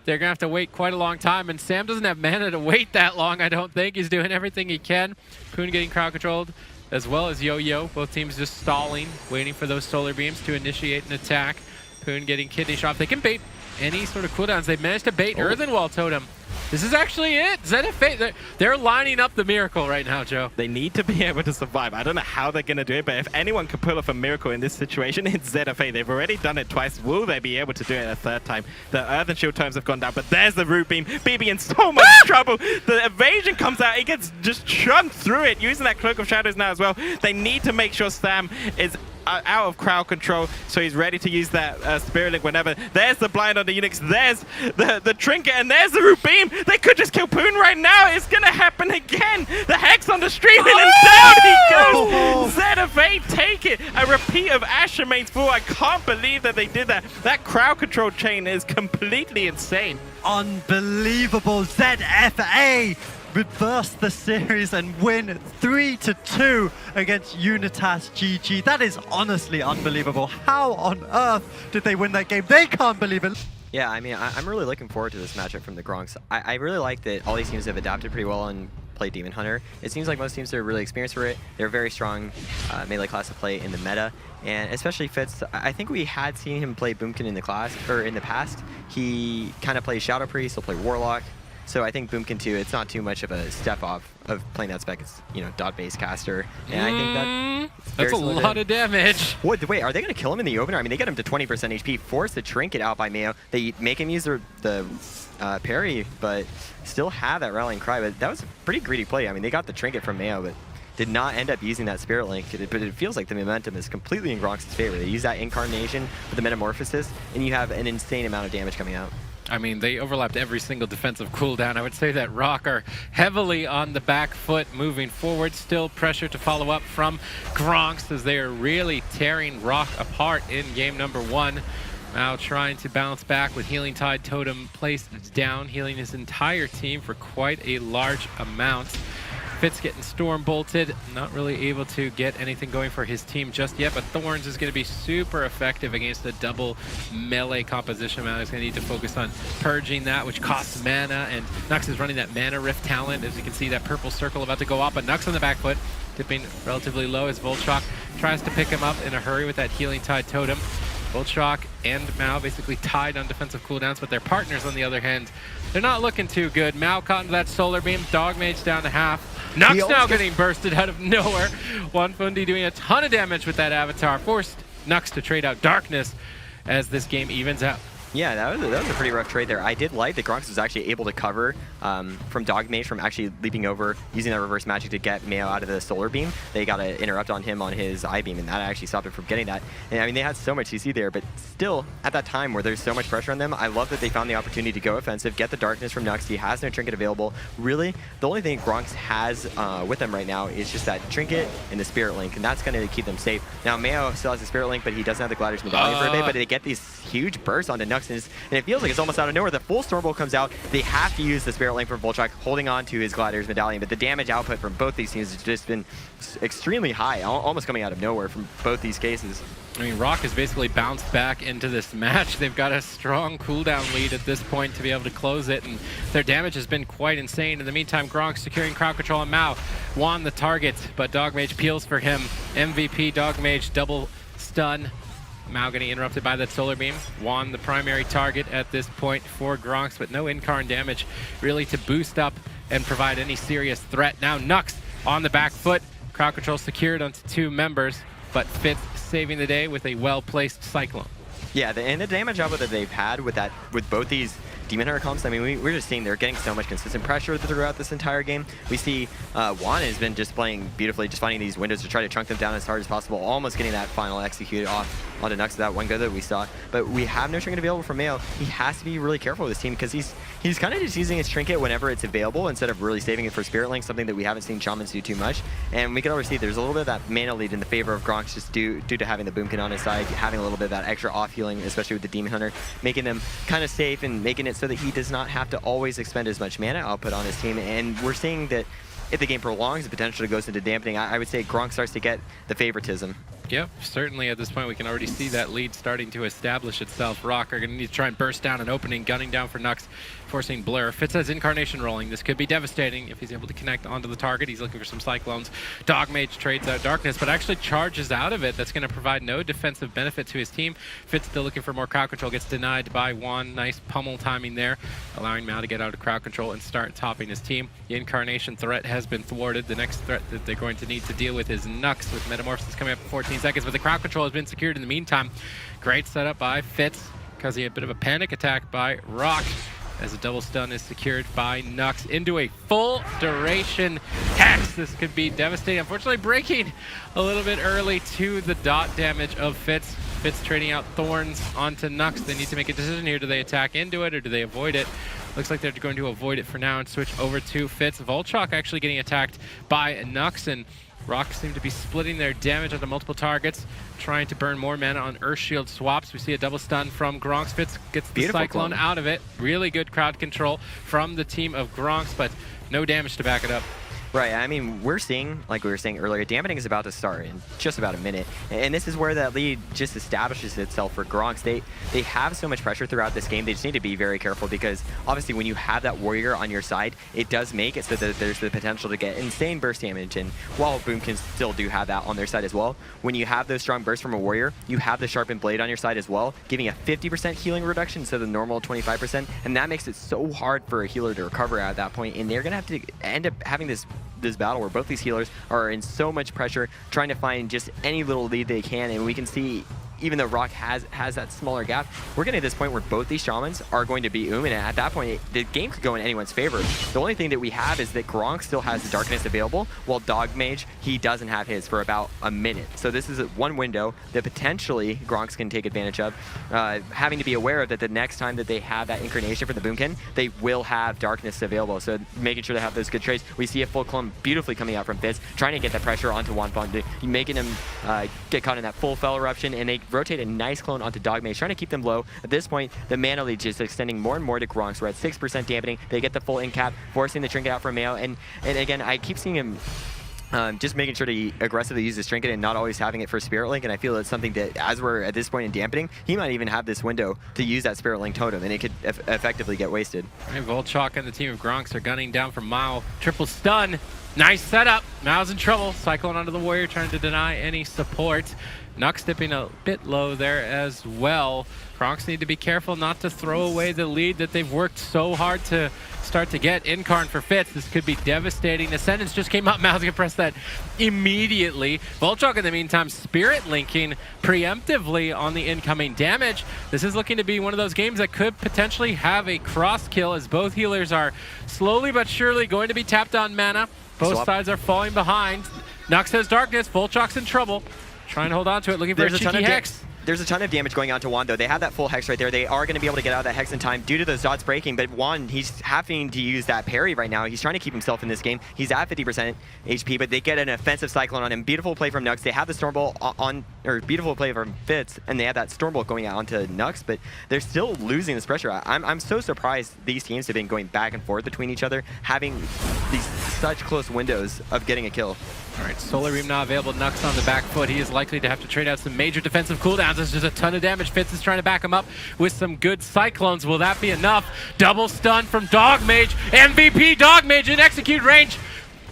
Speaker 1: They're going to have to wait quite a long time, and Sam doesn't have mana to wait that long, I don't think. He's doing everything he can. Poon getting crowd controlled, as well as Yo-Yo. Both teams just stalling, waiting for those Solar Beams to initiate an attack. Poon getting kidney shot. They can bait any sort of cooldowns. They've managed to bait Earthen Wall Totem. This is actually it. ZFA, they're lining up the miracle right now, Joe.
Speaker 2: They need to be able to survive. I don't know how they're going to do it, but if anyone can pull off a miracle in this situation, it's ZFA. They've already done it twice. Will they be able to do it a third time? The Earthen Shield times have gone down, but there's the Root Beam. BB in so much trouble. The evasion comes out. It gets just chunked through it, using that Cloak of Shadows now as well. They need to make sure Sam is out of crowd control, so he's ready to use that Spirit Link whenever. There's the blind on the Unix, there's the Trinket, and there's the Root Beam. They could just kill Poon right now. It's going to happen again. The Hex on the stream, and down he goes. ZFA take it. A repeat of Ashermane's Fool. I can't believe that they did that. That crowd control chain is completely insane.
Speaker 3: Unbelievable. ZFA reverse the series and win 3-2 against Unitas GG. That is honestly unbelievable. How on earth did they win that game? They can't believe it.
Speaker 4: Yeah, I mean, I'm really looking forward to this matchup from the Gronks. I really like that all these teams have adapted pretty well and play Demon Hunter. It seems like most teams are really experienced for it. They're a very strong melee class to play in the meta, and especially Fitz. I think we had seen him play Boomkin in the class or in the past. He kind of plays Shadow Priest. He'll play Warlock. So I think Boomkin 2, it's not too much of a step off of playing that spec. It's, you know, dot-based caster. And I think
Speaker 1: that's a lot of damage.
Speaker 4: What? Wait, are they going to kill him in the opener? I mean, they get him to 20% HP, force the Trinket out by Mayo. They make him use the parry, but still have that Rallying Cry. But that was a pretty greedy play. I mean, they got the Trinket from Mayo, but did not end up using that Spirit Link. But it feels like the momentum is completely in Gronks' favor. They use that Incarnation with the Metamorphosis, and you have an insane amount of damage coming out.
Speaker 1: I mean, they overlapped every single defensive cooldown. I would say that Rock are heavily on the back foot moving forward. Still pressure to follow up from Gronks as they are really tearing Rock apart in game number 1. Now trying to bounce back with Healing Tide Totem placed down, healing his entire team for quite a large amount. Fitz getting storm bolted, not really able to get anything going for his team just yet, but Thorns is going to be super effective against a double melee composition. Now he's going to need to focus on purging that, which costs mana, and Nux is running that Mana Rift talent. As you can see, that purple circle about to go off, but Nux on the back foot, dipping relatively low as Volchok tries to pick him up in a hurry with that Healing Tide Totem. Volchok and Mao basically tied on defensive cooldowns, but their partners, on the other hand, they're not looking too good. Mao caught into that Solar Beam, Dog Mage down to half. Nux now getting bursted out of nowhere. Fundi doing a ton of damage with that Avatar. Forced Nux to trade out Darkness as this game evens out.
Speaker 4: Yeah, that was a pretty rough trade there. I did like that Gronks was actually able to cover from Dog Mage from actually leaping over, using that reverse magic to get Mayo out of the Solar Beam. They got an interrupt on him on his Eye Beam, and that actually stopped him from getting that. And I mean, they had so much CC there, but still, at that time where there's so much pressure on them, I love that they found the opportunity to go offensive, get the Darkness from Nux. He has no Trinket available. Really, the only thing Gronks has with them right now is just that Trinket and the Spirit Link, and that's going to keep them safe. Now, Mayo still has the Spirit Link, but he doesn't have the Gladiator's Medallion for a bit, but they get these huge bursts onto Nux, and it feels like it's almost out of nowhere. The full Stormbolt comes out. They have to use the Spirit Link from Volchok, holding on to his Gladiator's Medallion, but the damage output from both these teams has just been extremely high, almost coming out of nowhere from both these cases.
Speaker 1: I mean, Rock has basically bounced back into this match. They've got a strong cooldown lead at this point to be able to close it, and their damage has been quite insane. In the meantime, Gronk securing crowd control on Mao. Won the target, but Dog Mage peels for him. MVP Dog Mage double stun. Mao getting interrupted by that Solar Beam. Juan the primary target at this point for Gronks, but no Incarn damage really to boost up and provide any serious threat. Now Nux on the back foot. Crowd control secured onto 2 members, but Fitz saving the day with a well-placed Cyclone. Yeah,
Speaker 4: and the damage output that they've had with both these Demon Hunter comps, I mean, we're just seeing they're getting so much consistent pressure throughout this entire game. We see Juan has been just playing beautifully, just finding these windows to try to chunk them down as hard as possible, almost getting that final executed off onto Nux with that one go that we saw. But we have no Trinket available for Mayo. He has to be really careful with this team because he's kind of just using his Trinket whenever it's available instead of really saving it for Spirit Link, something that we haven't seen Shamans do too much. And we can already see there's a little bit of that mana lead in the favor of Gronks just due to having the Boomkin on his side, having a little bit of that extra off healing, especially with the Demon Hunter, making them kind of safe and making it so that he does not have to always expend as much mana output on his team. And we're seeing that if the game prolongs, the potential goes into dampening. I would say Gronk starts to get the favoritism.
Speaker 1: Yep, certainly at this point we can already see that lead starting to establish itself. Rock are going to need to try and burst down an opening, gunning down for Nux, forcing Blur. Fitz has Incarnation rolling. This could be devastating if he's able to connect onto the target. He's looking for some Cyclones. Dog Mage trades out Darkness, but actually charges out of it. That's going to provide no defensive benefit to his team. Fitz still looking for more crowd control, gets denied by Juan. Nice pummel timing there, allowing Mao to get out of crowd control and start topping his team. The Incarnation threat has been thwarted. The next threat that they're going to need to deal with is Nux, with Metamorphosis coming up in 14 seconds, but the crowd control has been secured in the meantime. Great setup by Fitz, because he had a bit of a panic attack by Rock. as a double stun is secured by Nux into a full duration Hex. This could be devastating. Unfortunately, breaking a little bit early to the dot damage of Fitz. Fitz trading out Thorns onto Nux. They need to make a decision here. Do they attack into it or do they avoid it? Looks like they're going to avoid it for now and switch over to Fitz. Volchok actually getting attacked by Nux, and Rock seem to be splitting their damage onto multiple targets, trying to burn more mana on Earth Shield swaps. We see a double stun from Gronks. Fitz gets the
Speaker 4: Beautiful
Speaker 1: Cyclone
Speaker 4: clone.
Speaker 1: out of it. Really good crowd control from the team of Gronks, but no damage to back it up.
Speaker 4: Right, I mean, we're seeing, like we were saying earlier, dampening is about to start in just about a minute. And this is where that lead just establishes itself for Gronks. They have so much pressure throughout this game, they just need to be very careful because obviously when you have that warrior on your side, it does make it so that there's the potential to get insane burst damage. And while Boomkin still do have that on their side as well, when you have those strong bursts from a warrior, you have the sharpened blade on your side as well, giving a 50% healing reduction instead of the normal 25%. And that makes it so hard for a healer to recover at that point. And they're going to have to end up having this battle where both these healers are in so much pressure, trying to find just any little lead they can. And we can see, even though Rock has that smaller gap, we're getting to this point where both these Shamans are going to be and at that point, the game could go in anyone's favor. The only thing that we have is that Gronk still has the Darkness available, while Dog Mage, he doesn't have his for about a minute. So this is one window that potentially Gronks can take advantage of, having to be aware of that the next time that they have that Incarnation for the Boomkin, they will have Darkness available. So making sure to have those good trades. We see a full clone beautifulely coming out from Fitz, trying to get the pressure onto Wanfang, making him get caught in that full Fell Eruption, and they rotate a nice clone onto Dog Mage, trying to keep them low. At this point, the mana lead just extending more and more to Gronks. We're at 6% dampening. They get the full in cap, forcing the trinket out from Mayo. And again, I keep seeing him just making sure to aggressively use this trinket and not always having it for Spirit Link. And I feel it's something that, as we're at this point in dampening, he might even have this window to use that Spirit Link totem, and it could effectively get wasted.
Speaker 1: Right, Volchok and the team of Gronks are gunning down from Mao. Triple stun. Nice setup. Mao's in trouble. Cyclone onto the warrior, trying to deny any support. Nux dipping a bit low there as well. Gronks need to be careful not to throw away the lead that they've worked so hard to start to get. Incarn for Fitz. This could be devastating. Ascendance just came up. Mao's gonna press that immediately. Volchok in the meantime Spirit linking preemptively on the incoming damage. This is looking to be one of those games that could potentially have a cross kill, as both healers are slowly but surely going to be tapped on mana. Both sides are falling behind. Nux has Darkness. Volchok's in trouble. Trying to hold on to it, looking for a cheeky Hex.
Speaker 4: There's a ton of damage going on to Juan, though. They have that full Hex right there. They are going to be able to get out of that Hex in time due to those dots breaking, but Juan, he's having to use that parry right now. He's trying to keep himself in this game. He's at 50% HP, but they get an offensive Cyclone on him. Beautiful play from Nux. They have the Stormbolt on, or beautiful play from Fitz, and they have that Stormbolt going out onto Nux, but they're still losing this pressure. I'm so surprised these teams have been going back and forth between each other, having these such close windows of getting a kill.
Speaker 1: All right, Solar Beam now available. Nux on the back foot. He is likely to have to trade out some major defensive cooldowns. There's just a ton of damage. Fitz is trying to back him up with some good Cyclones. Will that be enough? Double stun from Dog Mage. MVP Dog Mage in execute range.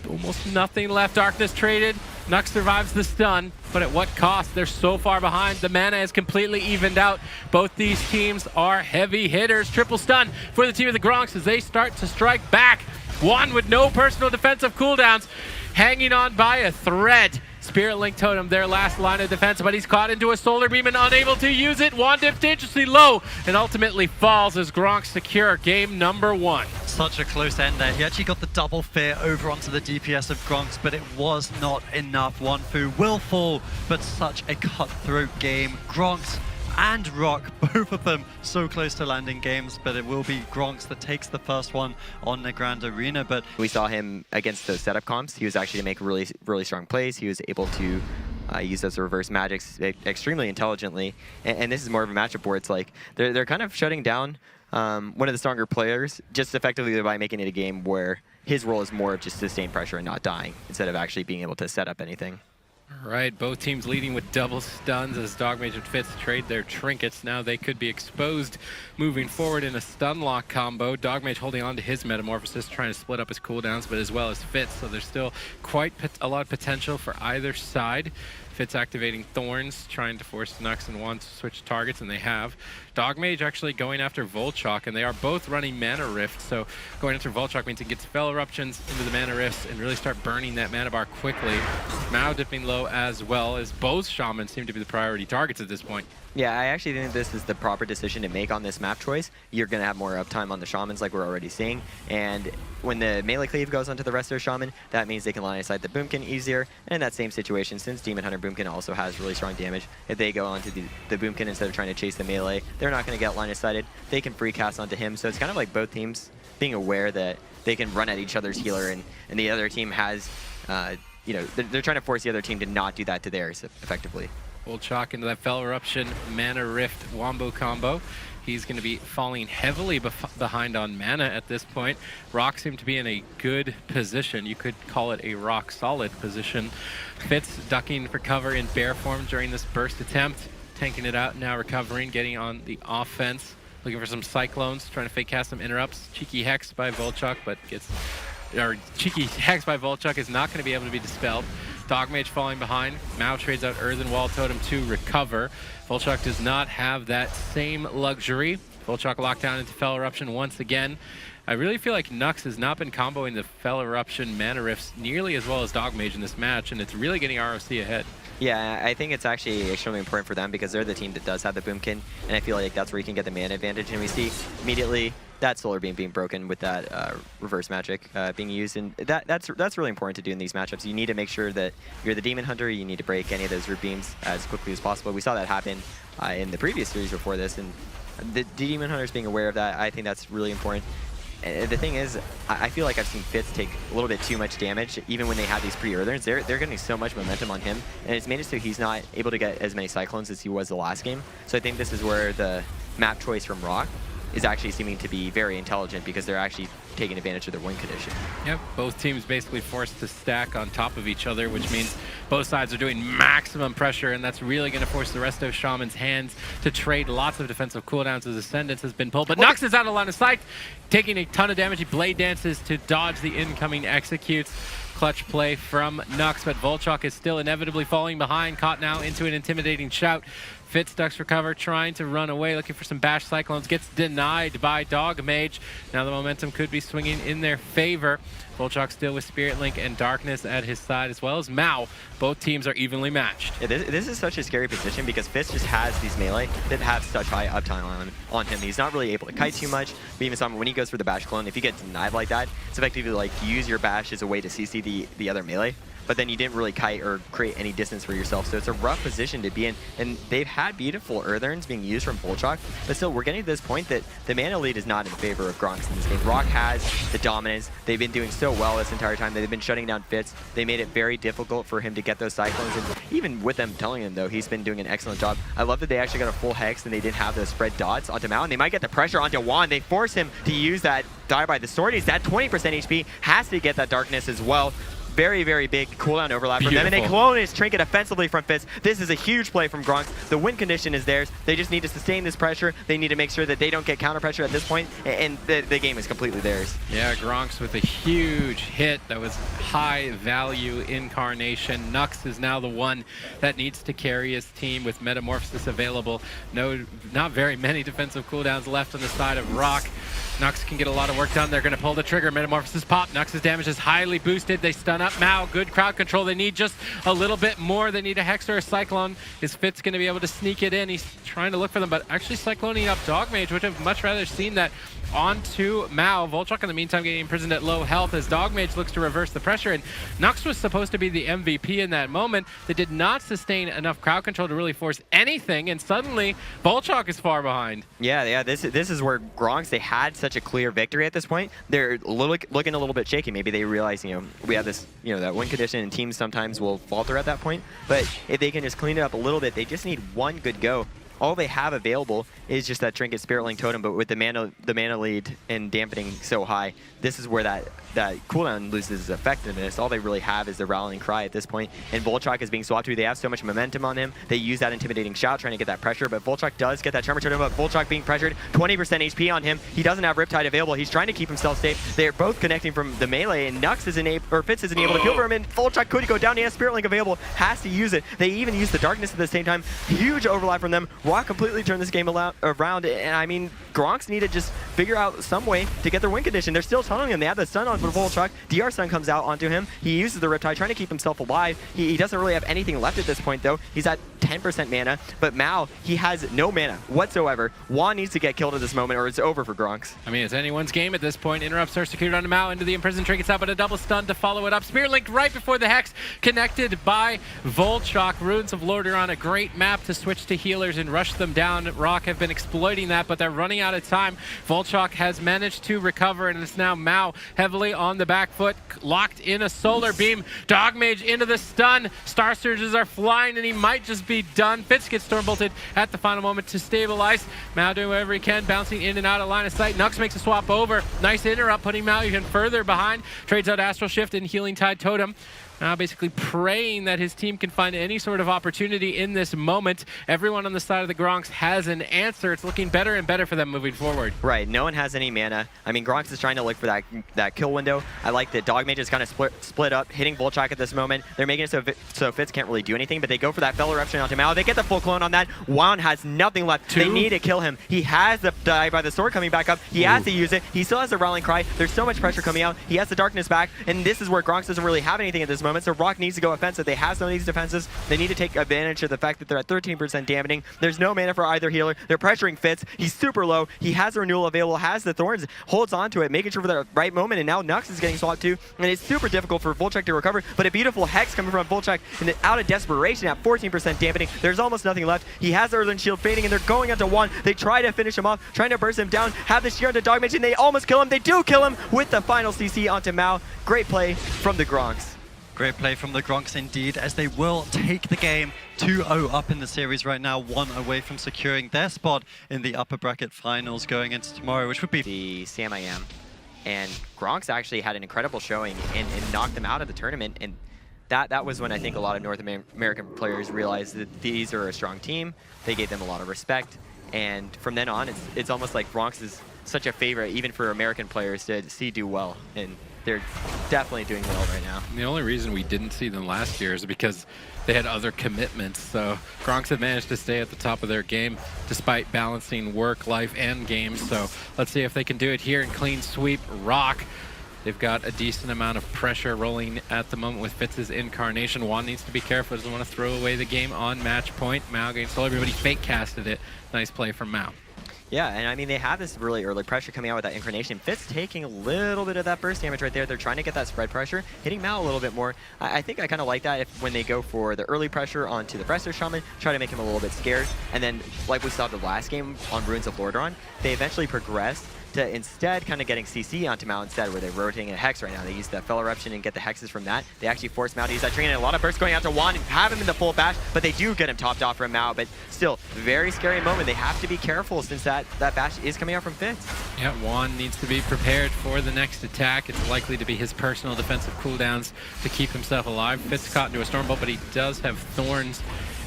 Speaker 1: Almost nothing left. Darkness traded. Nux survives the stun, but at what cost? They're so far behind. The mana is completely evened out. Both these teams are heavy hitters. Triple stun for the team of the Gronks as they start to strike back. One with no personal defensive cooldowns, hanging on by a thread. Spirit Link Totem, their last line of defense, but he's caught into a Solar Beam and unable to use it. Juan dipped dangerously low and ultimately falls as Gronk secure game number 1.
Speaker 3: Such a close end there. He actually got the double fear over onto the DPS of Gronks, but it was not enough. Wanfu will fall, but such a cutthroat game. Gronks and Rock, both of them so close to landing games, but it will be Gronks that takes the first one on the Grand Arena. But
Speaker 4: we saw him against those setup comps. He was actually to make really, really strong plays. He was able to use those reverse magics extremely intelligently. And this is more of a matchup where it's like they're kind of shutting down one of the stronger players just effectively by making it a game where his role is more of just sustained pressure and not dying instead of actually being able to set up anything.
Speaker 1: All right, both teams leading with double stuns as Dog Mage and Fitz trade their trinkets. Now they could be exposed moving forward in a stun lock combo. Dog Mage holding on to his Metamorphosis, trying to split up his cooldowns, but as well as Fitz, so there's still quite a lot of potential for either side. Fitz activating Thorns, trying to force Nux and Juan to switch targets, and they have. Dogmage actually going after Volchok, and they are both running Mana Rift, so going after Volchok means he gets Fell Eruptions into the Mana Rifts and really start burning that mana bar quickly. Mao dipping low as well, as both Shamans seem to be the priority targets at this point.
Speaker 4: Yeah, I actually think this is the proper decision to make on this map choice. You're going to have more uptime on the Shamans like we're already seeing, and when the melee cleave goes onto the rest of their Shaman, that means they can line aside the Boomkin easier, and in that same situation, since Demon Hunter Boomkin also has really strong damage, if they go onto the Boomkin instead of trying to chase the melee, they're not going to get line sighted. They can free cast onto him, so it's kind of like both teams being aware that they can run at each other's healer, and the other team has, you know, they're trying to force the other team to not do that to theirs effectively.
Speaker 1: Volchok into that Fell Eruption, Mana Rift Wombo combo. He's going to be falling heavily behind on mana at this point. Rock seemed to be in a good position. You could call it a rock solid position. Fitz ducking for cover in bear form during this burst attempt. Tanking it out, now recovering, getting on the offense. Looking for some Cyclones, trying to fake cast some interrupts. Cheeky Hex by Volchok, but Cheeky Hex by Volchok is not going to be able to be dispelled. Dogmage falling behind. Mao trades out Earthen Wall Totem to recover. Volchok does not have that same luxury. Volchok locked down into Fell Eruption once again. I really feel like Nux has not been comboing the Fell Eruption Mana Rifts nearly as well as Dogmage in this match, and it's really getting ROC ahead.
Speaker 4: Yeah, I think it's actually extremely important for them because they're the team that does have the Boomkin, and I feel like that's where you can get the mana advantage, and we see immediately that Solar Beam being broken with that reverse magic being used, and that's really important to do in these matchups. You need to make sure that you're the Demon Hunter, you need to break any of those root beams as quickly as possible. We saw that happen in the previous series before this, and the Demon Hunters being aware of that, I think that's really important. The thing is, I feel like I've seen Fitz take a little bit too much damage, even when they have these pre-Eartherns. They're getting so much momentum on him, and it's made it so he's not able to get as many Cyclones as he was the last game. So I think this is where the map choice from Rock is actually seeming to be very intelligent because they're actually taking advantage of their win condition.
Speaker 1: Yep, both teams basically forced to stack on top of each other, which means both sides are doing maximum pressure, and that's really going to force the rest of Shaman's hands to trade lots of defensive cooldowns as Ascendance has been pulled. But Nux is out of line of sight, taking a ton of damage. He blade dances to dodge the incoming executes. Clutch play from Nux, but Volchok is still inevitably falling behind, caught now into an intimidating shout. Fitz ducks recover, trying to run away, looking for some Bash Cyclones, gets denied by Dogmage. Now the momentum could be swinging in their favor. Volchok still with Spirit Link and Darkness at his side, as well as Mao. Both teams are evenly matched.
Speaker 4: Yeah, this is such a scary position because Fitz just has these melee that have such high uptime on him. He's not really able to kite too much. We even saw him when he goes for the Bash clone. If you get denied like that, it's effectively like use your Bash as a way to CC the other melee, but then you didn't really kite or create any distance for yourself. So it's a rough position to be in. And they've had beautiful Eartherns being used from Volchok, but still we're getting to this point that the mana lead is not in favor of Gronks in this game. Rock has the dominance. They've been doing so well this entire time. They've been shutting down Fitz. They made it very difficult for him to get those Cyclones. And even with them telling him, though, he's been doing an excellent job. I love that they actually got a full Hex and they didn't have those spread dots onto Mao. And they might get the pressure onto Juan. They force him to use that Die by the Sword. He's at 20% HP. Has to get that Darkness as well. Very, very big cooldown overlap from them. And they clone his Trinket offensively from Fitz. This is a huge play from Gronks. The win condition is theirs. They just need to sustain this pressure. They need to make sure that they don't get counter pressure at this point, and the game is completely theirs.
Speaker 1: Yeah, Gronks with a huge hit. That was high value incarnation. Nux is now the one that needs to carry his team with Metamorphosis available. Not very many defensive cooldowns left on the side of Rock. Nux can get a lot of work done. They're going to pull the trigger. Metamorphosis pop. Nux's damage is highly boosted. They stun up Mao. Good crowd control. They need just a little bit more. They need a Hex or a Cyclone. Is Fitz going to be able to sneak it in? He's trying to look for them, but actually cycloning up Dogmage, which I've much rather seen that onto Mao. Volchok in the meantime getting imprisoned at low health as Dogmage looks to reverse the pressure, and Nux was supposed to be the MVP in that moment. They did not sustain enough crowd control to really force anything, and suddenly Volchok is far behind.
Speaker 4: Yeah, this is where Gronks, they had such a clear victory at this point. They're looking a little bit shaky. Maybe they realize, we have this, that win condition, and teams sometimes will falter at that point. But if they can just clean it up a little bit, they just need one good go. All they have available is just that Trinket Spirit Link Totem, but with the mana lead and dampening so high, this is where that cooldown loses effectiveness. All they really have is the Rallying Cry at this point, and Volchok is being swapped to. They have so much momentum on him. They use that intimidating shout, trying to get that pressure, but Volchok does get that Tremor Totem, but Volchok being pressured, 20% HP on him. He doesn't have Riptide available. He's trying to keep himself safe. They're both connecting from the melee, and Fitz isn't able to kill for him, and Volchok could go down. He has Spirit Link available, has to use it. They even use the Darkness at the same time. Huge overlap from them. Rock completely turned this game around, and I mean, Gronks need to just figure out some way to get their win condition. They're still tunneling him. They have the stun on for Volchok. DR stun comes out onto him. He uses the Riptide, trying to keep himself alive. He doesn't really have anything left at this point, though. He's at 10% mana, but Mao, he has no mana whatsoever. Juan needs to get killed at this moment, or it's over for Gronks.
Speaker 1: I mean, it's anyone's game at this point. Interrupts are secured onto Mao, into the imprisoned trinkets out, but a double stun to follow it up. Spear linked right before the Hex, connected by Volchok. Ruins of Lordaeron, a great map to switch to healers and rush them down. Rock have been exploiting that, but they're running out of time. Volchok has managed to recover, and it's now Mao heavily on the back foot, locked in a solar beam. Dogmage into the stun. Star Surges are flying, and he might just be done. Fitz gets storm bolted at the final moment to stabilize. Mao doing whatever he can, bouncing in and out of line of sight. Nux makes a swap over. Nice interrupt, putting Mao even further behind. Trades out Astral Shift and Healing Tide Totem. Now basically praying that his team can find any sort of opportunity in this moment. Everyone on the side of the Gronks has an answer. It's looking better and better for them moving forward.
Speaker 4: Right, no one has any mana. I mean, Gronks is trying to look for that kill window. I like that Dogmage is kind of split up, hitting Volchok at this moment. They're making it so Fitz can't really do anything, but they go for that Fell Eruption onto Mao. They get the full clone on that. Juan has nothing left. They need to kill him. He has the die by the sword coming back up. He has to use it. He still has the Rallying Cry. There's so much pressure coming out. He has the darkness back, and this is where Gronks doesn't really have anything at this moment, so Rock needs to go offensive. They have some of these defenses. They need to take advantage of the fact that they're at 13% damaging. There's no mana for either healer. They're pressuring Fitz. He's super low. He has the renewal available, has the thorns, holds onto it, making sure for the right moment, and now Nux is getting swapped too. And it's super difficult for Volchok to recover, but a beautiful Hex coming from Volchok, and out of desperation at 14% damaging. There's almost nothing left. He has the Earthen Shield fading, and they're going onto Juan. They try to finish him off, trying to burst him down, have the shear onto Dogmage, and they almost kill him. They do kill him with the final CC onto Mao. Great play from the Gronks.
Speaker 3: Great play from the Gronks indeed, as they will take the game 2-0 up in the series right now, 1 away from securing their spot in the upper bracket finals going into tomorrow, which would be
Speaker 4: the CMIM. And Gronks actually had an incredible showing and knocked them out of the tournament. And that was when I think a lot of North American players realized that these are a strong team. They gave them a lot of respect. And from then on, it's almost like Gronks is such a favorite, even for American players to see do well. And they're definitely doing well right now.
Speaker 1: The only reason we didn't see them last year is because they had other commitments. So Gronks have managed to stay at the top of their game despite balancing work, life, and games. So let's see if they can do it here and clean sweep Rock. They've got a decent amount of pressure rolling at the moment with Fitz's incarnation. Juan needs to be careful, doesn't want to throw away the game on match point. Mao getting solar, everybody fake casted it. Nice play from Mao.
Speaker 4: Yeah, and I mean, they have this really early pressure coming out with that incarnation. Fitz taking a little bit of that burst damage right there. They're trying to get that spread pressure, hitting Mao a little bit more. I think I kind of like that when they go for the early pressure onto the Fresher Shaman, try to make him a little bit scared. And then, like we saw the last game on Ruins of Lordaeron, they eventually progressed to instead kind of getting CC onto Mao instead, where they're rotating a Hex right now. They use the Fell Eruption and get the Hexes from that. They actually force Mao to use that Trinket, and a lot of bursts going out to Juan and have him in the full bash, but they do get him topped off from Mao. But still, very scary moment. They have to be careful since that bash is coming out from Fitz.
Speaker 1: Yeah, Juan needs to be prepared for the next attack. It's likely to be his personal defensive cooldowns to keep himself alive. Fitz caught into a Storm Bolt, but he does have Thorns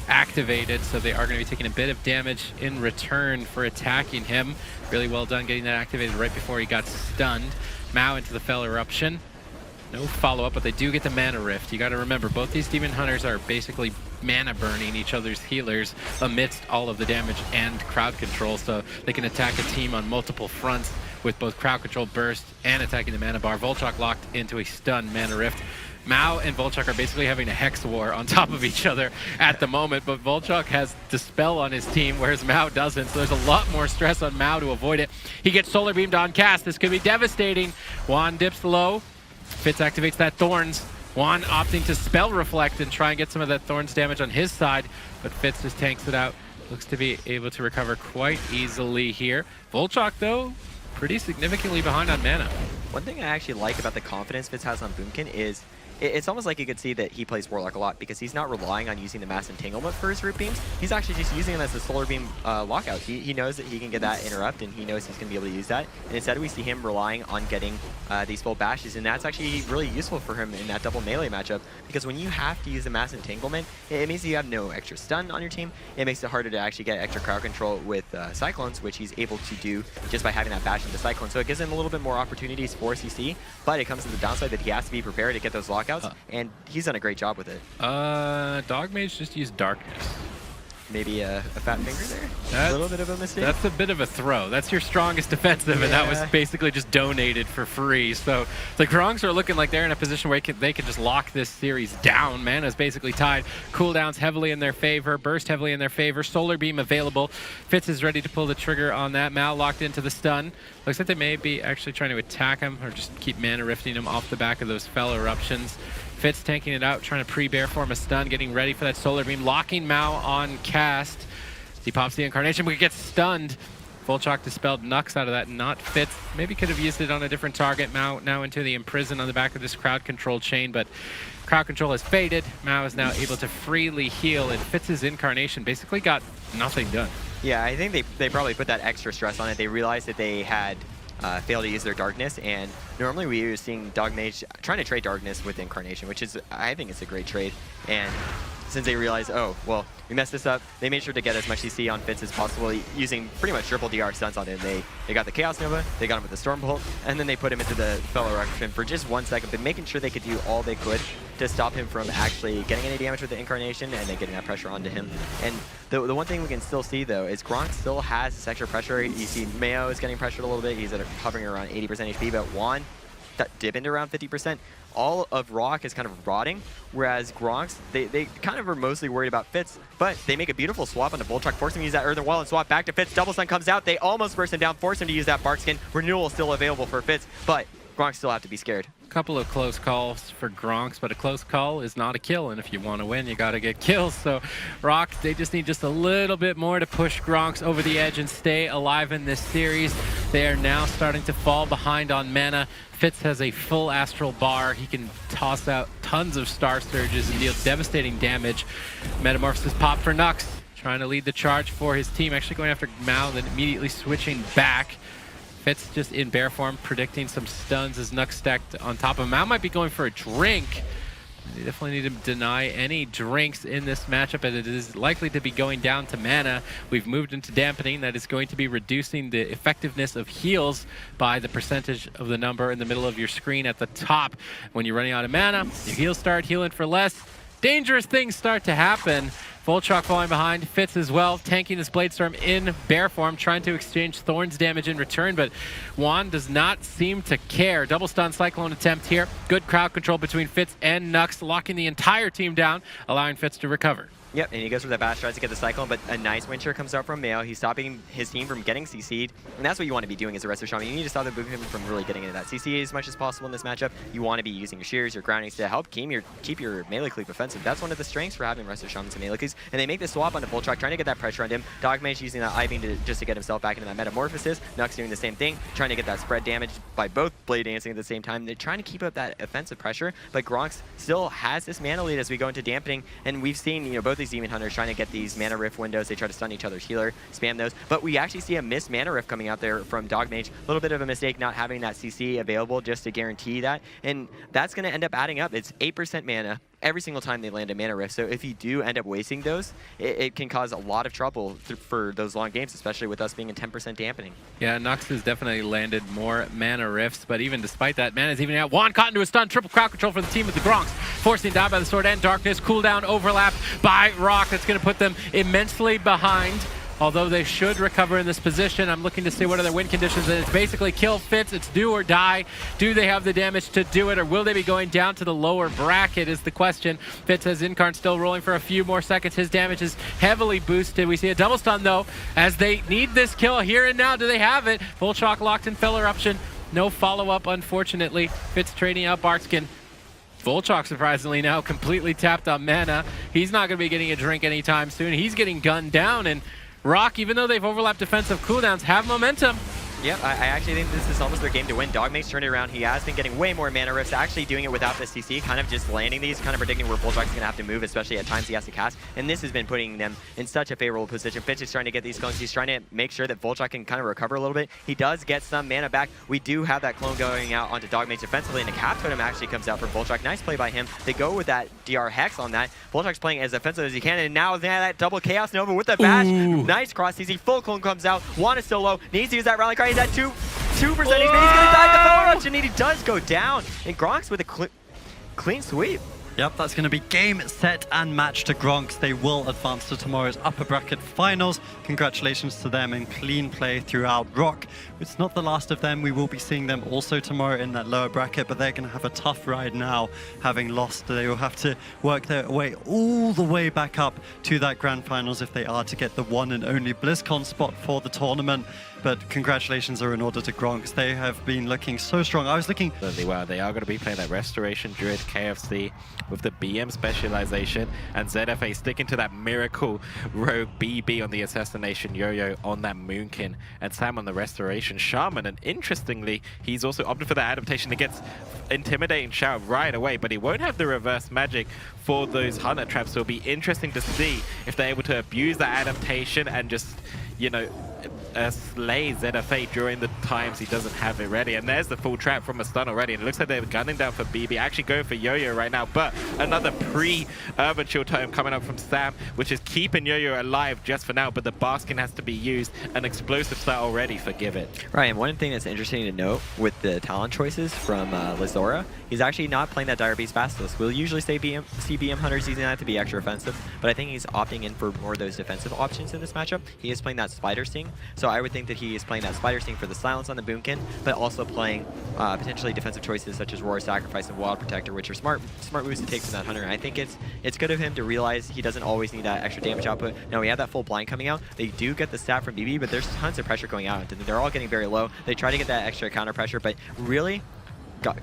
Speaker 1: activated, so they are going to be taking a bit of damage in return for attacking him. Really well done getting that activated right before he got stunned. Mao into the Fell Eruption. No follow-up, but they do get the Mana Rift. You got to remember, both these Demon Hunters are basically mana burning each other's healers amidst all of the damage and crowd control, so they can attack a team on multiple fronts with both crowd control, burst, and attacking the mana bar. Volchok locked into a stun Mana Rift. Mao and Volchok are basically having a Hex war on top of each other at the moment, but Volchok has Dispel on his team, whereas Mao doesn't, so there's a lot more stress on Mao to avoid it. He gets Solar Beamed on cast. This could be devastating. Juan dips low. Fitz activates that Thorns. Juan opting to Spell Reflect and try and get some of that Thorns damage on his side, but Fitz just tanks it out. Looks to be able to recover quite easily here. Volchok, though, pretty significantly behind on mana.
Speaker 4: One thing I actually like about the confidence Fitz has on Boomkin is it's almost like you could see that he plays Warlock a lot, because he's not relying on using the Mass Entanglement for his root beams. He's actually just using them as a Solar Beam lockout. He knows that he can get that interrupt, and he knows he's going to be able to use that. And instead we see him relying on getting these full bashes, and that's actually really useful for him in that double melee matchup, because when you have to use the Mass Entanglement, it means you have no extra stun on your team. It makes it harder to actually get extra crowd control with Cyclones, which he's able to do just by having that bash into Cyclone. So it gives him a little bit more opportunities for CC, but it comes to the downside that he has to be prepared to get those lockouts. And he's done a great job with it.
Speaker 1: Dogmage just used Darkness.
Speaker 4: maybe a fat finger there. A little bit of a mistake.
Speaker 1: That's a bit of a throw. That's your strongest defensive, and that was basically just donated for free. So the Gronks are looking like they're in a position where they can just lock this series down. Mana's basically tied. Cooldowns heavily in their favor. Burst heavily in their favor. Solar Beam available. Fitz is ready to pull the trigger on that. Mal locked into the stun. Looks like they may be actually trying to attack him or just keep mana rifting him off the back of those fell eruptions. Fitz tanking it out, trying to pre-bear form a stun, getting ready for that Solar Beam, locking Mao on cast. He pops the Incarnation, but he gets stunned. Volchok dispelled Nux out of that, not Fitz. Maybe could have used it on a different target. Mao now into the Imprison on the back of this crowd control chain, but crowd control has faded. Mao is now able to freely heal, and Fitz's Incarnation basically got nothing done.
Speaker 4: Yeah, I think they probably put that extra stress on it. They realized that they had failed to use their Darkness, and normally we were seeing Dog Mage trying to trade Darkness with Incarnation, which is, I think it's a great trade. And since they realized, oh, well, we messed this up, they made sure to get as much CC on Fitz as possible, using pretty much triple DR stuns on him. They got the Chaos Nova, they got him with the Storm Bolt, and then they put him into the Fellow Eruption for just 1 second, but making sure they could do all they could to stop him from actually getting any damage with the Incarnation and then getting that pressure onto him. And the one thing we can still see, though, is Gronk still has this extra pressure. You see Mayo is getting pressured a little bit. He's hovering around 80% HP, but Juan dip into around 50%. All of Rock is kind of rotting, whereas Gronks, they kind of are mostly worried about Fitz, but they make a beautiful swap onto Volchok, force him to use that Earthen Wall and swap back to Fitz. Double Stun comes out, they almost burst him down, force him to use that Bark Skin. Renewal is still available for Fitz, but Gronks still have to be scared.
Speaker 1: Couple of close calls for Gronks, but a close call is not a kill, and if you want to win, you got to get kills. So Rock, they just need just a little bit more to push Gronks over the edge and stay alive in this series. They are now starting to fall behind on mana. Fitz has a full Astral Bar. He can toss out tons of Star Surges and deal devastating damage. Metamorphosis pop for Nux, trying to lead the charge for his team, actually going after Mao, then immediately switching back. Fitz just in bear form, predicting some stuns as Nux stacked on top of him. Mao might be going for a drink. They definitely need to deny any drinks in this matchup, as it is likely to be going down to mana. We've moved into dampening. That is going to be reducing the effectiveness of heals by the percentage of the number in the middle of your screen at the top. When you're running out of mana, your heals start healing for less. Dangerous things start to happen. Volchok falling behind, Fitz as well, tanking this Blade Storm in bear form, trying to exchange Thorn's damage in return, but Juan does not seem to care. Double stun Cyclone attempt here. Good crowd control between Fitz and Nux, locking the entire team down, allowing Fitz to recover.
Speaker 4: Yep, and he goes for that bash, tries to get the Cyclone, but a nice wind shear comes out from Mayo. He's stopping his team from getting CC'd, and that's what you want to be doing as a rest of Shaman. You need to stop the Boomkin from really getting into that CC as much as possible in this matchup. You want to be using your shears, your groundings to help keep your melee cleave offensive. That's one of the strengths for having rest of Shamans and melee cleaves, and they make the swap onto Volchok, trying to get that pressure on him. Dogmage using that Iving just to get himself back into that Metamorphosis. Nux doing the same thing, trying to get that spread damage by both Blade Dancing at the same time. They're trying to keep up that offensive pressure, but Gronks still has this mana lead as we go into dampening, and we've seen both these Demon Hunters trying to get these mana rift windows. They try to stun each other's healer, spam those, but we actually see a missed mana rift coming out there from Dogmage. A little bit of a mistake not having that CC available just to guarantee that, and that's going to end up adding up. It's 8% mana every single time they land a mana rift, so if you do end up wasting those, it can cause a lot of trouble for those long games, especially with us being in 10% dampening.
Speaker 1: Yeah, Nux has definitely landed more mana rifts, but even despite that, mana's evening out. Juan caught into a stun, triple crowd control for the team with the Gronks, forcing down by the Sword and Darkness, cooldown overlap by Rock. That's going to put them immensely behind. Although they should recover in this position. I'm looking to see what are their win conditions, and it's basically kill Fitz. It's do or die. Do they have the damage to do it, or will they be going down to the lower bracket is the question. Fitz has Incarn still rolling for a few more seconds. His damage is heavily boosted. We see a double stun, though, as they need this kill here and now. Do they have it? Volchok locked in Fell Eruption. No follow-up, unfortunately. Fitz trading out Barkskin. Volchok, surprisingly, now completely tapped on mana. He's not going to be getting a drink anytime soon. He's getting gunned down, and Rock, even though they've overlapped defensive cooldowns, have momentum.
Speaker 4: Yep, I actually think this is almost their game to win. Dogmage's turned it around. He has been getting way more mana rifts, actually doing it without the CC, kind of just landing these, kind of predicting where Volchok's going to have to move, especially at times he has to cast. And this has been putting them in such a favorable position. Fitch is trying to get these clones. He's trying to make sure that Volchok can kind of recover a little bit. He does get some mana back. We do have that clone going out onto Dogmage defensively, and a Cap Totem actually comes out for Volchok. Nice play by him. They go with that DR Hex on that. Volchok's playing as offensive as he can, and now that double Chaos Nova with the bash.
Speaker 1: Ooh.
Speaker 4: Nice cross CC. Full clone comes out. Juan is still low. Needs to use that rally cry. He's at 2% HP. He's going to die. The Fell Eruption, and he does go down. And Gronks with a clean sweep.
Speaker 3: Yep, that's going to be game, set, and match to Gronks. They will advance to tomorrow's upper bracket finals. Congratulations to them and clean play throughout Rock. It's not the last of them. We will be seeing them also tomorrow in that lower bracket, but they're going to have a tough ride now, having lost. They will have to work their way all the way back up to that grand finals if they are to get the one and only BlizzCon spot for the tournament. But congratulations are in order to Gronks. They have been looking so strong. I was looking...
Speaker 2: Well, they are going to be playing that Restoration Druid KFC with the BM specialization, and ZFA sticking to that Miracle Rogue BB on the Assassination Yo-Yo on that Moonkin, and Sam on the Restoration Shaman. And interestingly, he's also opted for that adaptation. He gets Intimidating Shout right away, but he won't have the reverse magic for those Hunter traps. So it'll be interesting to see if they're able to abuse that adaptation and just, you know, slay ZFA during the times he doesn't have it ready. And there's the full trap from a stun already, and it looks like they're gunning down for BB, actually going for Yo-Yo right now, but another pre-Urban Shield Totem coming up from Sam, which is keeping Yo-Yo alive just for now, but the basking has to be used, an explosive start already for Give It.
Speaker 4: Right, and one thing that's interesting to note with the talent choices from Lazora, he's actually not playing that Dire Beast Basilisk. We'll usually say CBM Hunters using that to be extra offensive, but I think he's opting in for more of those defensive options in this matchup. He is playing that Spider Sting, so I would think that he is playing that Spider Sting for the silence on the Boomkin, but also playing potentially defensive choices such as Roar Sacrifice and Wild Protector, which are smart moves to take from that Hunter. And I think it's good of him to realize he doesn't always need that extra damage output. Now we have that full blind coming out. They do get the stat from BB, but there's tons of pressure going out. They're all getting very low. They try to get that extra counter pressure, but really,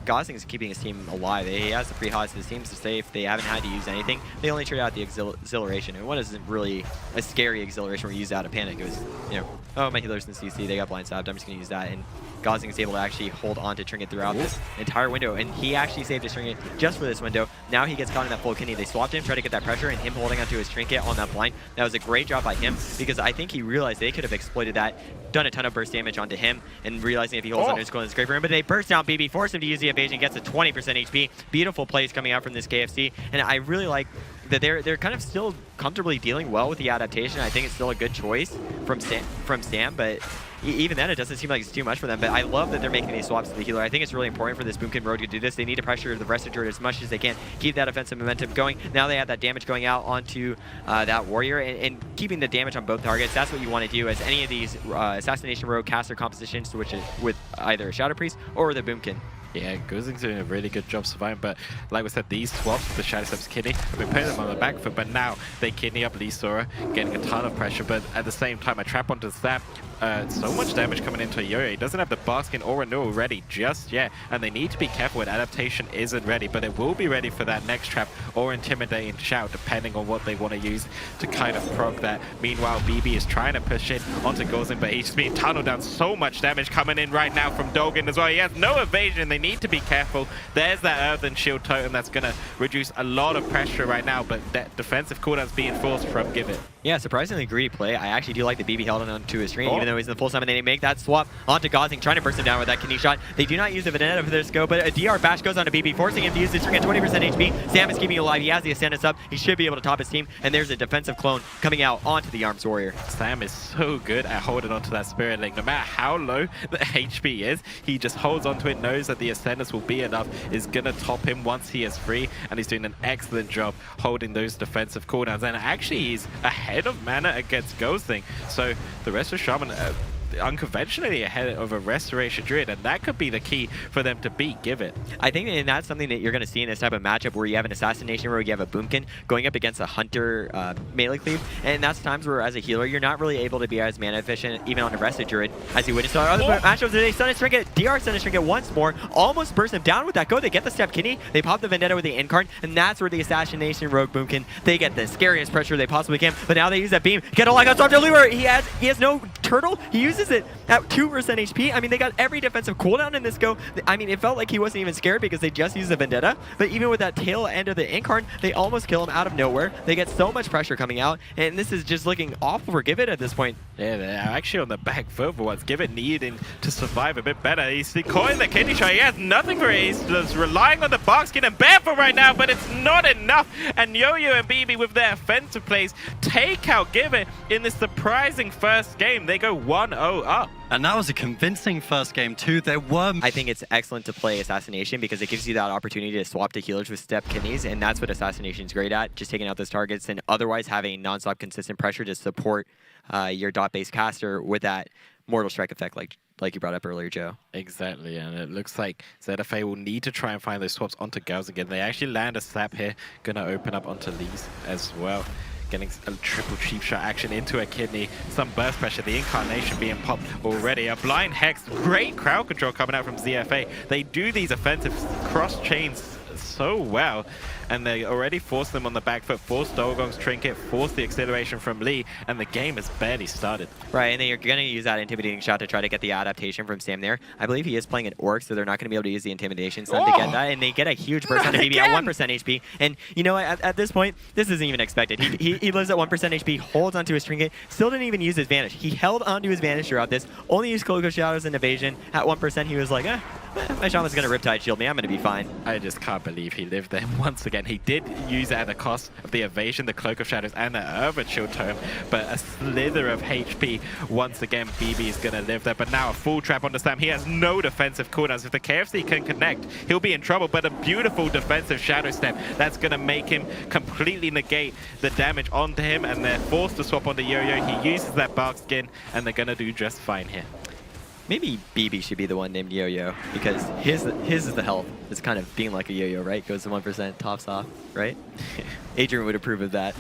Speaker 4: Gosling is keeping his team alive. He has the free hots. His team's safe. They haven't had to use anything. They only trade out the exhilaration, and one isn't really a scary exhilaration where you use out of panic. It was, you know, oh, my healer's in CC. They got blind stabbed. I'm just going to use that. And Gosling is able to actually hold on to Trinket throughout this entire window, and he actually saved his Trinket just for this window. Now he gets caught in that full kidney. They swapped him, tried to get that pressure, and him holding onto his Trinket on that blind. That was a great job by him, because I think he realized they could have exploited that, done a ton of burst damage onto him, and realizing if he holds onto his goal, it's great for him. But they burst down BB, force him to use the evasion, gets a 20% HP. Beautiful plays coming out from this KFC, and I really like that they're kind of still comfortably dealing well with the adaptation. I think it's still a good choice from Sam, but even then, it doesn't seem like it's too much for them. But I love that they're making these swaps to the healer. I think it's really important for this Boomkin Road to do this. They need to pressure the rest of Druid as much as they can, keep that offensive momentum going. Now they have that damage going out onto that Warrior, and keeping the damage on both targets. That's what you want to do as any of these Assassination Rogue caster compositions, which is with either Shadow Priest or the Boomkin.
Speaker 2: Yeah, Gozing's doing a really good job surviving, but like we said, these swaps, the Shadow Steps kidney, have been putting them on the back foot, but now they kidney up Lisora, getting a ton of pressure, but at the same time, a trap onto Zap. So much damage coming into Yo-Yo. He doesn't have the Baskin or Renewal ready just yet, and they need to be careful when adaptation isn't ready, but it will be ready for that next trap or Intimidating Shout, depending on what they want to use to kind of proc that. Meanwhile, BB is trying to push in onto Gozing, but he's being tunneled down. So much damage coming in right now from Dogan as well. He has no evasion. They need to be careful. There's that Earthen Shield Totem that's going to reduce a lot of pressure right now, but that defensive cooldown's being forced from Give It.
Speaker 4: Yeah, surprisingly greedy play. I actually do like the BB held onto his screen, even though he's in the full summon. They make that swap onto Gosling, trying to burst him down with that kidney shot. They do not use the Vendetta for this go, but a DR bash goes onto BB, forcing him to use his string at 20% HP. Sam is keeping alive. He has the Ascendance up. He should be able to top his team, and there's a defensive clone coming out onto the Arms Warrior.
Speaker 2: Sam is so good at holding onto that Spirit Link. No matter how low the HP is, he just holds onto it, knows that the Ascendance will be enough, is going to top him once he is free, and he's doing an excellent job holding those defensive cooldowns. And actually, he's ahead of mana against Ghosting. So the rest of Shaman unconventionally ahead of a Restoration Druid, and that could be the key for them to beat Give It.
Speaker 4: I think and that's something that you're going to see in this type of matchup where you have an Assassination Rogue, you have a Boomkin going up against a Hunter melee cleave, and that's times where as a healer you're not really able to be as mana efficient even on a rested Druid as you would in some other matchups. They stun his Trinket, DR stun his Trinket once more, almost burst him down with that go. They get the Step Kidney, they pop the Vendetta with the Incarn, and that's where the Assassination Rogue Boomkin, they get the scariest pressure they possibly can, but now they use that beam, get a lock on Storm Lure. He has no turtle, he uses it at 2% HP. I mean, they got every defensive cooldown in this go. I mean, it felt like he wasn't even scared because they just used the Vendetta, but even with that tail end of the Incarn, they almost kill him out of nowhere. They get so much pressure coming out, and this is just looking awful for Give It at this point.
Speaker 2: Yeah, they're actually on the back foot for once. Give it needing to survive a bit better. He's calling the kidney shot. He has nothing for it. He's just relying on the box skin and barefoot right now, but it's not enough. And Yo-Yo and BB with their offensive plays take out Give It in this surprising first game. They go 1-0 up.
Speaker 3: And that was a convincing first game too. There were...
Speaker 4: I think it's excellent to play Assassination because it gives you that opportunity to swap to healers with step kidneys, and that's what Assassination's great at, just taking out those targets and otherwise having non-stop consistent pressure to support your dot-based caster with that Mortal Strike effect like you brought up earlier, Joe.
Speaker 2: Exactly, and it looks like ZFA will need to try and find those swaps onto Gauss again. They actually land a slap here, gonna open up onto Lee's as well. Getting a triple cheap shot action into a kidney, some burst pressure, the incarnation being popped already. A blind hex, great crowd control coming out from ZFA. They do these offensive cross chains so well, and they already forced them on the back foot, forced Dolgong's trinket, forced the acceleration from Lee, and the game has barely started.
Speaker 4: Right, and then you're going to use that intimidating shot to try to get the adaptation from Sam there. I believe he is playing an Orc, so they're not going to be able to use the intimidation stun to get that, and they get a huge burst on BB at 1% HP. And you know what, at this point, this isn't even expected. He lives at 1% HP, holds onto his trinket, still didn't even use his vanish. He held onto his vanish throughout this, only used Cloak of Shadows and evasion. At 1%, he was like, my Shaman's going to Riptide shield me, I'm going to be fine.
Speaker 2: I just can't believe he lived there once again. He did use it at the cost of the evasion, the Cloak of Shadows, and the Urban Shield Tome, but a slither of HP. Once again, BB is going to live there, but now a full trap on the Slam. He has no defensive cooldowns. If the KFC can connect, he'll be in trouble, but a beautiful defensive Shadow Step that's going to make him completely negate the damage onto him, and they're forced to swap onto Yo-Yo. He uses that bark skin, and they're going to do just fine here.
Speaker 4: Maybe BB should be the one named Yo-Yo, because his is the health. It's kind of being like a yo-yo, right? Goes to 1%, tops off, right? Adrian would approve of that.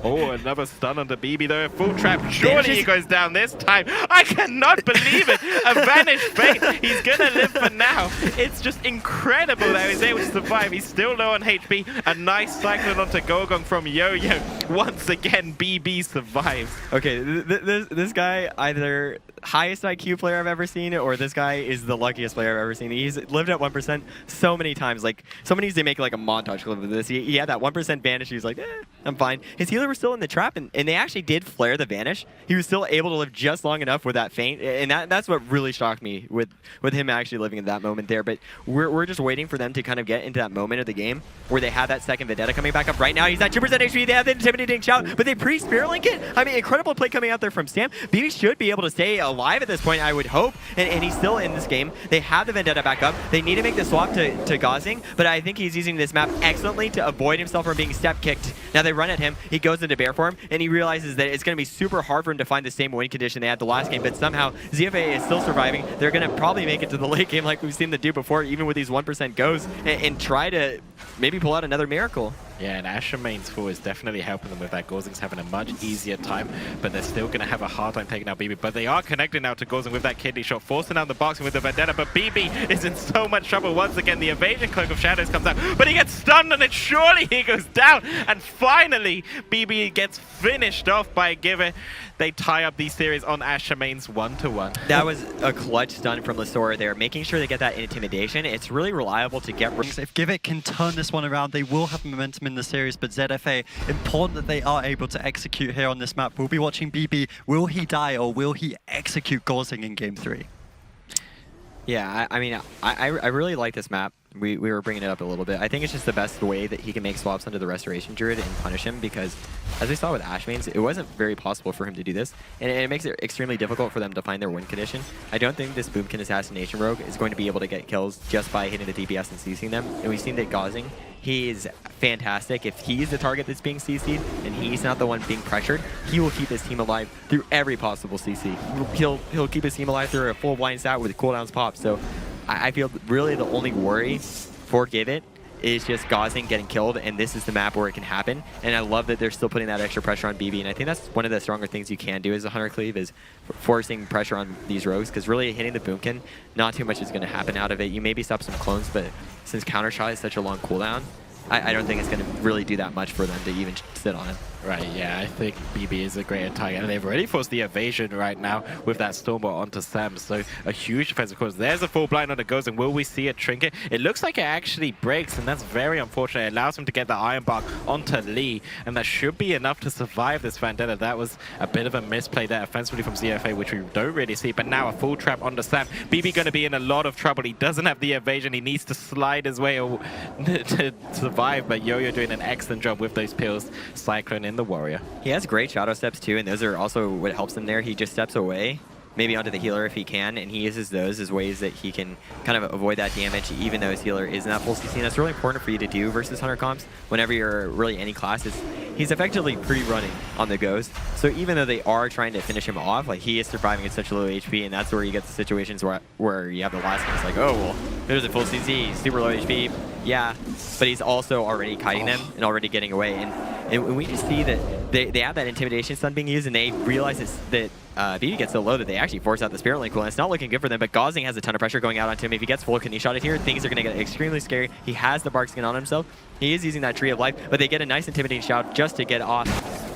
Speaker 2: Oh, another stun on the BB though. Full trap. Surely he goes down this time. I cannot believe it. A vanished fate. He's gonna live for now. It's just incredible that he's able to survive. He's still low on HP. A nice cyclone onto Gogong from Yo-Yo. Once again, BB survives.
Speaker 4: Okay, this guy, either highest IQ player I've ever seen, or this guy is the luckiest player I've ever seen. He's lived at 1% so many times. Like, somebody needs to make like a montage clip of this. He had that 1% vanish. He was like, I'm fine. His healer was still in the trap, and they actually did flare the vanish. He was still able to live just long enough with that feint, and that's what really shocked me with him actually living in that moment there. But we're just waiting for them to kind of get into that moment of the game where they have that second Vendetta coming back up. Right now, he's at 2% HP. They have the intimidating shout, but they pre-Spirit Link it. I mean, incredible play coming out there from Sam. BB should be able to stay alive at this point, I would hope, and he's still in this game. They have the Vendetta back up. They need to make the swap to Gauzing, but I think he's using this map excellently to avoid himself from being step kicked. Now they run at him. He goes into bear form, and he realizes that it's going to be super hard for him to find the same win condition they had the last game, but somehow ZFA is still surviving. They're going to probably make it to the late game like we've seen them do before, even with these 1% goes, and try to maybe pull out another miracle.
Speaker 2: Yeah, and Ashamane's full is definitely helping them with that. Gauzing's having a much easier time, but they're still going to have a hard time taking out BB. But they are connecting now to Gauzing with that kidney shot, forcing out the boxing with the Vendetta. But BB is in so much trouble once again. The evasion Cloak of Shadows comes out, but he gets stunned, and then surely he goes down. And finally, BB gets finished off by Give It. They tie up these series on Ashamane's 1-1.
Speaker 4: That was a clutch stun from Lasora there, making sure they get that intimidation. It's really reliable to get...
Speaker 3: If Give It can turn this one around, they will have momentum in the series, but ZFA, important that they are able to execute here on this map. We'll be watching BB. Will he die, or will he execute Gauzing in Game 3?
Speaker 4: Yeah, I mean, I really like this map. We were bringing it up a little bit. I think it's just the best way that he can make swaps onto the Restoration Druid and punish him, because as we saw with Ashmane's, it wasn't very possible for him to do this, and it makes it extremely difficult for them to find their win condition. I don't think this Boomkin Assassination Rogue is going to be able to get kills just by hitting the DPS and CCing them, and we've seen that Gauzing, he is fantastic. If he's the target that's being CC'd and he's not the one being pressured, he will keep his team alive through every possible CC. He'll keep his team alive through a full blind stat with cooldowns pop. So I feel really the only worry for Give It is just Gauzing getting killed, and this is the map where it can happen. And I love that they're still putting that extra pressure on BB, and I think that's one of the stronger things you can do as a Hunter Cleave, is forcing pressure on these rogues, because really hitting the Boomkin, not too much is going to happen out of it. You maybe stop some clones, but since Counter Shot is such a long cooldown, I don't think it's going to really do that much for them to even sit on him.
Speaker 2: Right, yeah, I think BB is a great target, and they've already forced the evasion right now with that Stormbolt onto Sam, so a huge defense, of course. There's a full blind on the goes, and will we see a trinket? It looks like it actually breaks, and that's very unfortunate. It allows him to get the Iron Bark onto Lee, and that should be enough to survive this Vendetta. That was a bit of a misplay there offensively from ZFA, which we don't really see, but now a full trap onto Sam. BB going to be in a lot of trouble. He doesn't have the evasion. He needs to slide his way to survive, but Yo-Yo doing an excellent job with those pills. Cyclone in the Warrior.
Speaker 4: He has great shadow steps too, and those are also what helps him there. He just steps away, maybe onto the healer if he can, and he uses those as ways that he can kind of avoid that damage, even though his healer isn't at full CC. And that's really important for you to do versus Hunter comps whenever you're really any class. He's effectively pre-running on the goes, so even though they are trying to finish him off, like he is surviving at such low HP, and that's where you get the situations where you have the last one. It's like, oh, well, there's a full CC, he's super low HP, yeah, but he's also already kiting them and already getting away. And we just see that they have that intimidation stun being used, and they realize that BB gets so low that they actually force out the Spirit Link. Well, it's not looking good for them, but Gauzing has a ton of pressure going out onto him. If he gets full kidney shotted here, things are going to get extremely scary. He has the Bark Skin on himself. He is using that Tree of Life, but they get a nice intimidating shout just to get off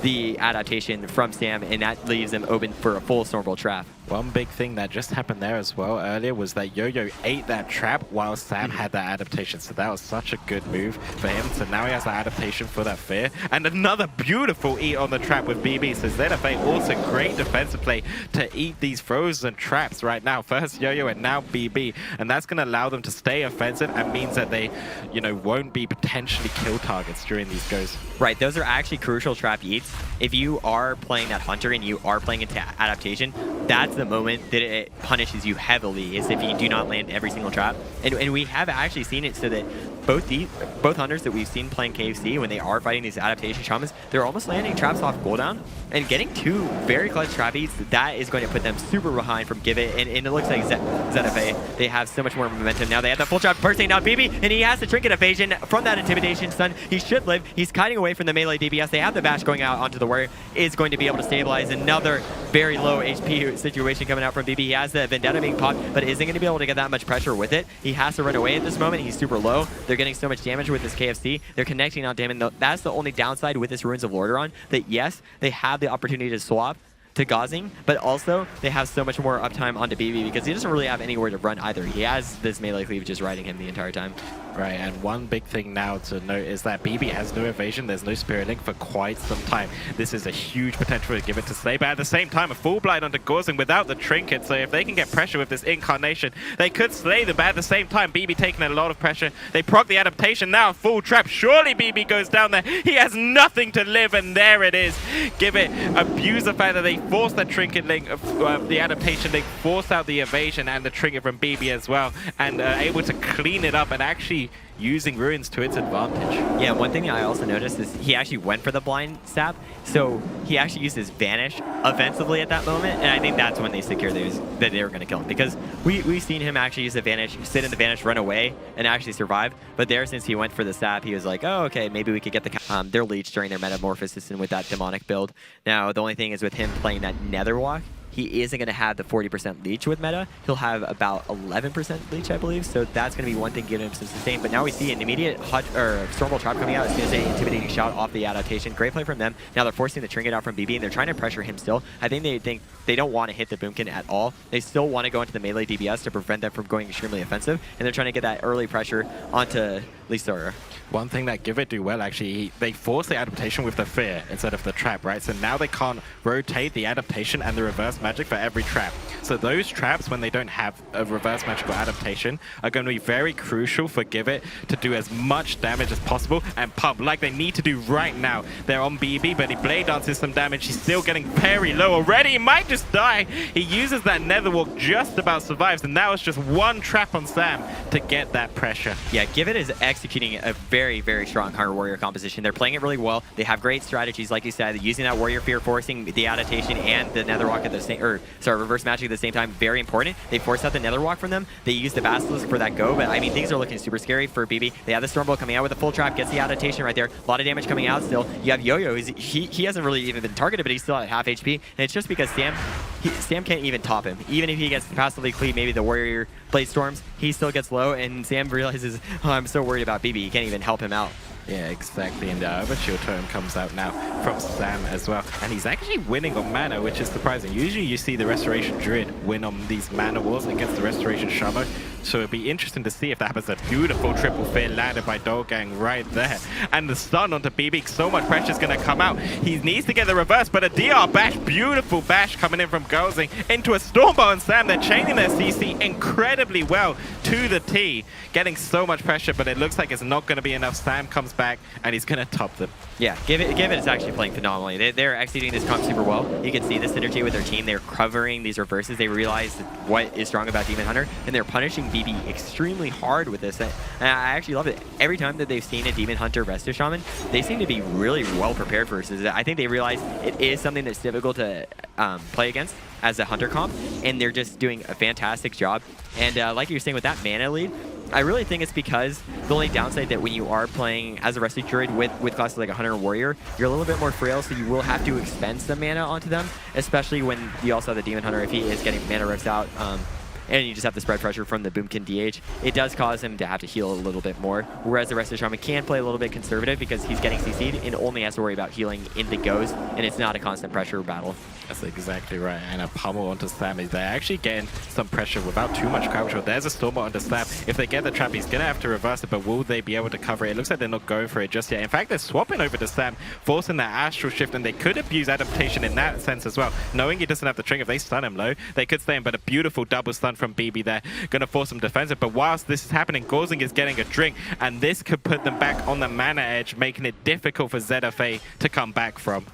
Speaker 4: the adaptation from Sam, and that leaves them open for a full Stormbolt trap.
Speaker 2: One big thing that just happened there as well earlier was that Yo-Yo ate that trap while Sam had that adaptation. So that was such a good move for him. So now he has that adaptation for that fear. And another beautiful eat on the trap with BB. So ZFA also great defensive play to eat these frozen traps right now. First Yo-Yo and now BB. And that's going to allow them to stay offensive and means that they, you know, won't be potentially kill targets during these goes.
Speaker 4: Right, those are actually crucial trap eats. If you are playing that Hunter and you are playing into adaptation, that's the moment that it punishes you heavily, is if you do not land every single trap. And we have actually seen it so that both Hunters that we've seen playing KFC, when they are fighting these adaptation shamans, they're almost landing traps off cooldown and getting two very clutch trap eats. That is going to put them super behind from Give It, and it looks like ZFA, they have so much more momentum now. They have the full trap bursting out BB, and he has the trinket evasion from that intimidation stun. He should live. He's kiting away from the melee DPS. They have the bash going out onto the warrior. Is going to be able to stabilize another very low HP situation coming out from BB. He has the Vendetta being popped, but isn't going to be able to get that much pressure with it. He has to run away at this moment. He's super low. They're getting so much damage with this KFC. They're connecting onto him, and that's the only downside with this Ruins of Lordaeron, that yes, they have the opportunity to swap to Gauzing, but also they have so much more uptime onto BB because he doesn't really have anywhere to run either. He has this melee cleave just riding him the entire time.
Speaker 2: Right, and one big thing now to note is that BB has no evasion, there's no Spirit Link for quite some time. This is a huge potential to give it to Slay, but at the same time, a full blind onto Gauzing without the trinket, so if they can get pressure with this incarnation, they could slay them, but at the same time, BB taking a lot of pressure. They proc the adaptation, now full trap. Surely BB goes down there. He has nothing to live, and there it is. Give it, abuse the fact that they forced the trinket link, the adaptation link, forced out the evasion and the trinket from BB as well, and able to clean it up and actually using Ruins to its advantage.
Speaker 4: Yeah, one thing that I also noticed is he actually went for the blind sap, so he actually used his Vanish offensively at that moment, and I think that's when they secured that they were going to kill him, because we've seen him actually use the Vanish, sit in the Vanish, run away, and actually survive, but there, since he went for the sap, he was like, oh, okay, maybe we could get their leech during their metamorphosis and with that demonic build. Now, the only thing is with him playing that Netherwalk, he isn't going to have the 40% leech with meta. He'll have about 11% leech, I believe. So that's going to be one thing giving him some sustain. But now we see an immediate Stormbolt trap coming out as soon as they intimidating shout off the adaptation. Great play from them. Now they're forcing the trinket out from BB, and they're trying to pressure him still. I think they don't want to hit the Boomkin at all. They still want to go into the melee DBS to prevent them from going extremely offensive, and they're trying to get that early pressure onto Lisora.
Speaker 2: One thing that Give It do well, actually, they force the adaptation with the fear instead of the trap, right? So now they can't rotate the adaptation and the reverse magic for every trap. So those traps, when they don't have a reverse magical adaptation, are going to be very crucial for Give It to do as much damage as possible and pump like they need to do right now. They're on BB, but he blade dances some damage. He's still getting very low already. He might just die. He uses that Netherwalk, just about survives, and now it's just one trap on Sam to get that pressure.
Speaker 4: Yeah, Give It is executing a very, very strong Hunter Warrior composition. They're playing it really well. They have great strategies, like you said, using that Warrior Fear, forcing the adaptation and the Netherwalk at the same, reverse magic at the same time. Very important. They forced out the Netherwalk from them. They used the Basilisk for that go, but I mean, things are looking super scary for BB. They have the Stormbolt coming out with a full trap, gets the adaptation right there. A lot of damage coming out still. You have Yo-Yo. He hasn't really even been targeted, but he's still at half HP, and it's just because Sam can't even top him. Even if he gets passively cleave, maybe the Warrior Blade Storms, he still gets low, and Sam realizes, oh, I'm so worried about BB, he can't even help him out.
Speaker 2: Yeah, exactly. And the overshield totem comes out now from Sam as well. And he's actually winning on mana, which is surprising. Usually you see the Restoration Druid win on these mana wars against the Restoration Shaman. So it'd be interesting to see if that happens. A beautiful triple fear landed by Dolgang right there. And the stun onto BB. So much pressure is going to come out. He needs to get the reverse, but a DR bash, beautiful bash coming in from Gozing into a Stormbow and Sam. They're chaining their CC incredibly well to the T, getting so much pressure, but it looks like it's not going to be enough. Sam comes back and he's going to top them.
Speaker 4: Yeah, Give It is actually playing phenomenally. They're executing this comp super well. You can see the synergy with their team. They're covering these reverses. They realize what is strong about Demon Hunter, and they're punishing BB extremely hard with this. And I actually love it. Every time that they've seen a Demon Hunter Resto Shaman, they seem to be really well prepared versus it. I think they realize it is something that's difficult to play against as a Hunter comp, and they're just doing a fantastic job. And like you're saying with that mana lead, I really think it's because the only downside that when you are playing as a Rescue Druid with classes like a Hunter and Warrior, you're a little bit more frail, so you will have to expend some mana onto them, especially when you also have the Demon Hunter if he is getting mana rifts out. And you just have the spread pressure from the Boomkin DH. It does cause him to have to heal a little bit more, whereas the rest of the Shaman can play a little bit conservative because he's getting CC'd and only has to worry about healing in the goes, and it's not a constant pressure battle.
Speaker 2: That's exactly right. And a pummel onto Sam. They're actually getting some pressure without too much crowd control. There's a Stormbolt onto Sam. If they get the trap, he's going to have to reverse it, but will they be able to cover it? It looks like they're not going for it just yet. In fact, they're swapping over to Sam, forcing that Astral Shift, and they could abuse adaptation in that sense as well. Knowing he doesn't have the trinket, if they stun him low, they could stay in, but a beautiful double stun from BB there. Going to force him defensive, but whilst this is happening, Gozing is getting a drink, and this could put them back on the mana edge, making it difficult for ZFA to come back from.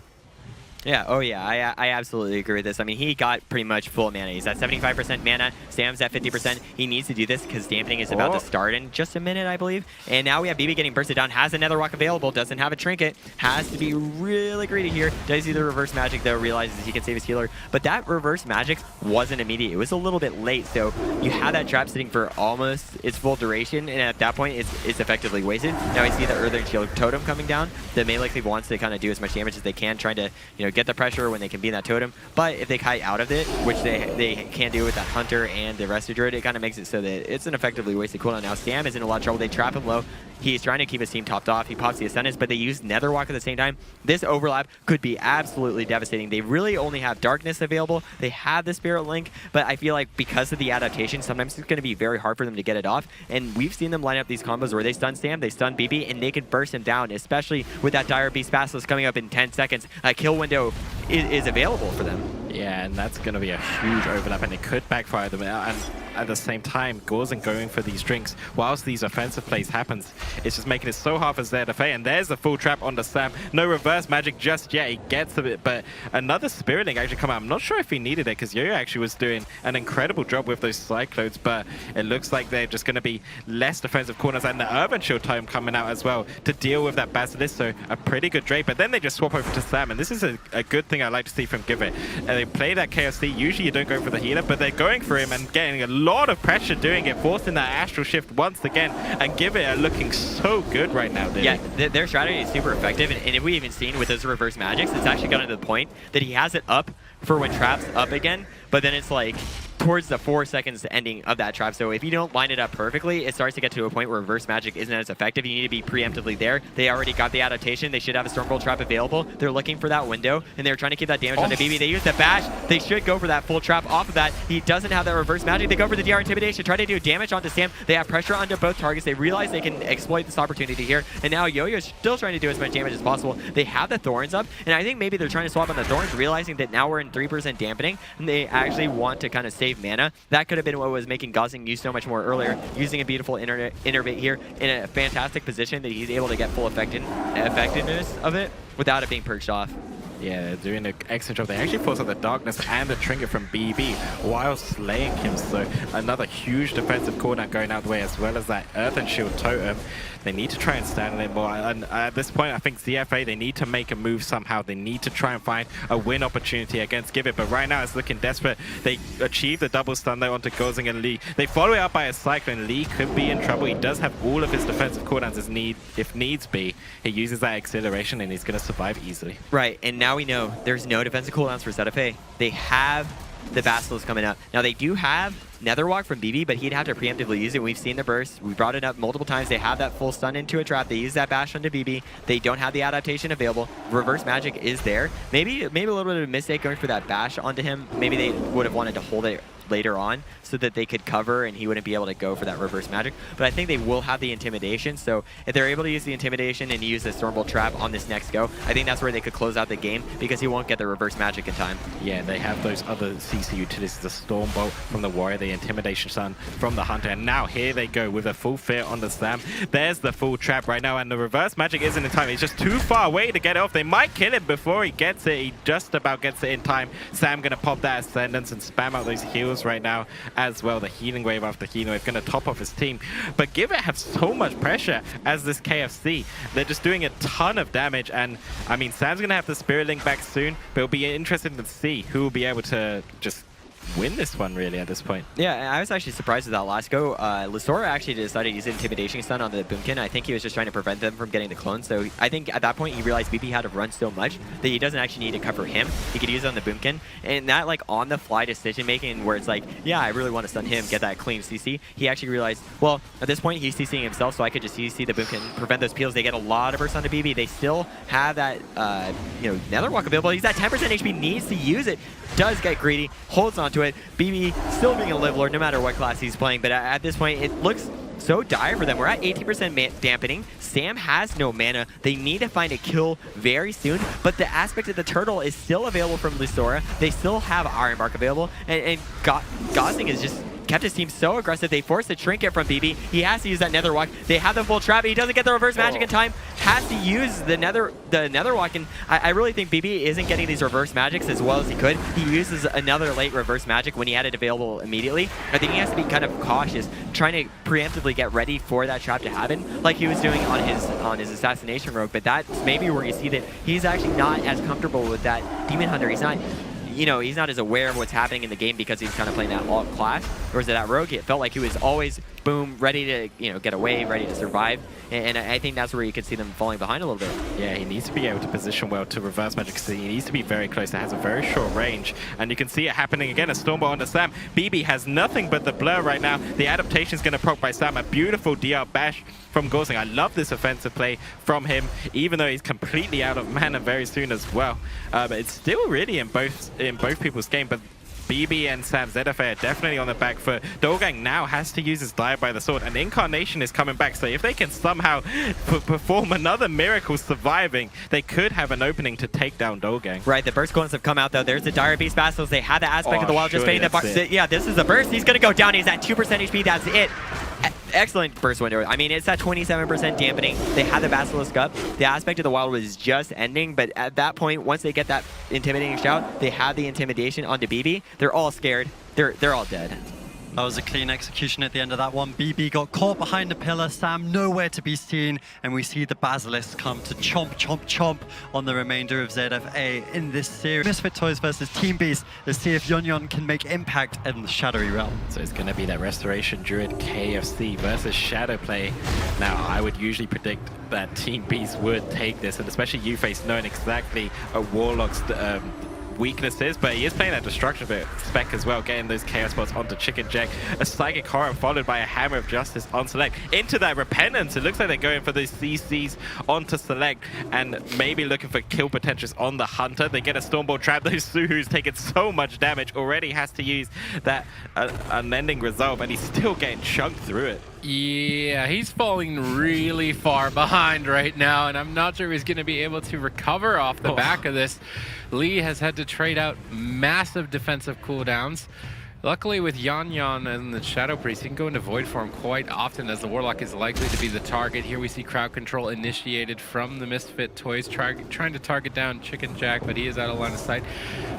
Speaker 4: Yeah, oh yeah, I absolutely agree with this. I mean, he got pretty much full mana. He's at 75% mana, Sam's at 50%. He needs to do this because dampening is about to start in just a minute, I believe. And now we have BB getting bursted down, has another rock available, doesn't have a trinket, has to be really greedy here. Does do the reverse magic though, realizes he can save his healer. But that reverse magic wasn't immediate. It was a little bit late, so you have that trap sitting for almost its full duration, and at that point, it's effectively wasted. Now we see the Earthen Shield Totem coming down. The melee Cleave wants to kind of do as much damage as they can, trying to, you know, get the pressure when they can be in that totem. But if they kite out of it, which they can do with that Hunter and the Rescue Druid, it kind of makes it so that it's an effectively wasted cooldown. Now Sam is in a lot of trouble. They trap him low. He's trying to keep his team topped off. He pops the Ascendance, but they use Netherwalk at the same time. This overlap could be absolutely devastating. They really only have Darkness available. They have the Spirit Link, but I feel like because of the adaptation, sometimes it's going to be very hard for them to get it off. And we've seen them line up these combos where they stun Sam, they stun BB, and they can burst him down, especially with that Dire Beast Basilisk coming up in 10 seconds. A kill window is available for them.
Speaker 2: Yeah, and that's going to be a huge overlap, and it could backfire them. And at the same time, Gauzen going for these drinks whilst these offensive plays happens. It's just making it so hard for ZFA, and there's the full trap onto Sam. No reverse magic just yet. He gets a bit, but another Spirit Link actually come out. I'm not sure if he needed it, because Yo-Yo actually was doing an incredible job with those Cyclones, but it looks like they're just going to be less defensive corners, and the Urban Shield Tome coming out as well to deal with that Basilisk, so a pretty good Drake. But then they just swap over to Sam, and this is a good thing I like to see from Give It. They play that KFC. Usually you don't go for the healer, but they're going for him and getting a lot of pressure doing it, forcing that Astral Shift once again, and Give It are looking so good right now, dude.
Speaker 4: Yeah, their strategy is super effective, and if we even seen with those reverse magics, it's actually gotten to the point that he has it up for when Trap's up again, but then it's like towards the 4 seconds ending of that trap. So if you don't line it up perfectly, it starts to get to a point where reverse magic isn't as effective. You need to be preemptively there. They already got the adaptation. They should have a Stormbolt trap available. They're looking for that window, and they're trying to keep that damage onto BB. They use the bash. They should go for that full trap off of that. He doesn't have that reverse magic. They go for the DR Intimidation, try to do damage onto Sam. They have pressure onto both targets. They realize they can exploit this opportunity here, and now Yo-Yo's still trying to do as much damage as possible. They have the Thorns up, and I think maybe they're trying to swap on the Thorns, realizing that now we're in 3% dampening, and they actually want to kind of save mana. That could have been what was making Gozing use so much more earlier, using a beautiful innervate here in a fantastic position that he's able to get full effectiveness of it without it being perched off.
Speaker 2: Yeah, they're doing an excellent job. They actually force out the Darkness and the Trinket from BB while slaying him. So another huge defensive cooldown going out the way, as well as that Earthen Shield Totem. They need to try and stand in it more. And at this point, I think ZFA, they need to make a move somehow. They need to try and find a win opportunity against Give It. But right now, it's looking desperate. They achieve the double stun there onto Gozing and Lee. They follow it up by a Cyclone. Lee could be in trouble. He does have all of his defensive cooldowns if needs be. He uses that acceleration, and he's going to survive easily.
Speaker 4: Right, and now we know there's no defensive cooldowns for ZFA. They have the Basilisk coming up. Now, they do have Netherwalk from BB, but he'd have to preemptively use it. We've seen the burst. We brought it up multiple times. They have that full stun into a trap. They use that bash onto BB. They don't have the adaptation available. Reverse magic is there. Maybe a little bit of a mistake going for that bash onto him. Maybe they would have wanted to hold it later on so that they could cover and he wouldn't be able to go for that reverse magic. But I think they will have the intimidation. So if they're able to use the intimidation and use the Stormbolt trap on this next go, I think that's where they could close out the game because he won't get the reverse magic in time.
Speaker 2: Yeah, they have those other CC utilities, the Stormbolt from the Warrior, the Intimidation Sun from the Hunter, and now here they go with a full fear on the Sam. There's the full trap right now, and the reverse magic isn't in time. He's just too far away to get it off. They might kill him before he gets it. He just about gets it in time. Sam gonna pop that Ascendance and spam out those heals right now as well. The healing wave after healing wave gonna top off his team. But Givit have so much pressure as this KFC. They're just doing a ton of damage, and I mean, Sam's gonna have the Spirit Link back soon, but it'll be interesting to see who will be able to just win this one really at this point.
Speaker 4: Yeah, I was actually surprised with that last go. Lisora actually decided to use Intimidation Stun on the Boomkin. I think he was just trying to prevent them from getting the clone. So I think at that point he realized BP had to run so much that he doesn't actually need to cover him. He could use it on the Boomkin. And that like on the fly decision making where it's like, yeah, I really want to stun him, get that clean CC. He actually realized, well, at this point he's CCing himself, so I could just CC the Boomkin, prevent those peels. They get a lot of burst onto BB. They still have that Netherwalk available. He's at 10% HP, needs to use it. Does get greedy, holds onto it. BB still being a Live Lord no matter what class he's playing, but at this point it looks so dire for them. We're at 18% dampening. Sam has no mana. They need to find a kill very soon, but the aspect of the turtle is still available from Lisora. They still have Iron Bark available, and Gosling is just kept his team so aggressive. They forced the trinket from BB. He has to use that Netherwalk. They have the full trap. He doesn't get the reverse magic in time. Has to use the Netherwalk, and I really think BB isn't getting these reverse magics as well as he could. He uses another late reverse magic when he had it available immediately. I think he has to be kind of cautious, trying to preemptively get ready for that trap to happen, like he was doing on his assassination rogue. But that's maybe where you see that he's actually not as comfortable with that Demon Hunter. He's not, he's not as aware of what's happening in the game because he's kind of playing that alt class. Whereas that rogue, it felt like he was always, boom, ready to, get away, ready to survive. And I think that's where you could see them falling behind a little bit.
Speaker 2: Yeah, he needs to be able to position well to reverse magic because he needs to be very close. It has a very short range, and you can see it happening again. A Stormbolt onto Sam. BB has nothing but the blur right now. The adaptation is going to proc by Sam. A beautiful DR bash from Gosling. I love this offensive play from him, even though he's completely out of mana very soon as well. But it's still really in both people's game. But BB and Sam ZFA are definitely on the back foot. Dogang now has to use his Dive by the Sword, and Incarnation is coming back, so if they can somehow perform another miracle surviving, they could have an opening to take down Dogang.
Speaker 4: Right, the burst clones have come out though. There's the Dire Beast Basilisk. They had the aspect of the wild just fading the box. Yeah, this is the burst. He's gonna go down. He's at 2% HP. That's it. Excellent burst window. I mean, it's at 27% dampening. They had the Basilisk up. The aspect of the wild was just ending, but at that point, once they get that intimidating shout, they have the intimidation onto BB. They're all scared. They're all dead.
Speaker 3: That was a clean execution at the end of that one. BB got caught behind the pillar. Sam nowhere to be seen. And we see the Basilisk come to chomp, chomp, chomp on the remainder of ZFA in this series. Misfit Toys versus Team Beast. Let's see if Yon can make impact in the Shadowy Realm.
Speaker 2: So it's going to be that Restoration Druid KFC versus Shadow play. Now, I would usually predict that Team Beast would take this, and especially YouFace knowing exactly a Warlock's weaknesses, but he is playing that destruction spec as well, getting those chaos spots onto Chicken Jack. A Psychic Horror followed by a Hammer of Justice on Select. Into that Repentance, it looks like they're going for those CCs onto Select and maybe looking for kill potentials on the Hunter. They get a Stormbolt trap. Those Suhus taking so much damage, already has to use that unending resolve, and he's still getting chunked through it.
Speaker 1: Yeah, he's falling really far behind right now, and I'm not sure he's going to be able to recover off the back of this. Lee has had to trade out massive defensive cooldowns. Luckily with Yon and the Shadow Priest, he can go into Void form quite often as the Warlock is likely to be the target. Here we see crowd control initiated from the Misfit Toys, trying to target down Chicken Jack, but he is out of line of sight.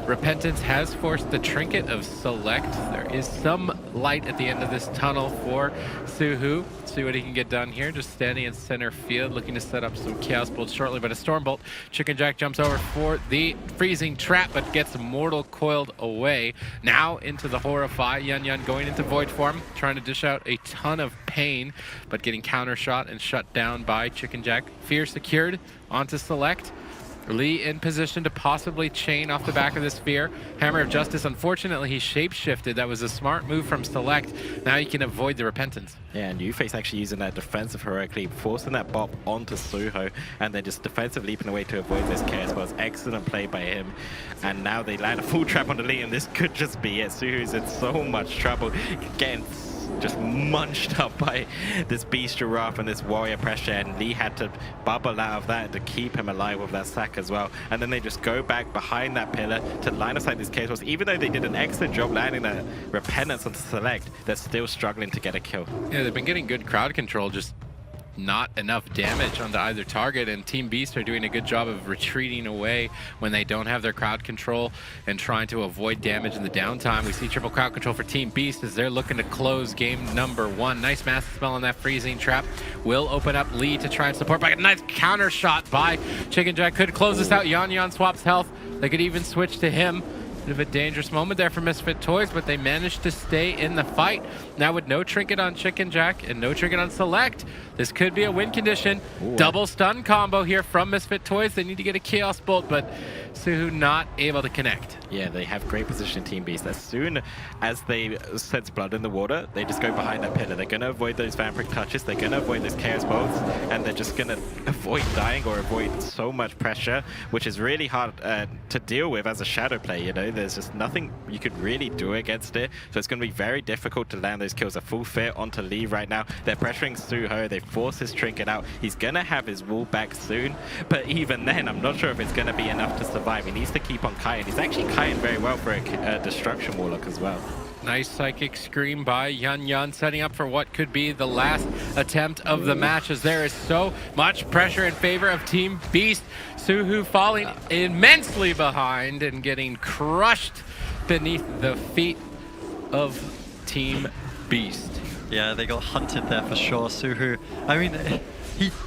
Speaker 1: Repentance has forced the Trinket of Select. There is some light at the end of this tunnel for Suhu. See what he can get done here. Just standing in center field, looking to set up some Chaos Bolts shortly, but a Stormbolt. Chicken Jack jumps over for the freezing trap, but gets Mortal coiled away. Now into the Horrify. Yon going into Void form, trying to dish out a ton of pain, but getting counter shot and shut down by Chicken Jack. Fear secured onto Select. Lee in position to possibly chain off the back of the spear. Hammer of Justice, unfortunately, he shape-shifted. That was a smart move from Select. Now he can avoid the Repentance.
Speaker 2: Yeah, and Uface actually using that defensive heroic leap, forcing that bop onto Suho, and then just defensive leaping away to avoid this chaos was excellent play by him. And now they land a full trap on the Lee, and this could just be it. Suho's in so much trouble, getting just munched up by this Beast Giraffe and this Warrior pressure, and Lee had to bubble out of that to keep him alive with that sack as well. And then they just go back behind that pillar to line aside this chaos. Even though they did an excellent job landing that Repentance on Select, they're still struggling to get a kill.
Speaker 1: Yeah, they've been getting good crowd control, just not enough damage onto either target, and Team Beast are doing a good job of retreating away when they don't have their crowd control and trying to avoid damage in the downtime. We see triple crowd control for Team Beast as they're looking to close game number 1. Nice massive spell on that freezing trap. Will open up Lee to try and support, but a nice counter shot by Chicken Jack could close this out. Yan Yan swaps health. They could even switch to him. Bit of a dangerous moment there for Misfit Toys, but they managed to stay in the fight. Now with no trinket on Chicken Jack and no trinket on Select, this could be a win condition.
Speaker 2: Ooh.
Speaker 1: Double stun combo here from Misfit Toys. They need to get a Chaos Bolt, but Suho not able to connect.
Speaker 2: Yeah, they have great position, Team Beast. As soon as they sense blood in the water, they just go behind that pillar. They're going to avoid those Vampiric touches. They're going to avoid those Chaos Bolts, and they're just going to avoid dying or avoid so much pressure, which is really hard to deal with as a Shadow player. You know, there's just nothing you could really do against it. So it's going to be very difficult to land those kills. A full fit onto Lee right now. They're pressuring Suho. They force his trinket out. He's going to have his wall back soon, but even then, I'm not sure if it's going to be enough to survive. He needs to keep on kiting. He's actually kiting very well for a Destruction Warlock as well.
Speaker 1: Nice Psychic Scream by Yan Yan, setting up for what could be the last attempt of the match, as there is so much pressure in favor of Team Beast. Suho falling immensely behind and getting crushed beneath the feet of Team Beast.
Speaker 3: Yeah, they got hunted there for sure. Suho, I mean,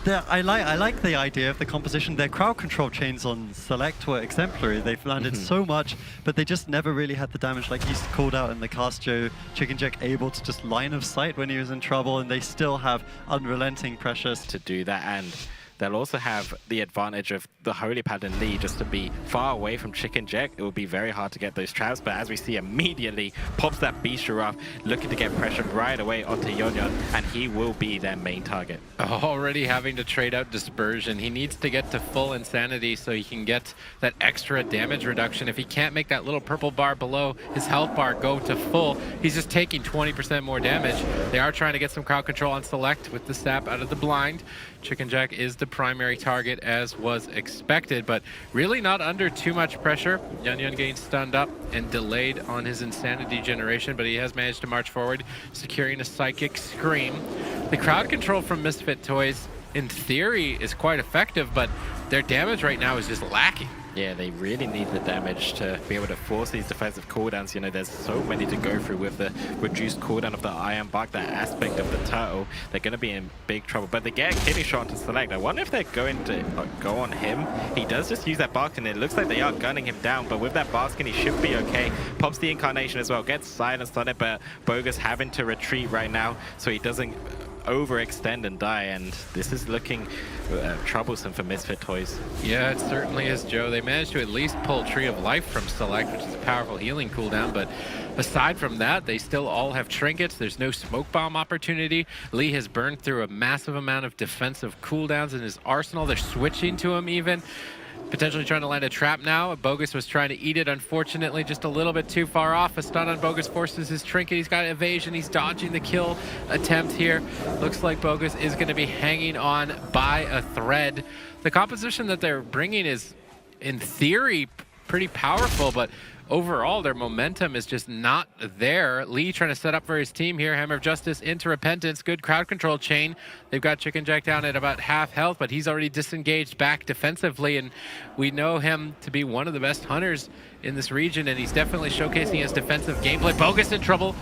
Speaker 3: I like the idea of the composition. Their crowd control chains on Select were exemplary. They've landed so much, but they just never really had the damage, like he's called out in the cast. Joe Chicken Jack able to just line of sight when he was in trouble, and they still have unrelenting pressures
Speaker 2: To do that, and they'll also have the advantage of the Holy Paladin Lee just to be far away from Chicken Jack. It will be very hard to get those traps, but as we see immediately, pops that Beast Giraffe, looking to get pressured right away onto Yon Yon, and he will be their main target.
Speaker 1: Already having to trade out Dispersion. He needs to get to full Insanity so he can get that extra damage reduction. If he can't make that little purple bar below his health bar go to full, he's just taking 20% more damage. They are trying to get some crowd control on Select with the sap out of the blind. Chicken Jack is the primary target, as was expected, but really not under too much pressure. Yan Yan getting stunned up and delayed on his Insanity generation, but he has managed to march forward, securing a Psychic Scream. The crowd control from Misfit Toys, in theory, is quite effective, but their damage right now is just lacking.
Speaker 2: Yeah, they really need the damage to be able to force these defensive cooldowns. You know, there's so many to go through with the reduced cooldown of the Iron Bark, that aspect of the turtle. They're going to be in big trouble, but they get a kidney shot to Select. I wonder if they're going to go on him. He does just use that Bark, and it looks like they are gunning him down, but with that Baskin, he should be okay. Pops the Incarnation as well, gets silenced on it, but Bogus having to retreat right now so he doesn't overextend and die, and this is looking troublesome for Misfit Toys.
Speaker 1: Yeah, it certainly is, Joe. They managed to at least pull Tree of Life from Select, which is a powerful healing cooldown, but aside from that, they still all have trinkets. There's no smoke bomb opportunity. Lee has burned through a massive amount of defensive cooldowns in his arsenal. They're switching to him even. Potentially trying to land a trap now. Bogus was trying to eat it, unfortunately, just a little bit too far off. A stun on Bogus forces his trinket. He's got evasion. He's dodging the kill attempt here. Looks like Bogus is going to be hanging on by a thread. The composition that they're bringing is, in theory, pretty powerful, but overall, their momentum is just not there. Lee trying to set up for his team here. Hammer of Justice into Repentance. Good crowd control chain. They've got Chicken Jack down at about half health, but he's already disengaged back defensively, and we know him to be one of the best hunters in this region, and he's definitely showcasing his defensive gameplay. Bogus in trouble.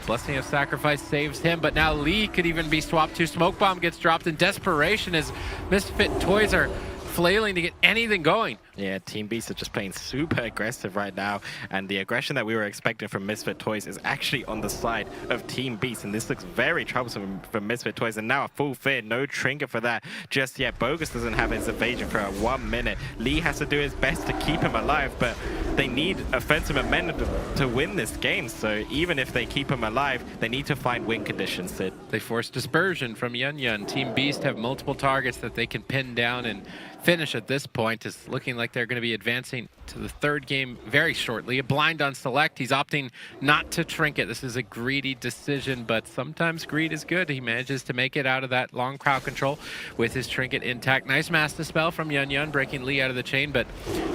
Speaker 1: Blessing of Sacrifice saves him, but now Lee could even be swapped to. Smoke Bomb gets dropped in desperation as Misfit Toys are flailing to get anything going.
Speaker 2: Yeah, Team Beast are just playing super aggressive right now, and the aggression that we were expecting from Misfit Toys is actually on the side of Team Beast, and this looks very troublesome for Misfit Toys, and now a full fear, no trinket for that just yet. Bogus doesn't have his evasion for 1 minute. Lee has to do his best to keep him alive, but they need offensive momentum to win this game, so even if they keep him alive, they need to find win conditions, Sid.
Speaker 1: They force dispersion from Yun. Team Beast have multiple targets that they can pin down and finish at this point. It's looking like they're going to be advancing to the third game very shortly. A blind on Select. He's opting not to trinket. This is a greedy decision, but sometimes greed is good. He manages to make it out of that long crowd control with his trinket intact. Nice Mass Dispel from Yun, breaking Lee out of the chain, but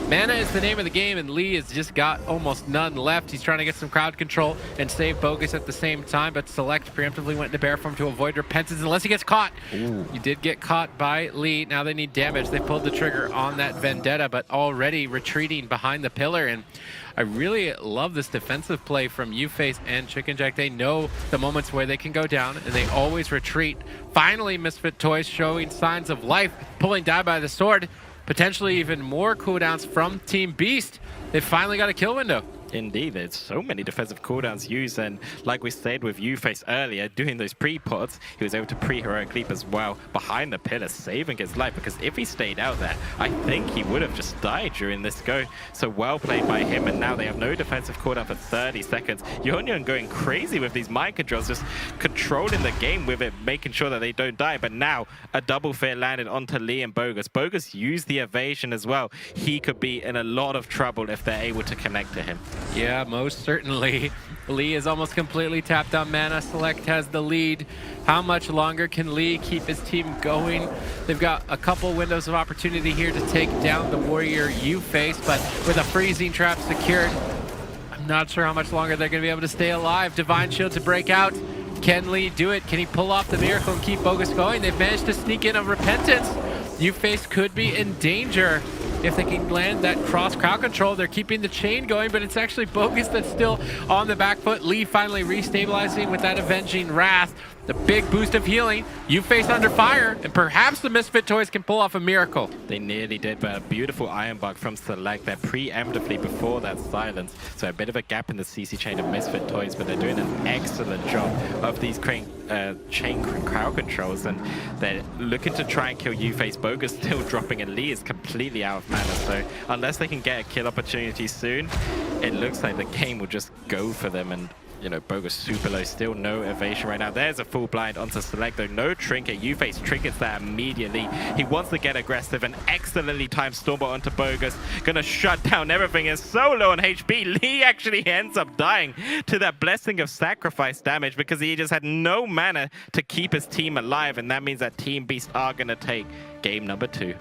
Speaker 1: mana is the name of the game, and Lee has just got almost none left. He's trying to get some crowd control and save Bogus at the same time, but Select preemptively went into bear form to avoid repentance unless he gets caught. Ooh. He did get caught by Lee. Now they need damage. They pulled the trigger on that Vendetta, but already retreating behind the pillar, and I really love this defensive play from Uface and Chicken Jack. They know the moments where they can go down, and they always retreat. Finally, Misfit Toys showing signs of life, pulling Die by the sword. Potentially even more cooldowns from Team Beast. They finally got a kill window.
Speaker 2: Indeed, there's so many defensive cooldowns used, and like we said with Uface earlier, doing those pre-pods, he was able to pre-heroic leap as well behind the pillar, saving his life, because if he stayed out there, I think he would have just died during this go. So well played by him, and now they have no defensive cooldown for 30 seconds. Yun going crazy with these mind controls, just controlling the game with it, making sure that they don't die, but now a double fear landed onto Lee and Bogus. Bogus used the evasion as well. He could be in a lot of trouble if they're able to connect to him.
Speaker 1: Yeah, most certainly. Lee is almost completely tapped on mana. Select has the lead. How much longer can Lee keep his team going? They've got a couple windows of opportunity here to take down the warrior Uface, but with a freezing trap secured, I'm not sure how much longer they're going to be able to stay alive. Divine Shield to break out. Can Lee do it? Can he pull off the miracle and keep Bogus going? They've managed to sneak in a repentance. Uface could be in danger. If they can land that cross crowd control, they're keeping the chain going, but it's actually Bogus that's still on the back foot. Lee finally restabilizing with that Avenging Wrath. The big boost of healing. Uface under fire, and perhaps the Misfit Toys can pull off a miracle.
Speaker 2: They nearly did, but a beautiful Iron Bug from Select there preemptively before that silence. So a bit of a gap in the CC chain of Misfit Toys, but they're doing an excellent job of these chain crowd controls, and they're looking to try and kill Uface. Bogus still dropping, and Lee is completely out of mana. So unless they can get a kill opportunity soon, it looks like the game will just go for them. And you know, Bogus super low, still no evasion right now. There's a full blind onto Select though, no trinket. Uface trinkets that immediately. He wants to get aggressive, and excellently timed Stormbolt onto Bogus. Gonna shut down everything, is so low on HP. Lee actually ends up dying to that blessing of sacrifice damage because he just had no mana to keep his team alive, and that means that Team Beast are gonna take game number 2.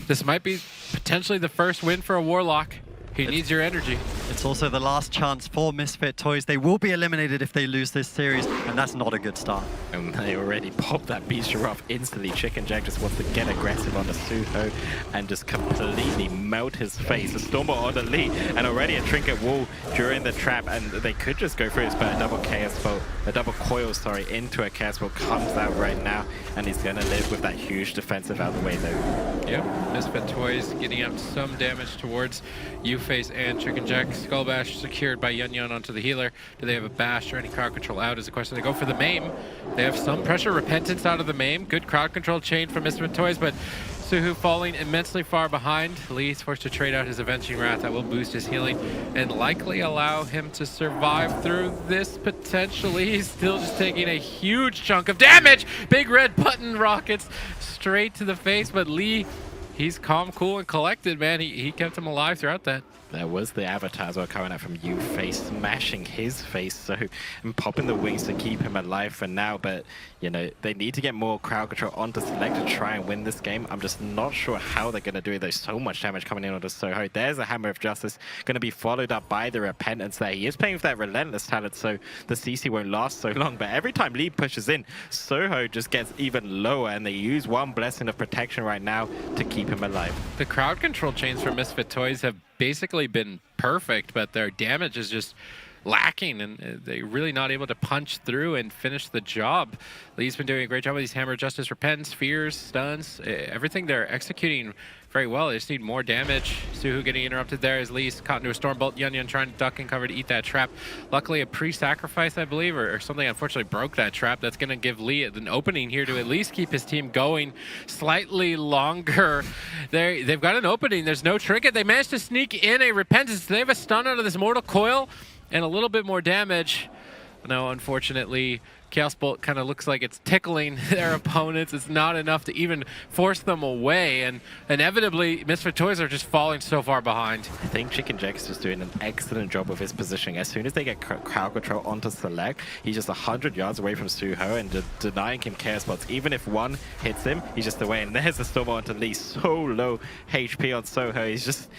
Speaker 1: This might be potentially the first win for a Warlock. He needs your energy.
Speaker 3: It's also the last chance for Misfit Toys. They will be eliminated if they lose this series, and that's not a good start.
Speaker 2: And they already popped that Beaster off instantly. Chicken Jack just wants to get aggressive on the Suho and just completely melt his face. A Stormbolt on the lead, and already a Trinket Wall during the trap, and they could just go through this, but a double coil, into a Chaos Bolt comes out right now, and he's gonna live with that huge defensive out of the way though.
Speaker 1: Yep, Misfit Toys getting out some damage towards Uface and Chicken Jack. Skull Bash secured by Yun onto the healer. Do they have a bash or any crowd control out is the question. They go for the maim. They have some pressure. Repentance out of the maim. Good crowd control chain from Misfit Toys, but Suhu falling immensely far behind. Lee's forced to trade out his Avenging Wrath. That will boost his healing and likely allow him to survive through this potentially. He's still just taking a huge chunk of damage. Big red button rockets straight to the face, but Lee, he's calm, cool, and collected, man. He kept him alive throughout that.
Speaker 2: There was the avatar as well coming out from Uface, smashing his face, so and popping the wings to keep him alive for now. But you know, they need to get more crowd control onto Select to try and win this game. I'm just not sure how they're going to do it. There's so much damage coming in onto Soho. There's a Hammer of Justice going to be followed up by the Repentance there. He is playing with that Relentless talent, so the CC won't last so long. But every time Lee pushes in, Soho just gets even lower, and they use one Blessing of Protection right now to keep him alive.
Speaker 1: The crowd control chains for Misfit Toys have basically been perfect, but their damage is just lacking, and they're really not able to punch through and finish the job. Lee's been doing a great job with these Hammer of Justice, Repentance, Fears, Stuns, everything they're executing very well. They just need more damage. Suhu getting interrupted there as Lee's caught into a Stormbolt. Yun trying to duck and cover to eat that trap. Luckily, a pre-sacrifice, I believe, or something unfortunately broke that trap. That's going to give Lee an opening here to at least keep his team going slightly longer. They've got an opening. There's no trinket. They managed to sneak in a Repentance. They have a stun out of this Mortal Coil and a little bit more damage. No, unfortunately, Chaos Bolt kind of looks like it's tickling their opponents. It's not enough to even force them away, and inevitably, Misfit Toys are just falling so far behind.
Speaker 2: I think Chicken Jack is just doing an excellent job with his positioning. As soon as they get crowd control onto Select, he's just 100 yards away from Suho and denying him Chaos Bolts. Even if one hits him, he's just away. And there's the Storm onto Lee. So low HP on Soho. He's just,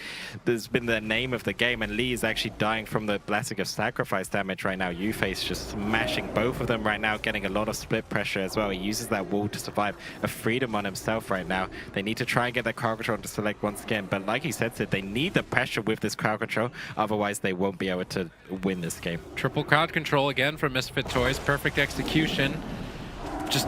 Speaker 2: there's been the name of the game, and Lee is actually dying from the Blessing of Sacrifice damage right now. Yuface just smashing both of them right now, getting a lot of split pressure as well. He uses that wall to survive a freedom on himself right now. They need to try and get that crowd control to Select once again, but like he said, Sid, they need the pressure with this crowd control, otherwise they won't be able to win this game.
Speaker 1: Triple crowd control again from Misfit Toys. Perfect execution. Just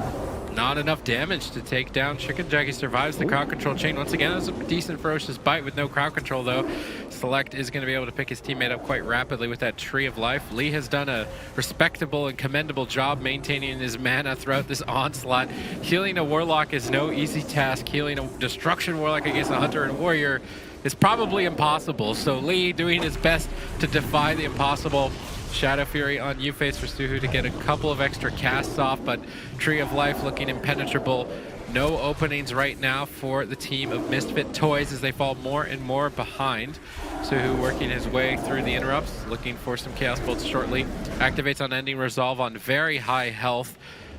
Speaker 1: not enough damage to take down Chicken Jack. He survives the crowd control chain. Once again, that's a decent ferocious bite with no crowd control though. Select is going to be able to pick his teammate up quite rapidly with that Tree of Life. Lee has done a respectable and commendable job maintaining his mana throughout this onslaught. Healing a Warlock is no easy task. Healing a Destruction Warlock against a Hunter and Warrior is probably impossible. So Lee doing his best to defy the impossible. Shadow Fury on Yuface for Suhu to get a couple of extra casts off, but Tree of Life looking impenetrable. No openings right now for the team of Misfit Toys as they fall more and more behind. Suhu working his way through the interrupts, looking for some Chaos Bolts shortly. Activates on Ending Resolve on very high health.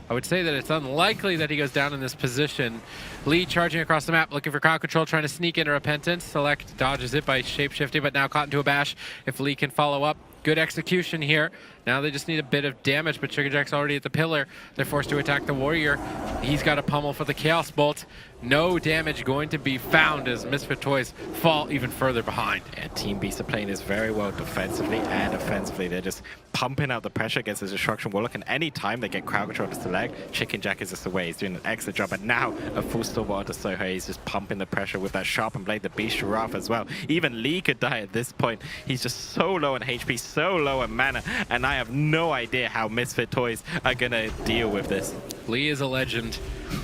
Speaker 1: I would say that it's unlikely that he goes down in this position. Lee charging across the map, looking for crowd control, trying to sneak into Repentance. Select dodges it by shapeshifting, but now caught into a bash. If Lee can follow up, good execution here. Now they just need a bit of damage, but Chicken Jack's already at the pillar. They're forced to attack the Warrior. He's got a pummel for the Chaos Bolt. No damage going to be found as Misfit Toys fall even further behind.
Speaker 2: And Team Beast are playing this very well defensively and offensively. They're just pumping out the pressure against the Destruction Warlock, and any time they get crowd control to Select, Chicken Jack is just away. He's doing an excellent job, and now a full Storm onto Soho. He's just pumping the pressure with that Sharpened Blade, the Beast Giraffe as well. Even Lee could die at this point. He's just so low on HP, so low on mana, and I have no idea how Misfit Toys are gonna deal with this.
Speaker 1: Lee is a legend,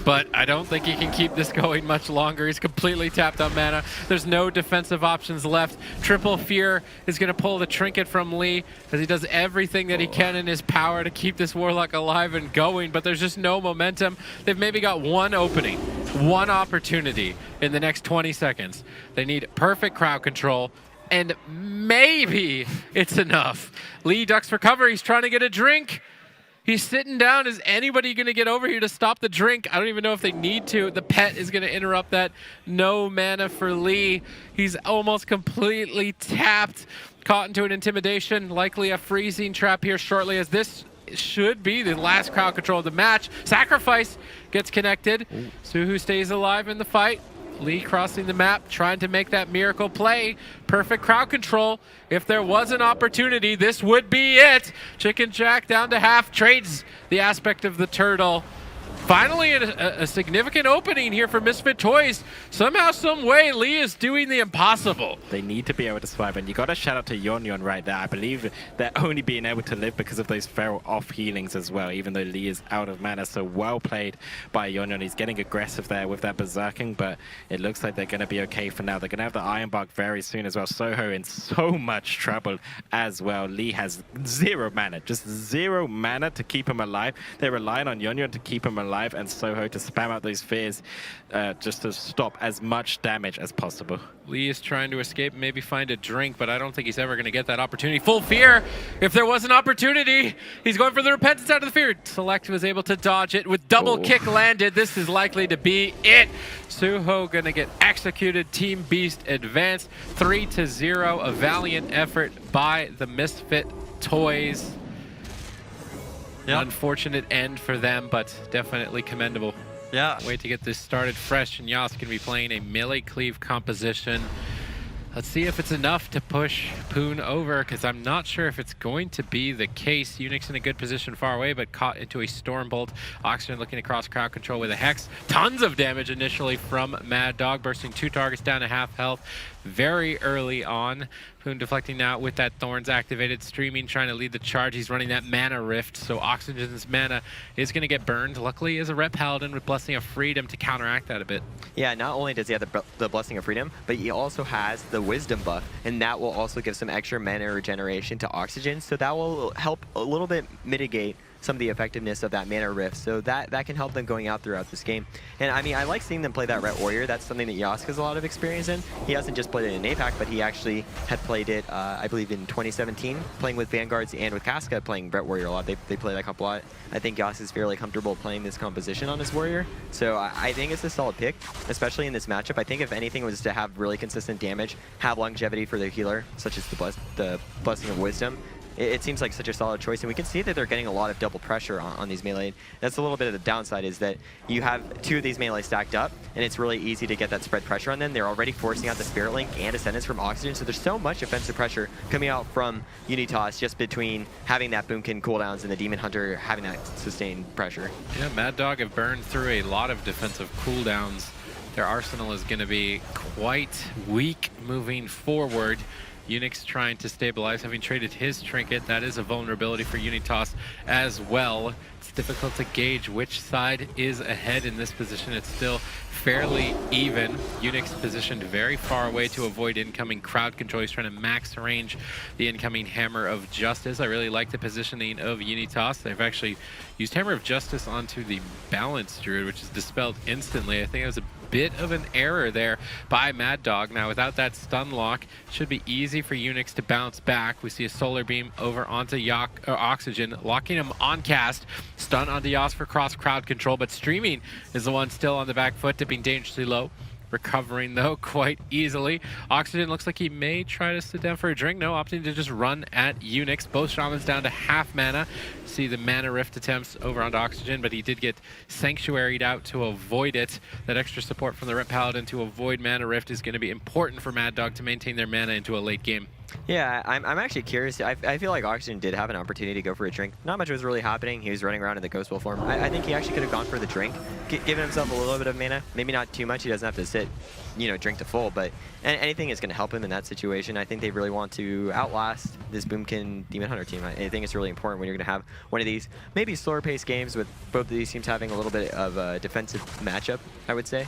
Speaker 1: but I don't think he can keep this going much longer. He's completely tapped on mana. There's no defensive options left. Triple Fear is going to pull the trinket from Lee as he does everything that he can in his power to keep this Warlock alive and going, but there's just no momentum. They've maybe got one opening, one opportunity in the next 20 seconds. They need perfect crowd control, and maybe it's enough. Lee ducks for cover. He's trying to get a drink. He's sitting down. Is anybody going to get over here to stop the drink? I don't even know if they need to. The pet is going to interrupt that. No mana for Lee. He's almost completely tapped. Caught into an intimidation. Likely a freezing trap here shortly, as this should be the last crowd control of the match. Sacrifice gets connected. Suhu stays alive in the fight. Lee crossing the map, trying to make that miracle play. Perfect crowd control. If there was an opportunity, this would be it. Chicken Jack down to half, trades the aspect of the turtle. Finally, a significant opening here for Misfit Toys. Somehow, some way, Lee is doing the impossible.
Speaker 2: They need to be able to survive, and you got to shout out to Yon right there. I believe they're only being able to live because of those feral off healings as well, even though Lee is out of mana. So well played by Yon. He's getting aggressive there with that berserking, but it looks like they're going to be okay for now. They're going to have the Iron Bark very soon as well. Soho in so much trouble as well. Lee has zero mana, just zero mana to keep him alive. They're relying on Yon to keep him alive, and Soho to spam out those fears just to stop as much damage as possible.
Speaker 1: Lee is trying to escape, maybe find a drink, but I don't think he's ever going to get that opportunity. Full Fear, if there was an opportunity, he's going for the Repentance out of the Fear. Select was able to dodge it with double kick landed. This is likely to be it. Suho going to get executed. Team Beast advanced 3-0. A valiant effort by the Misfit Toys. Yep. Unfortunate end for them, but definitely commendable.
Speaker 3: Yeah.
Speaker 1: Way to get this started fresh, and Yas can be playing a melee cleave composition. Let's see if it's enough to push Poon over, because I'm not sure if it's going to be the case. Unix in a good position far away, but caught into a Storm Bolt. Oxygen looking across crowd control with a Hex. Tons of damage initially from Mad Dog, bursting 2 targets down to half health very early on. Poon deflecting now with that Thorns activated. Streaming trying to lead the charge. He's running that Mana Rift, so Oxygen's mana is going to get burned. Luckily, is a Ret Paladin with Blessing of Freedom to counteract that a bit.
Speaker 4: Yeah, not only does he have the Blessing of Freedom, but he also has the Wisdom buff, and that will also give some extra mana regeneration to Oxygen, so that will help a little bit mitigate some of the effectiveness of that Mana Rift, so that can help them going out throughout this game. And I mean, I like seeing them play that Ret Warrior. That's something that Yosk has a lot of experience in. He hasn't just played it in APAC, but he actually had played it, I believe, in 2017, playing with Vanguards and with Casca, playing Ret Warrior a lot. They play that comp a lot. I think Yosk is fairly comfortable playing this composition on his Warrior, so I think it's a solid pick, especially in this matchup. I think if anything was to have really consistent damage, have longevity for the healer, such as the Blessing of Wisdom, it seems like such a solid choice, and we can see that they're getting a lot of double pressure on these melee. That's a little bit of the downside, is that you have 2 of these melee stacked up, and it's really easy to get that spread pressure on them. They're already forcing out the Spirit Link and Ascendance from Oxygen, so there's so much offensive pressure coming out from Unitas just between having that Boomkin cooldowns and the Demon Hunter having that sustained pressure.
Speaker 1: Yeah, Mad Dog have burned through a lot of defensive cooldowns. Their arsenal is going to be quite weak moving forward. Unix trying to stabilize, having traded his trinket. That is a vulnerability for Unitas as well. It's difficult to gauge which side is ahead in this position. It's still fairly even. Unix positioned very far away to avoid incoming crowd control. He's trying to max range the incoming Hammer of Justice. I really like the positioning of Unitas. They've actually used Hammer of Justice onto the Balanced Druid, which is dispelled instantly. I think it was a bit of an error there by Mad Dog. Now, without that stun lock, it should be easy for Unix to bounce back. We see a Solar Beam over onto Oxygen, locking him on cast. Stun onto Yas for cross crowd control, but Streaming is the one still on the back foot, dipping dangerously low. Recovering, though, quite easily. Oxygen looks like he may try to sit down for a drink. No, opting to just run at Unix. Both Shamans down to half mana. See the Mana Rift attempts over onto Oxygen, but he did get Sanctuaried out to avoid it. That extra support from the Ret Paladin to avoid Mana Rift is going to be important for Mad Dog to maintain their mana into a late game.
Speaker 4: Yeah, I'm actually curious. I feel like Oxygen did have an opportunity to go for a drink. Not much was really happening. He was running around in the Ghost Wolf form. I think he actually could have gone for the drink, given himself a little bit of mana. Maybe not too much. He doesn't have to sit, drink to full, but anything is going to help him in that situation. I think they really want to outlast this Boomkin Demon Hunter team. I think it's really important when you're going to have one of these maybe slower paced games with both of these teams having a little bit of a defensive matchup, I would say.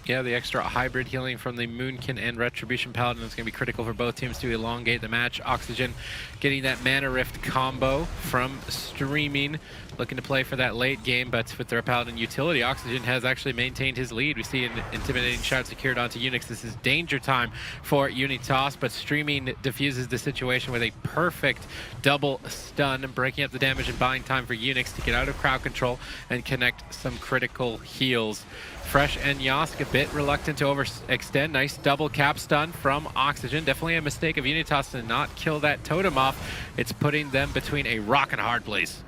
Speaker 1: Yeah, the extra hybrid healing from the Moonkin and Retribution Paladin is going to be critical for both teams to elongate the match. Oxygen getting that Mana Rift combo from Streaming, looking to play for that late game, but with their Paladin utility, Oxygen has actually maintained his lead. We see an intimidating shot secured onto Unix. This is danger time for Unitas, but Streaming diffuses the situation with a perfect double stun, breaking up the damage and buying time for Unix to get out of crowd control and connect some critical heals. Fresh and Yosk a bit reluctant to overextend. Nice double cap stun from Oxygen. Definitely a mistake of Unitas to not kill that totem off. It's putting them between a rock and a hard place.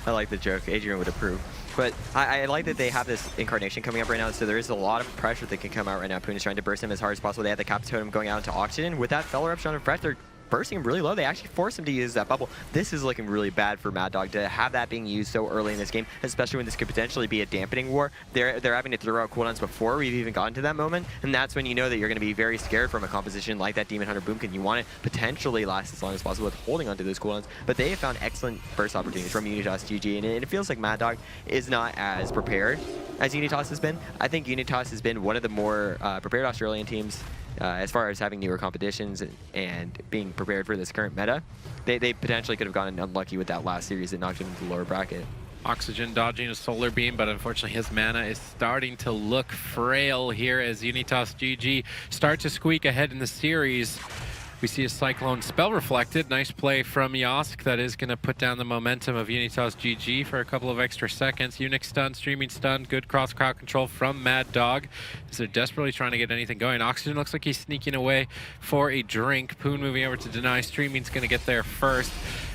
Speaker 4: I like the joke. Adrian would approve. But I like that they have this incarnation coming up right now, so there is a lot of pressure that can come out right now. Poon is trying to burst him as hard as possible. They have the cap totem going out into Oxygen. With that Fel Eruption on Fresh, they're bursting him really low. They actually force him to use that bubble. This is looking really bad for Mad Dog to have that being used so early in this game, especially when this could potentially be a dampening war. They're having to throw out cooldowns before we've even gotten to that moment, and that's when you know that you're going to be very scared from a composition like that Demon Hunter Boomkin. You want it potentially last as long as possible with holding onto those cooldowns, but they have found excellent burst opportunities from Unitas GG, and it feels like Mad Dog is not as prepared as Unitas has been. I think Unitas has been one of the more prepared Australian teams as far as having newer competitions and being prepared for this current meta. They potentially could have gotten unlucky with that last series that knocked him into the lower bracket.
Speaker 1: Oxygen dodging a Solar Beam, but unfortunately his mana is starting to look frail here as Unitas GG start to squeak ahead in the series. We see a Cyclone spell reflected. Nice play from Yosk. That is going to put down the momentum of Unitas GG for a couple of extra seconds. Unix stun, Streaming stun, good cross crowd control from Mad Dog. As they're desperately trying to get anything going. Oxygen looks like he's sneaking away for a drink. Poon moving over to deny. Streaming's going to get there first.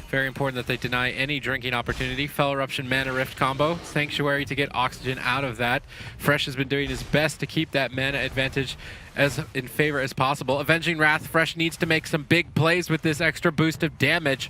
Speaker 1: Very important that they deny any drinking opportunity. Fell Eruption Mana Rift combo. Sanctuary to get Oxygen out of that. Fresh has been doing his best to keep that mana advantage as in favor as possible. Avenging Wrath, Fresh needs to make some big plays with this extra boost of damage.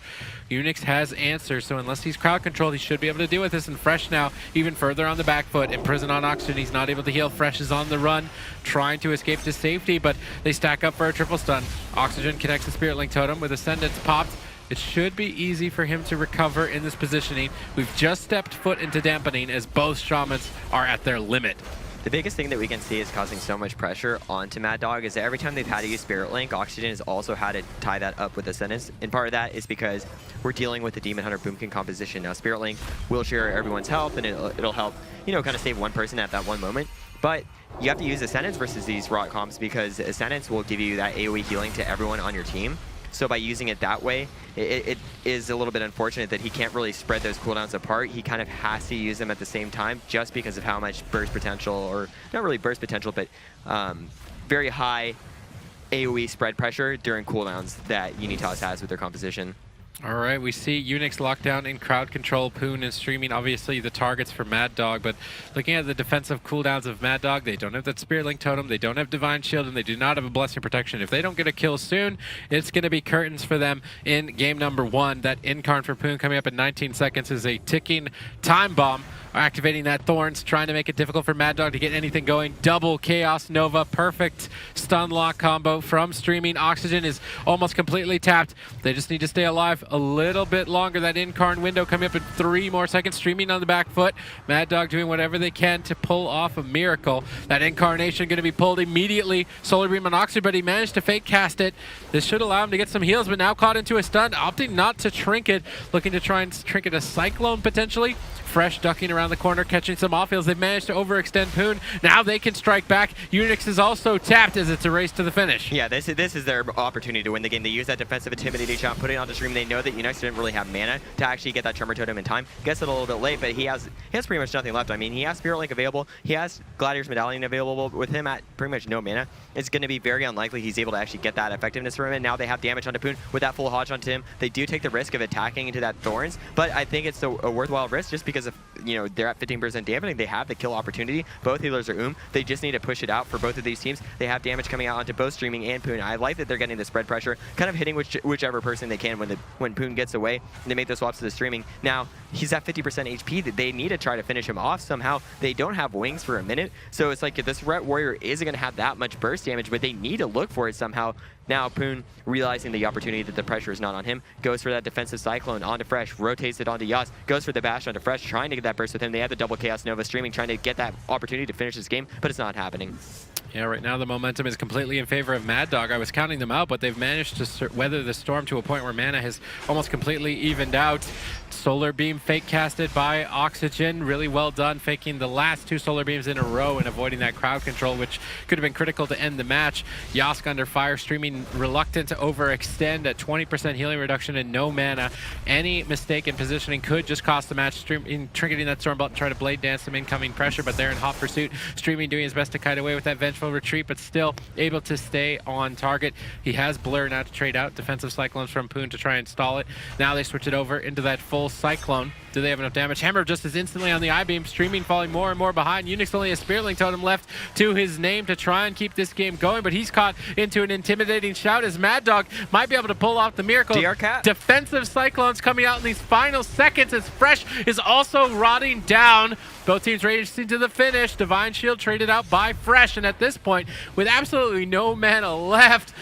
Speaker 1: Unix has answers, so unless he's crowd controlled, he should be able to deal with this. And Fresh now even further on the back foot. Imprison on Oxygen, he's not able to heal. Fresh is on the run, trying to escape to safety, but they stack up for a triple stun. Oxygen connects the Spirit Link Totem with Ascendance popped. It should be easy for him to recover in this positioning. We've just stepped foot into dampening as both Shamans are at their limit.
Speaker 4: The biggest thing that we can see is causing so much pressure onto Mad Dog is that every time they've had to use Spirit Link, Oxygen has also had to tie that up with Ascendance. And part of that is because we're dealing with the Demon Hunter Boomkin composition. Now, Spirit Link will share everyone's health, and it'll help, you know, kind of save one person at that one moment. But you have to use Ascendance versus these rot comps because Ascendance will give you that AoE healing to everyone on your team. So by using it that way, it is a little bit unfortunate that he can't really spread those cooldowns apart. He kind of has to use them at the same time just because of how much burst potential, or not really burst potential, but very high AoE spread pressure during cooldowns that Unitas has with their composition.
Speaker 1: All right, we see Unix locked down in crowd control. Poon and Streaming, obviously the targets for Mad Dog, but looking at the defensive cooldowns of Mad Dog, they don't have that Spirit Link Totem, they don't have Divine Shield, and they do not have a Blessing Protection. If they don't get a kill soon, it's going to be curtains for them in game number 1. That Incarn for Poon coming up in 19 seconds is a ticking time bomb. Activating that Thorns, trying to make it difficult for Mad Dog to get anything going. Double Chaos Nova, perfect stun lock combo from Streaming. Oxygen is almost completely tapped. They just need to stay alive a little bit longer. That Incarn window coming up in 3 more seconds. Streaming on the back foot. Mad Dog doing whatever they can to pull off a miracle. That Incarnation going to be pulled immediately. Solar Beam on Oxygen, but he managed to fake cast it. This should allow him to get some heals, but now caught into a stun, opting not to Trinket. Looking to try and Trinket a Cyclone potentially. Fresh ducking around the corner, catching some off heals. They've managed to overextend Poon. Now they can strike back. Unix is also tapped as it's a race to the finish.
Speaker 4: Yeah, this is their opportunity to win the game. They use that defensive intimidating shot, put it onto Stream. They know that Unix didn't really have mana to actually get that Tremor Totem in time. Gets it a little bit late, but he has pretty much nothing left. I mean, he has Spirit Link available. He has Gladiator's Medallion available. With him at pretty much no mana, it's going to be very unlikely he's able to actually get that effectiveness from him. And now they have damage onto Poon with that full Hodge onto him. They do take the risk of attacking into that Thorns, but I think it's a worthwhile risk just because of, you know, they're at 15% damage. They have the kill opportunity. Both healers are They just need to push it out for both of these teams. They have damage coming out onto both Streaming and Poon. I like that they're getting the spread pressure, kind of hitting whichever person they can when Poon gets away. They make the swaps to the Streaming. Now, he's at 50% HP. That they need to try to finish him off somehow. They don't have wings for a minute, so it's like this Ret Warrior isn't going to have that much burst damage, but they need to look for it somehow. Now Poon, realizing the opportunity that the pressure is not on him, goes for that defensive Cyclone onto Fresh, rotates it onto Yas, goes for the bash onto Fresh, trying to get that burst with him. They have the double Chaos Nova. Streaming, trying to get that opportunity to finish this game, but it's not happening.
Speaker 1: Yeah, right now the momentum is completely in favor of Mad Dog. I was counting them out, but they've managed to weather the storm to a point where mana has almost completely evened out. Solar Beam fake casted by Oxygen. Really well done, faking the last 2 Solar Beams in a row and avoiding that crowd control, which could have been critical to end the match. Yask under fire, Streaming reluctant to overextend at 20% healing reduction and no mana. Any mistake in positioning could just cost the match. Streaming trinketing that Stormbolt and try to blade dance some incoming pressure, but they're in hot pursuit. Streaming doing his best to kite away with that vengeful retreat, but still able to stay on target. He has Blur now to trade out defensive Cyclones from Poon to try and stall it. Now they switch it over into that full Cyclone. Do they have enough damage? Hammer just as instantly on the I-beam. Streaming falling more and more behind. Unix only has Spirit Link Totem left to his name to try and keep this game going, but he's caught into an intimidating shout as Mad Dog might be able to pull off the miracle.
Speaker 4: DR Cat.
Speaker 1: Defensive Cyclones coming out in these final seconds as Fresh is also rotting down. Both teams racing to the finish. Divine Shield traded out by Fresh, and at this point, with absolutely no mana left,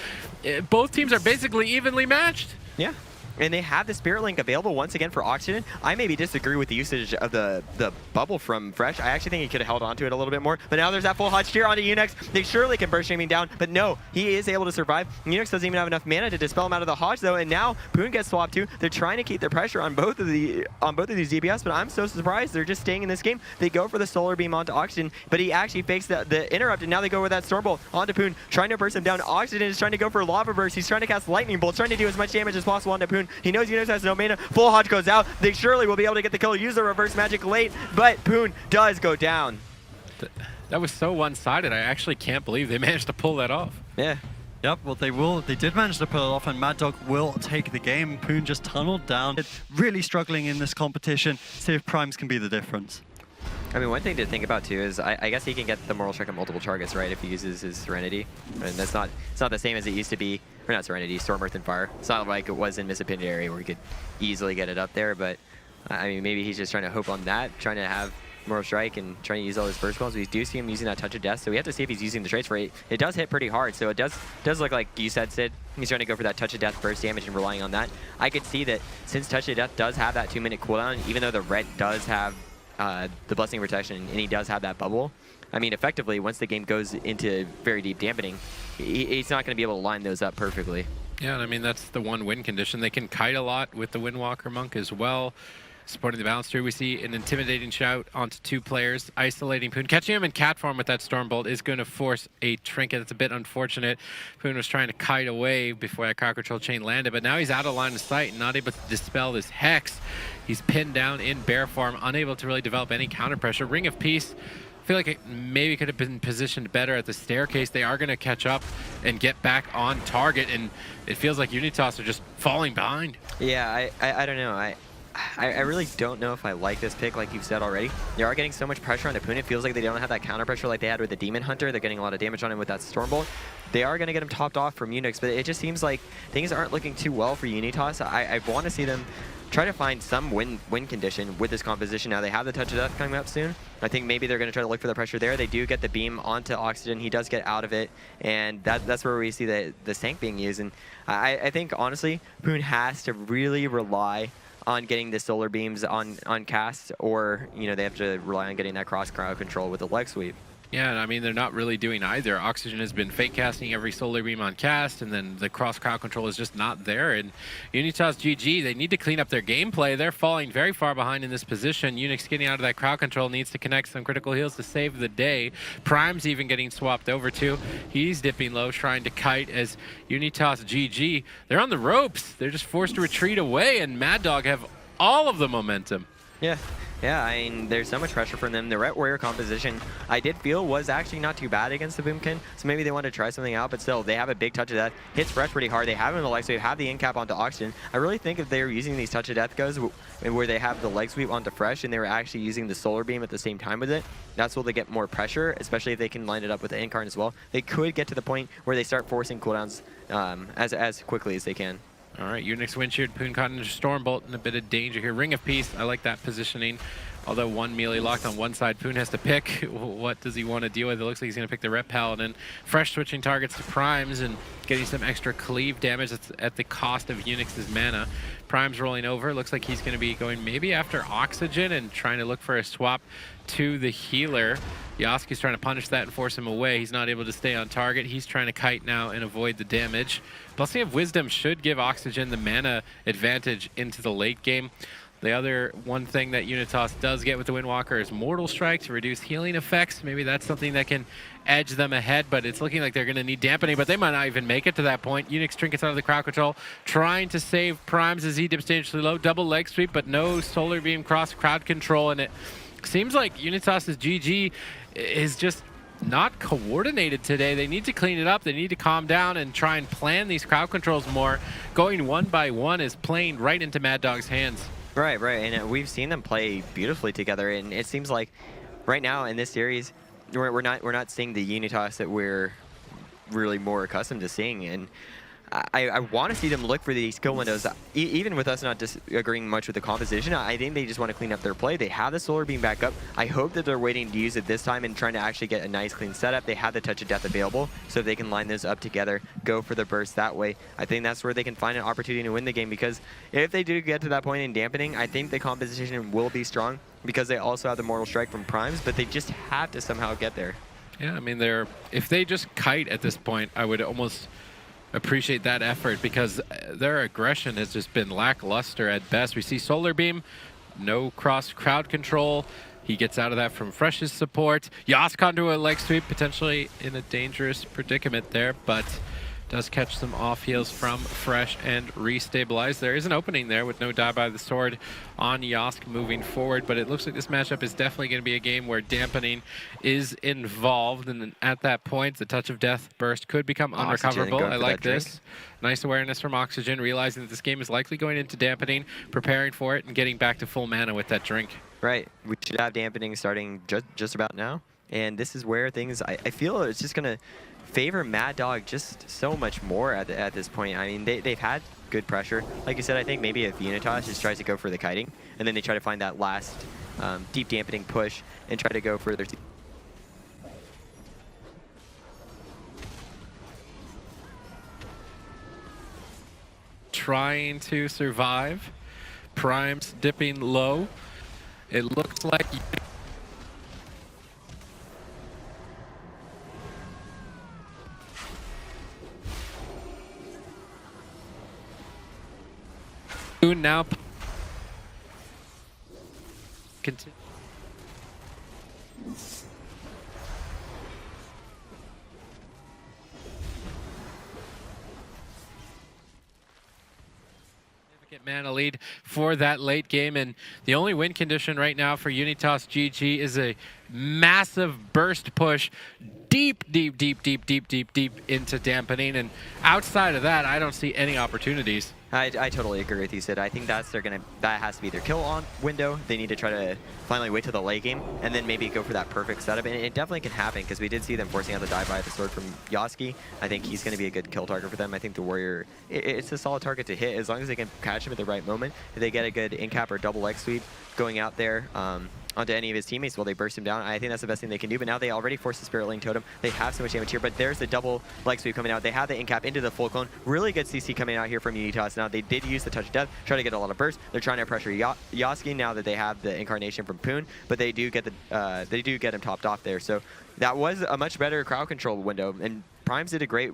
Speaker 1: both teams are basically evenly matched.
Speaker 4: Yeah. And they have the Spirit Link available once again for Oxygen. I maybe disagree with the usage of the bubble from Fresh. I actually think he could have held onto it a little bit more. But now there's that full Hodge Steer onto Unix. They surely can burst Streaming down, but no, he is able to survive. Unix doesn't even have enough mana to dispel him out of the Hodge though, and now Poon gets swapped too. They're trying to keep their pressure on both of these DPS, but I'm so surprised they're just staying in this game. They go for the Solar Beam onto Oxygen, but he actually fakes the interrupt, and now they go with that Stormbolt onto Poon, trying to burst him down. Oxygen is trying to go for Lava Burst. He's trying to cast Lightning Bolt, trying to do as much damage as possible onto Poon. He knows Unix has no mana. Full Hodge goes out. They surely will be able to get the kill, use the reverse magic late, but Poon does go down.
Speaker 1: That was so one-sided. I actually can't believe they managed to pull that off.
Speaker 4: Yeah.
Speaker 3: Yep, well they did manage to pull it off, and Mad Dog will take the game. Poon just tunneled down. Really struggling in this competition. See if Primes can be the difference.
Speaker 4: I mean, one thing to think about too is I guess he can get the moral strike on multiple targets, right, if he uses his Serenity. And that's not, it's not the same as it used to be, or not Serenity, Storm, Earth, and Fire. It's not like it was in Misfit area where he could easily get it up there, but I mean, maybe he's just trying to hope on that, trying to have moral strike and trying to use all his burst bombs. We do see him using that touch of death, so we have to see if he's using the traits for it. It does hit pretty hard, so it does look like you said, Sid. He's trying to go for that touch of death burst damage and relying on that. I could see that since touch of death does have that 2-minute cooldown, even though the red does have the blessing of protection and he does have that bubble, I mean, effectively, once the game goes into very deep dampening, he's not going to be able to line those up perfectly.
Speaker 1: Yeah, and I mean, that's the one win condition. They can kite a lot with the Windwalker Monk as well. Supporting the balance through, we see an intimidating shout onto 2 players, isolating Poon. Catching him in cat form with that Stormbolt is going to force a trinket. It's a bit unfortunate. Poon was trying to kite away before that crowd control chain landed, but now he's out of line of sight and not able to dispel this Hex. He's pinned down in bear form, unable to really develop any counter pressure. Ring of Peace, I feel like it maybe could have been positioned better at the staircase. They are going to catch up and get back on target, and it feels like Unitas are just falling behind.
Speaker 4: Yeah, I don't know. I really don't know if I like this pick, like you've said already. They are getting so much pressure on the Poon. It feels like they don't have that counter pressure like they had with the Demon Hunter. They're getting a lot of damage on him with that Stormbolt. They are going to get him topped off from Unix, but it just seems like things aren't looking too well for Unitas. I want to see them try to find some win condition with this composition. Now they have the Touch of Death coming up soon. I think maybe they're going to try to look for the pressure there. They do get the beam onto Oxygen. He does get out of it, and that's where we see the tank being used. And I think, honestly, Poon has to really rely on getting the solar beams on cast, or they have to rely on getting that cross crowd control with the leg sweep.
Speaker 1: Yeah, and I mean, they're not really doing either. Oxygen has been fake casting every solar beam on cast, and then the cross crowd control is just not there. And Unitas GG, they need to clean up their gameplay. They're falling very far behind in this position. Unix getting out of that crowd control, needs to connect some critical heals to save the day. Prime's even getting swapped over too. He's dipping low, trying to kite as Unitas GG. They're on the ropes. They're just forced to retreat away, and Mad Dog have all of the momentum.
Speaker 4: Yeah, I mean, there's so much pressure from them. The Ret Warrior composition, I did feel, was actually not too bad against the Boomkin, so maybe they wanted to try something out, but still, they have a big Touch of Death. Hits Fresh pretty hard. They have him in the leg sweep, have the in cap onto Oxygen. I really think if they were using these Touch of Death goes where they have the leg sweep onto Fresh and they were actually using the Solar Beam at the same time with it, that's where they get more pressure, especially if they can line it up with the Incarn as well. They could get to the point where they start forcing cooldowns as quickly as they can.
Speaker 1: All right, Unix Windshield, Poon caught into Stormbolt in a bit of danger here. Ring of Peace, I like that positioning. Although one melee locked on one side, Poon has to pick what does he want to deal with. It looks like he's going to pick the Ret Paladin. Fresh switching targets to Primes and getting some extra cleave damage that's at the cost of Unix's mana. Prime's rolling over. Looks like he's going to be going maybe after Oxygen and trying to look for a swap to the healer. Yasuke's trying to punish that and force him away. He's not able to stay on target. He's trying to kite now and avoid the damage. Blessing of Wisdom should give Oxygen the mana advantage into the late game. The other one thing that Unitas does get with the Windwalker is Mortal Strike to reduce healing effects. Maybe that's something that can edge them ahead, but it's looking like they're going to need dampening, but they might not even make it to that point. Unix trinkets out of the crowd control, trying to save Primes as he dips dangerously low. Double leg sweep, but no Solar Beam cross crowd control, and it seems like Unitas' GG is just not coordinated today. They need to clean it up. They need to calm down and try and plan these crowd controls more. Going one by one is playing right into Mad Dog's hands.
Speaker 4: Right, and we've seen them play beautifully together, and it seems like right now in this series, we're not seeing the Unitas that we're really more accustomed to seeing, and I want to see them look for these skill windows. Even with us not disagreeing much with the composition, I think they just want to clean up their play. They have the Solar Beam back up. I hope that they're waiting to use it this time and trying to actually get a nice clean setup. They have the Touch of Death available, so if they can line those up together, go for the burst that way, I think that's where they can find an opportunity to win the game, because if they do get to that point in dampening, I think the composition will be strong because they also have the Mortal Strike from Primes, but they just have to somehow get there.
Speaker 1: Yeah, I mean, if they just kite at this point, I would almost appreciate that effort, because their aggression has just been lackluster at best. We see Solar Beam, no cross crowd control. He gets out of that from Fresh's support. Yasuke onto a leg sweep, potentially in a dangerous predicament there, but Does catch some off heals from Fresh and restabilize. There is an opening there with no die by the sword on Yosk moving forward, but it looks like this matchup is definitely going to be a game where dampening is involved, and at that point the touch of death burst could become unrecoverable. I like this. Nice awareness from Oxygen, realizing that this game is likely going into dampening, preparing for it, and getting back to full mana with that drink.
Speaker 4: Right, we should have dampening starting just about now, and this is where things, I feel it's just going to favor Mad Dog just so much more at this point. I mean, they've had good pressure. Like you said, I think maybe if Unitas just tries to go for the kiting, and then they try to find that last deep dampening push and try to go for their...
Speaker 1: Trying to survive. Prime's dipping low. It looks like... now continue. Mana lead for that late game, and the only win condition right now for Unitas GG is a massive burst push deep into dampening, and outside of that I don't see any opportunities.
Speaker 4: I totally agree with you, Sid. I think that has to be their kill on window. They need to try to finally wait till the late game and then maybe go for that perfect setup. And it definitely can happen because we did see them forcing out the die by the sword from Yoski. I think he's going to be a good kill target for them. I think the Warrior, it's a solid target to hit as long as they can catch him at the right moment. If they get a good in-cap or double leg sweep going out there onto any of his teammates while they burst him down, I think that's the best thing they can do. But now they already forced the Spirit Link Totem. They have so much damage here, but there's the double leg sweep coming out. They have the in-cap into the full clone. Really good CC coming out here from Unitas. Now they did use the Touch of Death, try to get a lot of burst. They're trying to pressure Yoski now that they have the incarnation from Poon, but they do get him topped off there. So that was a much better crowd control window, and Primes did a great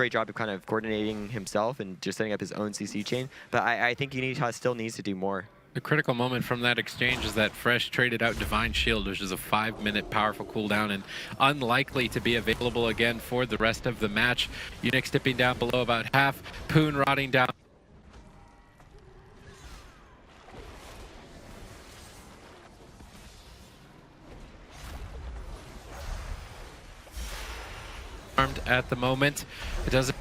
Speaker 4: job of kind of coordinating himself and just setting up his own CC chain. But I think Unitas still needs to do more.
Speaker 1: The critical moment from that exchange is that Fresh traded out Divine Shield, which is a 5-minute powerful cooldown and unlikely to be available again for the rest of the match. Unix dipping down below about half, Poon rotting down. Armed at the moment. It doesn't...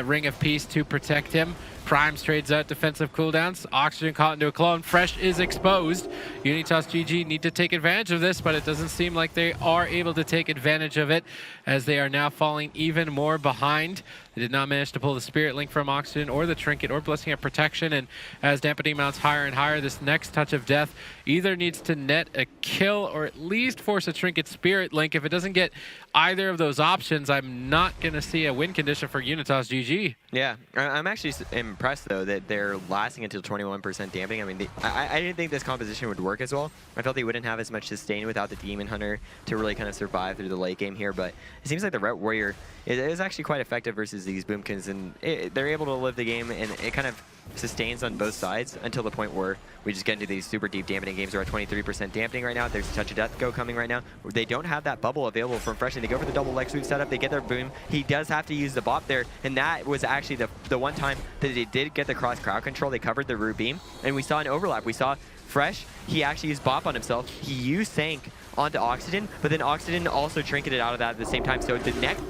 Speaker 1: Ring of Peace to protect him. Primes trades out defensive cooldowns. Oxygen caught into a clone. Fresh is exposed. Unitas GG need to take advantage of this, but it doesn't seem like they are able to take advantage of it as they are now falling even more behind. They did not manage to pull the Spirit Link from Oxygen or the Trinket or Blessing of Protection, and as dampening mounts higher and higher, this next Touch of Death either needs to net a kill or at least force a Trinket Spirit Link. If it doesn't get either of those options, I'm not going to see a win condition for Unitas GG.
Speaker 4: Yeah, I'm actually impressed though that they're lasting until 21% damping. I mean, I didn't think this composition would work as well. I felt they wouldn't have as much sustain without the Demon Hunter to really kind of survive through the late game here, but it seems like the Ret Warrior is actually quite effective versus these Boomkins, and they're able to live the game, and it kind of sustains on both sides until the point where we just get into these super deep dampening games. We're at 23% dampening right now. There's a Touch of Death go coming right now. They don't have that bubble available from Fresh, and they go for the double leg sweep setup. They get their boom. He does have to use the bop there, and that was actually the one time that they did get the cross crowd control. They covered the root beam, and we saw an overlap. We saw Fresh, he actually used bop on himself. He used Sank onto Oxygen, but then Oxygen also trinketed out of that at the same time. So the next...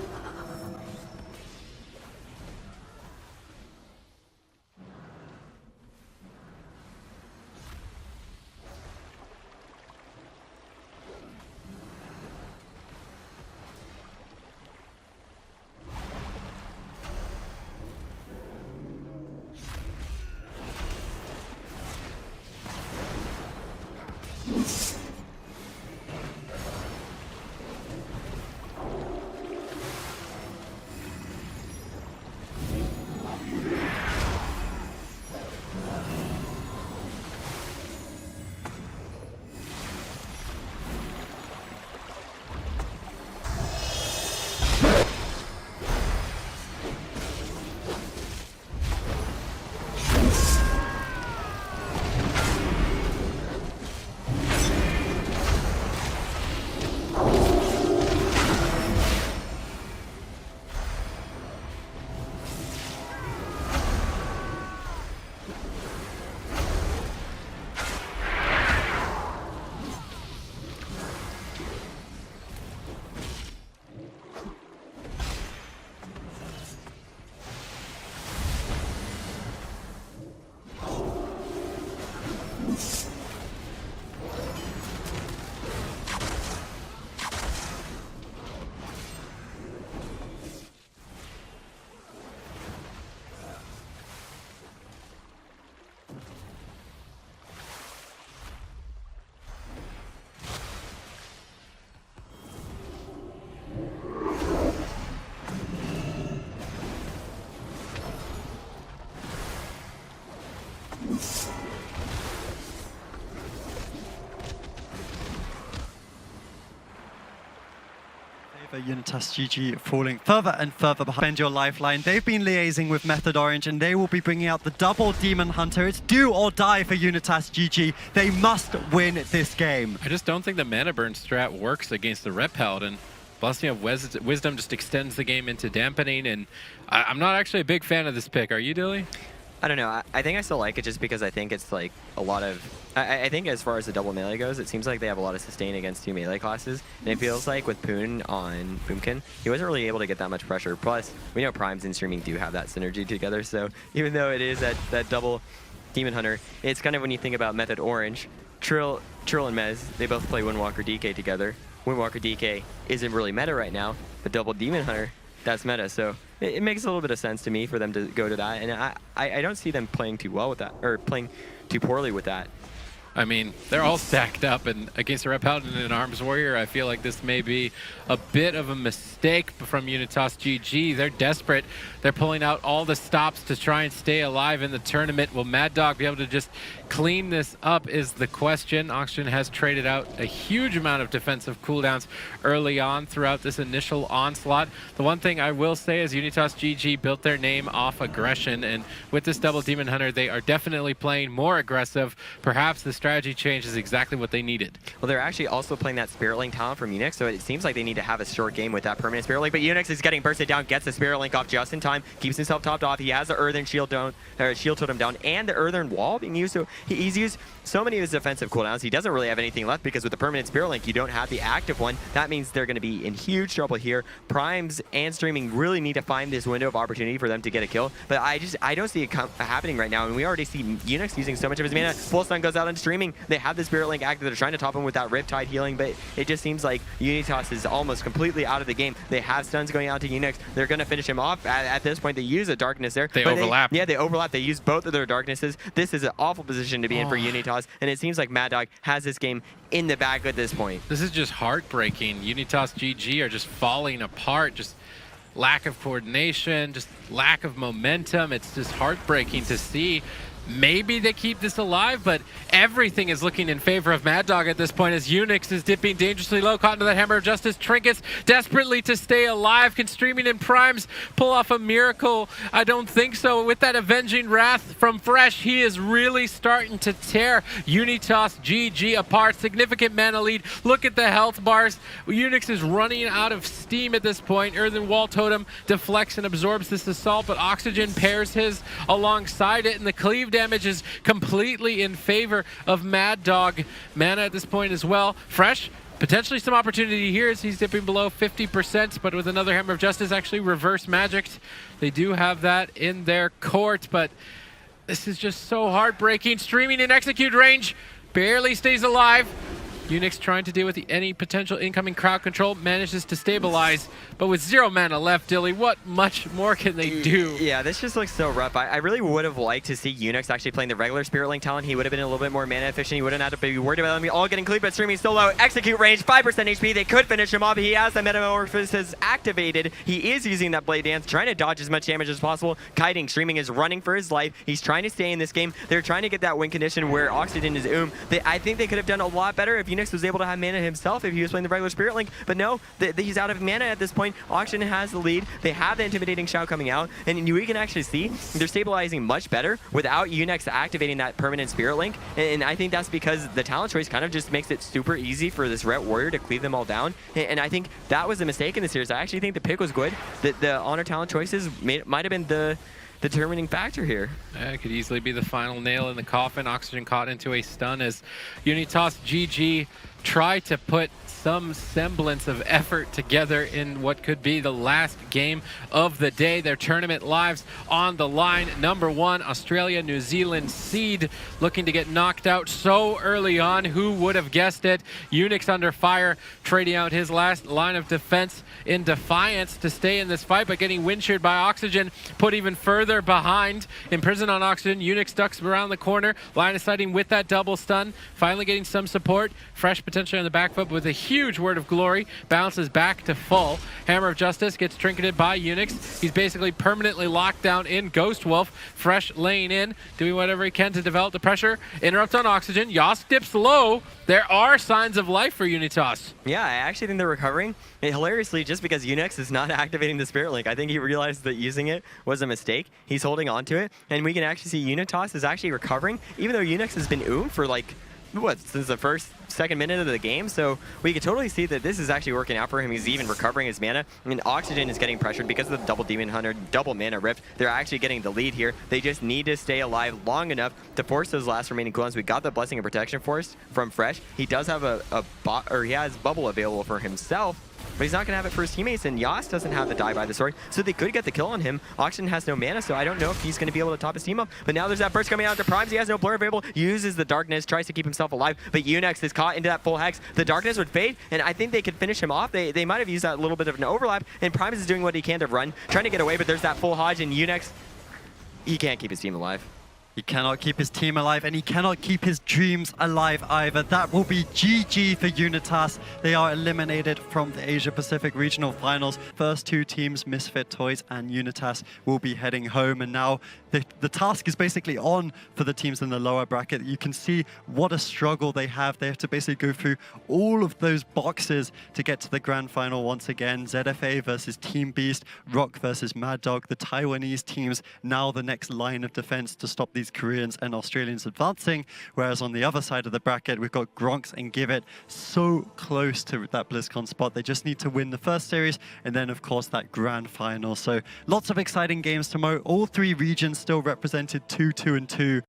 Speaker 3: But Unitas GG falling further and further behind. Spend your lifeline. They've been liaising with Method Orange and they will be bringing out the double Demon Hunter. It's do or die for Unitas GG. They must win this game.
Speaker 1: I just don't think the mana burn strat works against the Ret Paladin. Blessing of Wisdom just extends the game into dampening, and I'm not actually a big fan of this pick. Are you, Dilly?
Speaker 4: I don't know. I think I still like it just because I think it's like a lot of... I think as far as the double melee goes, it seems like they have a lot of sustain against 2 melee classes. And it feels like with Poon on Boomkin, he wasn't really able to get that much pressure. Plus, we know Primes and Streaming do have that synergy together. So even though it is that double Demon Hunter, it's kind of when you think about Method Orange, Trill and Mez, they both play Windwalker DK together. Windwalker DK isn't really meta right now, but double Demon Hunter, that's meta. So it makes a little bit of sense to me for them to go to that, and I don't see them playing too well with that, or playing too poorly with that.
Speaker 1: I mean, they're all stacked up, and against a Ret Paladin and an Arms Warrior, I feel like this may be a bit of a mistake from Unitas GG. They're desperate. They're pulling out all the stops to try and stay alive in the tournament. Will Mad Dog be able to just clean this up is the question. Oxygen has traded out a huge amount of defensive cooldowns early on throughout this initial onslaught. The one thing I will say is Unitas GG built their name off aggression, and with this double Demon Hunter, they are definitely playing more aggressive. Perhaps the strategy change is exactly what they needed.
Speaker 4: Well, they're actually also playing that Spirit Link talent from Unix, so it seems like they need to have a short game with that permanent Spirit Link, but Unix is getting bursted down, gets the Spirit Link off just in time, keeps himself topped off. He has the Earthen Shield down, or Shield Totem down, and the Earthen Wall being used, so he's used so many of his defensive cooldowns. He doesn't really have anything left because with the permanent Spirit Link, you don't have the active one. That means they're going to be in huge trouble here. Primes and Streaming really need to find this window of opportunity for them to get a kill, but I don't see it happening right now, and we already see Unix using so much of his mana. Full stun goes out on Streaming. They have the Spirit Link active. They're trying to top him with that Riptide healing, but it just seems like Unitas is almost completely out of the game. They have stuns going out to Unix. They're going to finish him off. At this point, they use a darkness there.
Speaker 1: They overlap.
Speaker 4: They overlap. They use both of their darknesses. This is an awful position to be in for Unitas, and it seems like Mad Dog has this game in the bag at this point.
Speaker 1: This is just heartbreaking. Unitas GG are just falling apart. Just lack of coordination, just lack of momentum. It's just heartbreaking to see. Maybe they keep this alive, but everything is looking in favor of Mad Dog at this point as Unix is dipping dangerously low, caught into that Hammer of Justice. Trinkets desperately to stay alive. Can Streaming and Primes pull off a miracle? I don't think so. With that Avenging Wrath from Fresh, he is really starting to tear Unitas GG apart. Significant mana lead. Look at the health bars. Unix is running out of steam at this point. Earthen Wall Totem deflects and absorbs this assault, but Oxygen pairs his alongside it, and the Cleave damage is completely in favor of Mad Dog. Mana at this point as well. Fresh, potentially some opportunity here as he's dipping below 50%, but with another Hammer of Justice actually reverse magicked. They do have that in their court, but this is just so heartbreaking. Streaming in execute range, barely stays alive. Unix trying to deal with any potential incoming crowd control, manages to stabilize, but with 0 mana left, Dilly, what much more can they do?
Speaker 4: Yeah, this just looks so rough. I really would have liked to see Unix actually playing the regular Spirit Link talent. He would have been a little bit more mana efficient. He wouldn't have to be worried about them all getting cleaved, but Streaming still low. Execute range, 5% HP. They could finish him off. He has the Metamorphosis activated. He is using that Blade Dance, trying to dodge as much damage as possible. Kiting, Streaming is running for his life. He's trying to stay in this game. They're trying to get that win condition where Oxygen is I think they could have done a lot better if Unix was able to have mana himself if he was playing the regular Spirit Link, but no, he's out of mana at this point. Oxygen has the lead. They have the Intimidating Shout coming out, and we can actually see they're stabilizing much better without Unix activating that permanent Spirit Link, and I think that's because the talent choice kind of just makes it super easy for this Ret Warrior to cleave them all down, and I think that was a mistake in the series. I actually think the pick was good. The Honor talent choices might have been the determining factor here.
Speaker 1: It could easily be the final nail in the coffin. Oxygen caught into a stun as Unitas GG try to put some semblance of effort together in what could be the last game of the day. Their tournament lives on the line. #1 Australia New Zealand seed looking to get knocked out so early on. Who would have guessed it? Unix under fire, trading out his last line of defense in defiance to stay in this fight, but getting wind sheared by Oxygen, put even further behind. Imprisoned on Oxygen, Unix ducks around the corner, line of sighting with that double stun, finally getting some support. Fresh potentially on the back foot with a huge Word of Glory. Bounces back to full. Hammer of Justice gets trinketed by Unix. He's basically permanently locked down in Ghost Wolf. Fresh lane in, doing whatever he can to develop the pressure. Interrupt on Oxygen. Yosk dips low. There are signs of life for Unitas.
Speaker 4: Yeah, I actually think they're recovering. And hilariously, just because Unix is not activating the Spirit Link, I think he realized that using it was a mistake. He's holding on to it, and we can actually see Unitas is actually recovering, even though Unix has been oom for like, what, since the second minute of the game. So we can totally see that this is actually working out for him. He's even recovering his mana. I mean, Oxygen is getting pressured because of the double Demon Hunter, double mana rift. They're actually getting the lead here. They just need to stay alive long enough to force those last remaining cooldowns. We got the Blessing of Protection forced from Fresh. He does have he has bubble available for himself, but he's not going to have it for his teammates, and Yas doesn't have the die by the sword, so they could get the kill on him. Oxygen has no mana, so I don't know if he's going to be able to top his team up, but now there's that burst coming out to Primes. He has no blur available, uses the darkness, tries to keep himself alive, but Unix is caught into that full hex. The darkness would fade, and I think they could finish him off. They might have used that little bit of an overlap, and Primes is doing what he can to run, trying to get away, but there's that full Hodge, and Unix, he can't keep his team alive.
Speaker 3: He cannot keep his team alive, and he cannot keep his dreams alive either. That will be GG for Unitas. They are eliminated from the Asia Pacific Regional Finals. First two teams, Misfit Toys and Unitas, will be heading home, and now the task is basically on for the teams in the lower bracket. You can see what a struggle they have. They have to basically go through all of those boxes to get to the grand final once again. ZFA versus Team Beast, Rock versus Mad Dog, the Taiwanese teams, now the next line of defense to stop these Koreans and Australians advancing, whereas on the other side of the bracket we've got Gronks and Give It so close to that BlizzCon spot. They just need to win the first series and then of course that grand final. So lots of exciting games tomorrow. All three regions still represented 2-2-2.